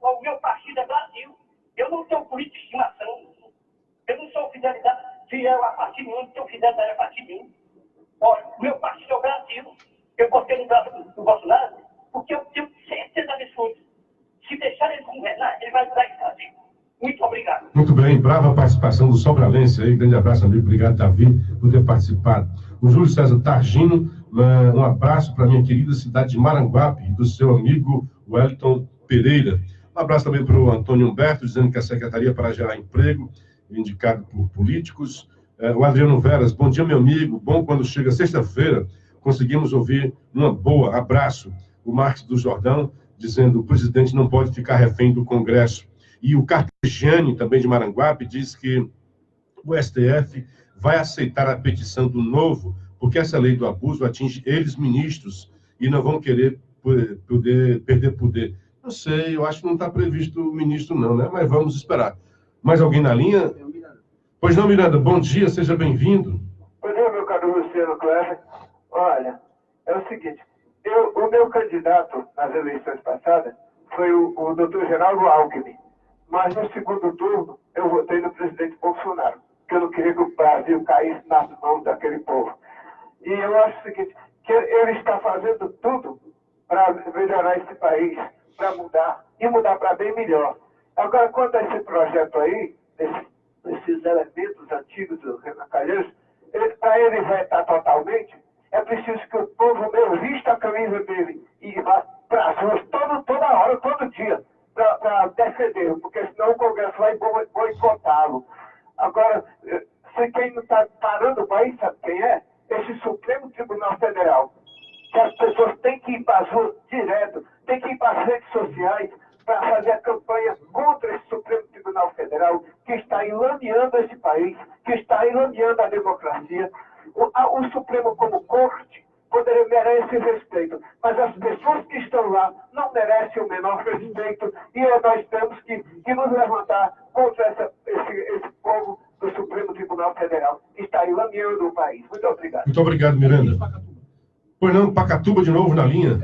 O meu partido é Brasil. Eu não tenho política de estimação. Eu não sou fiel a partido nenhum, não tenho fidelidade a partido nenhum. Olha, o meu partido é o Brasil. Eu botei no Brasil do Bolsonaro porque eu tenho certeza absoluta. Se deixar ele governar, ele vai mudar esse Brasil. Muito obrigado. Muito bem, brava participação do Sobralense aí. Grande abraço, amigo. Obrigado, Davi, por ter participado. O Júlio César Targino, um abraço para a minha querida cidade de Maranguape, do seu amigo Wellington Pereira. Um abraço também para o Antônio Humberto, dizendo que a Secretaria para Gerar Emprego, indicado por políticos. O Adriano Veras, bom dia, meu amigo. Bom, quando chega sexta-feira, conseguimos ouvir uma boa. Abraço. O Marcos do Jordão, dizendo que o presidente não pode ficar refém do Congresso. E o Carpegiani, também de Maranguape, diz que o STF vai aceitar a petição do Novo, porque essa lei do abuso atinge eles, ministros, e não vão querer perder poder. Não sei, eu acho que não está previsto o ministro não, né? Mas vamos esperar. Mais alguém na linha? Pois não, Miranda, bom dia, seja bem-vindo. Pois é, meu caro Luciano Cleber. Olha, é o seguinte, o meu candidato nas eleições passadas foi o doutor Geraldo Alckmin, mas no segundo turno eu votei no presidente Bolsonaro, porque eu não queria que o Brasil caísse nas mãos daquele povo. E eu acho o seguinte, que ele está fazendo tudo para melhorar esse país, para mudar, e mudar para bem melhor. Agora, quanto a esse projeto aí, esses elementos antigos do Renan Calheiros, para ele vetar totalmente, é preciso que o povo meu vista a camisa dele e vá para as ruas toda hora, todo dia, para defendê-lo, porque senão o Congresso vai boicotá-lo. Agora, se quem não está parando o país, sabe quem é? Esse Supremo Tribunal Federal. Que as pessoas têm que ir para as ruas direto, têm que ir para as redes sociais, para fazer a campanha contra esse Supremo Tribunal Federal, que está enlameando esse país, que está enlameando a democracia. O Supremo, como corte, merece respeito, mas as pessoas que estão lá não merecem o menor respeito, e nós temos que nos levantar contra esse povo do Supremo Tribunal Federal, que está enlameando o país. Muito obrigado. Muito obrigado, Miranda. Pois não, Pacatuba de novo na linha.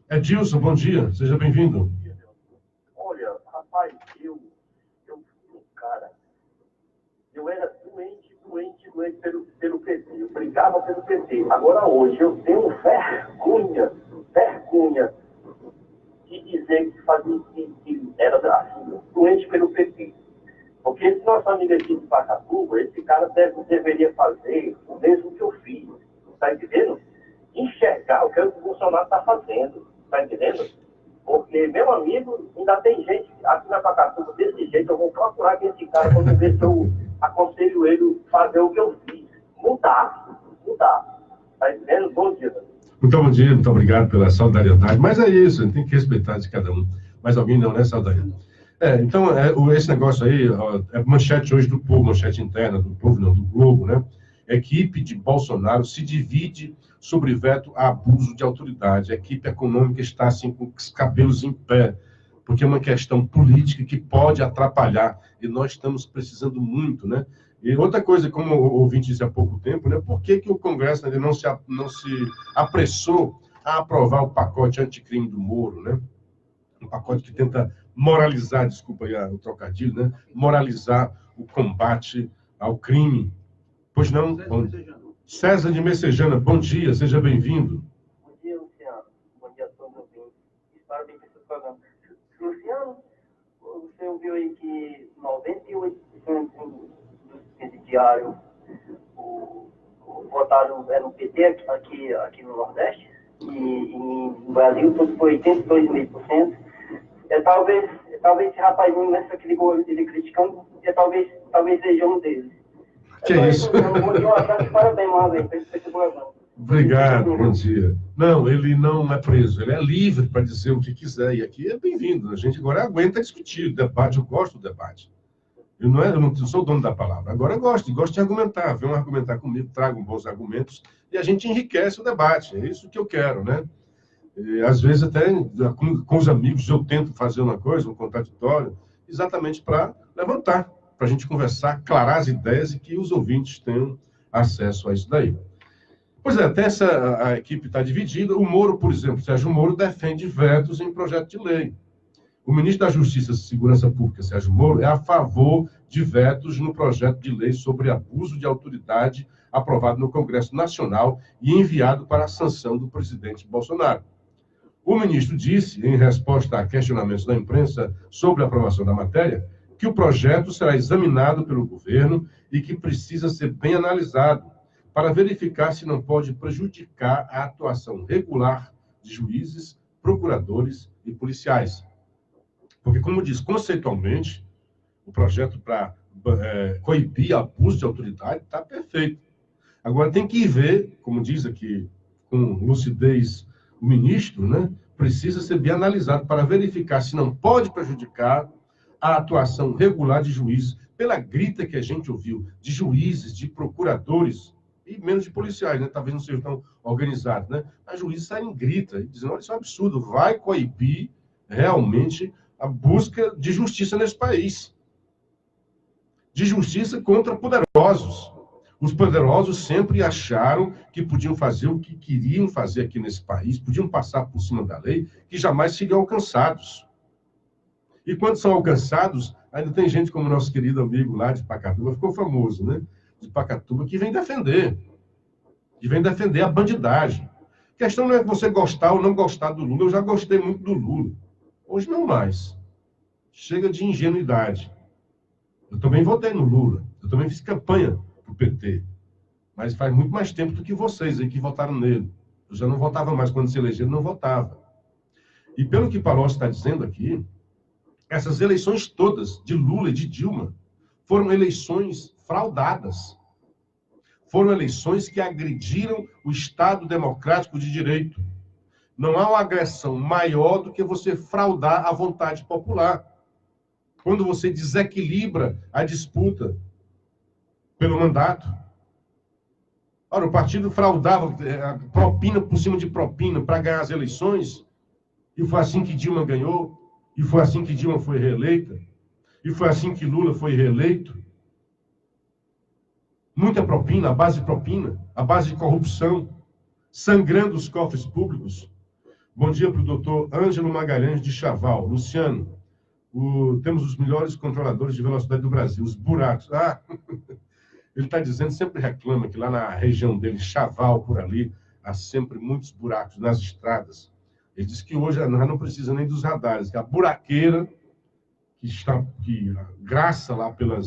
Edilson, bom dia, seja bem-vindo. Olha, rapaz, eu era doente pelo PT, eu brigava pelo PT. Agora hoje eu tenho vergonha de dizer que era assim, doente pelo PT. Porque esse nosso amigo aqui de Pacatuba, esse cara deveria fazer o mesmo que eu fiz, tá entendendo? Enxergar o que o Bolsonaro está fazendo, tá entendendo? Porque, meu amigo, ainda tem gente aqui na Pacatuba desse jeito. Eu vou procurar aqui esse cara para ver se eu aconselho ele fazer o que eu fiz. Mudar. Tá entendendo? Bom dia. Muito bom dia, muito obrigado pela solidariedade. Mas é isso, a gente tem que respeitar de cada um. Mas alguém não, né, Saldanha? Então, esse negócio aí, é manchete hoje do Povo, manchete interna do Povo, não, do Globo, né? Equipe de Bolsonaro se divide sobre veto a abuso de autoridade. A equipe econômica está, assim, com os cabelos em pé, porque é uma questão política que pode atrapalhar, e nós estamos precisando muito, né? E outra coisa, como o ouvinte disse há pouco tempo, né? Por que o Congresso ainda não se apressou a aprovar o pacote anticrime do Moro, né? Um pacote que tenta moralizar, desculpa aí o trocadilho, né? Moralizar o combate ao crime. Pois não? César de Messejana, bom dia, seja bem-vindo. Bom dia, Luciano. Bom dia a todos os ouvintes. Parabéns pelo seu programa. Luciano, você ouviu aí que 98% dos presidiários votaram no PT aqui no Nordeste, e no Brasil tudo foi 82,5%. Talvez esse rapazinho nessa que ligou ele criticando, talvez seja um deles. Que é isso? Um abraço e parabéns lá, velho, pelo seu programa. Obrigado, bom dia. Não, ele não é preso, ele é livre para dizer o que quiser, e aqui é bem-vindo. A gente agora aguenta discutir, debate, eu gosto do debate. Eu não sou o dono da palavra, agora eu gosto de argumentar, venham argumentar comigo, tragam bons argumentos, e a gente enriquece o debate, é isso que eu quero, né? E, às vezes até com os amigos eu tento fazer uma coisa, um contraditório, exatamente para levantar, para a gente conversar, aclarar as ideias e que os ouvintes tenham acesso a isso daí. Pois é, até a equipe está dividida. O Moro, por exemplo, Sérgio Moro defende vetos em projeto de lei. O ministro da Justiça e Segurança Pública, Sérgio Moro, é a favor de vetos no projeto de lei sobre abuso de autoridade aprovado no Congresso Nacional e enviado para a sanção do presidente Bolsonaro. O ministro disse, em resposta a questionamentos da imprensa sobre a aprovação da matéria, que o projeto será examinado pelo governo e que precisa ser bem analisado para verificar se não pode prejudicar a atuação regular de juízes, procuradores e policiais. Porque, como diz conceitualmente, o projeto para coibir abuso de autoridade está perfeito. Agora, tem que ver, como diz aqui com lucidez o ministro, né, precisa ser bem analisado para verificar se não pode prejudicar a atuação regular de juízes, pela grita que a gente ouviu, de juízes, de procuradores, e menos de policiais, né? Talvez não sejam tão organizados, né? Mas juízes saem em grita, e dizem, olha, isso é um absurdo, vai coibir realmente a busca de justiça nesse país. De justiça contra poderosos. Os poderosos sempre acharam que podiam fazer o que queriam fazer aqui nesse país, podiam passar por cima da lei, que jamais seriam alcançados. E quando são alcançados, ainda tem gente como nosso querido amigo lá de Pacatuba, ficou famoso, né? De Pacatuba, que vem defender a bandidagem. A questão não é você gostar ou não gostar do Lula. Eu já gostei muito do Lula. Hoje não mais. Chega de ingenuidade. Eu também votei no Lula. Eu também fiz campanha pro PT. Mas faz muito mais tempo do que vocês aí que votaram nele. Eu já não votava mais. Quando se elegeram, não votava. E pelo que Palocci está dizendo aqui, essas eleições todas, de Lula e de Dilma, foram eleições fraudadas. Foram eleições que agrediram o Estado democrático de direito. Não há uma agressão maior do que você fraudar a vontade popular. Quando você desequilibra a disputa pelo mandato. Ora, o partido fraudava propina por cima de propina para ganhar as eleições, e foi assim que Dilma ganhou, e foi assim que Dilma foi reeleita, e foi assim que Lula foi reeleito. Muita propina, a base de propina, a base de corrupção, sangrando os cofres públicos. Bom dia para o doutor Ângelo Magalhães de Chaval. Luciano, temos os melhores controladores de velocidade do Brasil, os buracos. Ele está dizendo, sempre reclama que lá na região dele, Chaval, por ali, há sempre muitos buracos nas estradas. Ele diz que hoje nós não precisa nem dos radares, que a buraqueira que graça lá pela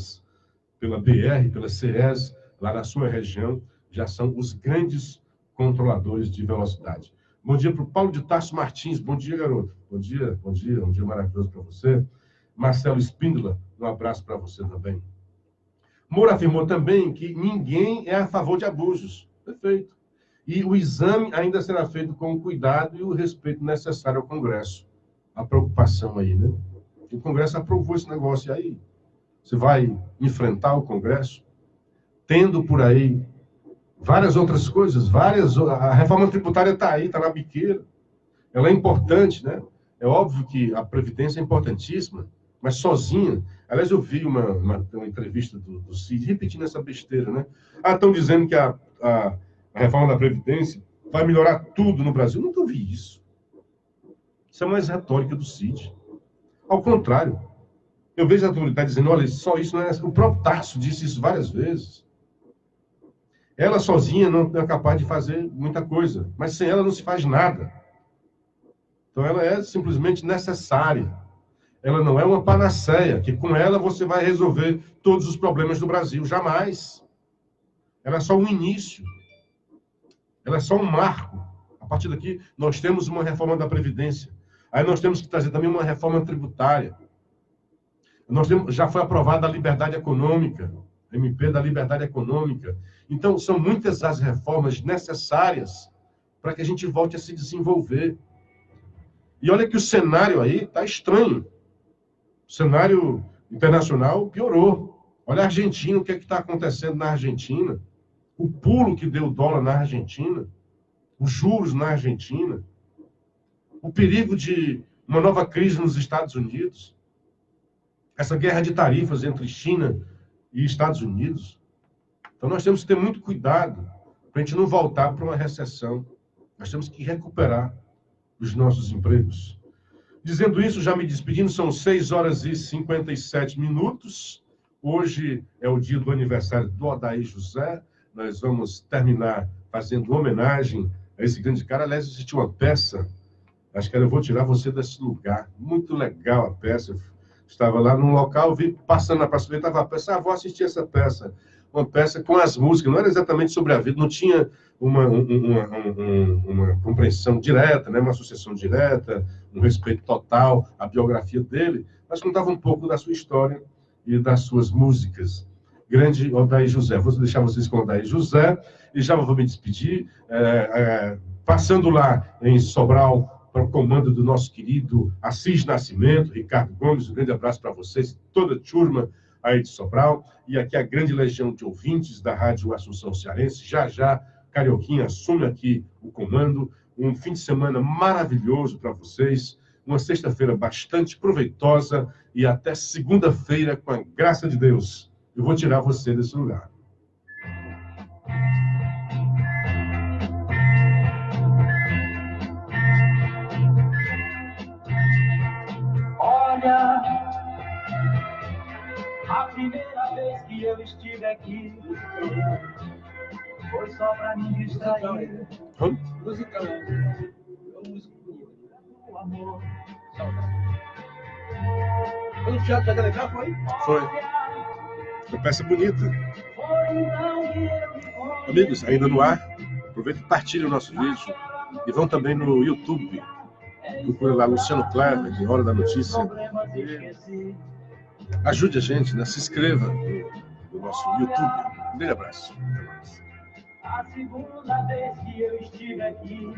BR, pela CES, lá na sua região, já são os grandes controladores de velocidade. Bom dia para o Paulo de Tarso Martins. Bom dia, garoto. Bom dia, um dia maravilhoso para você. Marcelo Espíndola, um abraço para você também. Moura afirmou também que ninguém é a favor de abusos. Perfeito. E o exame ainda será feito com o cuidado e o respeito necessário ao Congresso. A preocupação aí, né? O Congresso aprovou esse negócio. E aí, você vai enfrentar o Congresso, tendo por aí várias outras coisas, a reforma tributária está aí, está na biqueira. Ela é importante, né? É óbvio que a Previdência é importantíssima, mas sozinha. Aliás, eu vi uma entrevista do Cid repetindo essa besteira, né? Estão dizendo que a reforma da Previdência vai melhorar tudo no Brasil. Eu nunca ouvi isso. Isso é mais retórica do Cid. Ao contrário, eu vejo a autoridade dizendo, olha, só isso não é... O próprio Tarso disse isso várias vezes. Ela sozinha não é capaz de fazer muita coisa, mas sem ela não se faz nada. Então ela é simplesmente necessária. Ela não é uma panaceia, que com ela você vai resolver todos os problemas do Brasil. Jamais. Ela é só um início. Ela é só um marco. A partir daqui, nós temos uma reforma da Previdência. Aí nós temos que trazer também uma reforma tributária. Já foi aprovada a liberdade econômica, MP da liberdade econômica. Então, são muitas as reformas necessárias para que a gente volte a se desenvolver. E olha que o cenário aí está estranho. O cenário internacional piorou. Olha a Argentina, o que é que está acontecendo na Argentina? O pulo que deu o dólar na Argentina, os juros na Argentina, o perigo de uma nova crise nos Estados Unidos, essa guerra de tarifas entre China e Estados Unidos. Então nós temos que ter muito cuidado para a gente não voltar para uma recessão. Nós temos que recuperar os nossos empregos. Dizendo isso, já me despedindo, são 6h57. Hoje é o dia do aniversário do Odair José. Nós vamos terminar fazendo homenagem a esse grande cara. Aliás, existe uma peça, acho que era Eu Vou Tirar Você Desse Lugar. Muito legal a peça. Eu estava lá num local, vi passando na praça, estava a peça, vou assistir essa peça. Uma peça com as músicas, não era exatamente sobre a vida, não tinha uma compreensão direta, né? Uma associação direta, um respeito total à biografia dele, mas contava um pouco da sua história e das suas músicas. Grande Odair José. Vou deixar vocês com Odair José e já vou me despedir, passando lá em Sobral para o comando do nosso querido Assis Nascimento, Ricardo Gomes, um grande abraço para vocês, toda a turma aí de Sobral, e aqui a grande legião de ouvintes da Rádio Assunção Cearense. Já, Carioquinha assume aqui o comando. Um fim de semana maravilhoso para vocês, uma sexta-feira bastante proveitosa e até segunda-feira, com a graça de Deus. Eu vou tirar você desse lugar. Olha, a primeira vez que eu estive aqui foi só pra me distrair. Música O amor. Foi no Teatro da Telegrafo, foi? Foi. Uma peça bonita. Amigos, ainda no ar, aproveita e partilhe o nosso vídeo. E vão também no YouTube. Procura lá Luciano Clever, de Hora da Notícia. E ajude a gente, né? Se inscreva no nosso YouTube. Um grande abraço. A segunda vez que eu estive aqui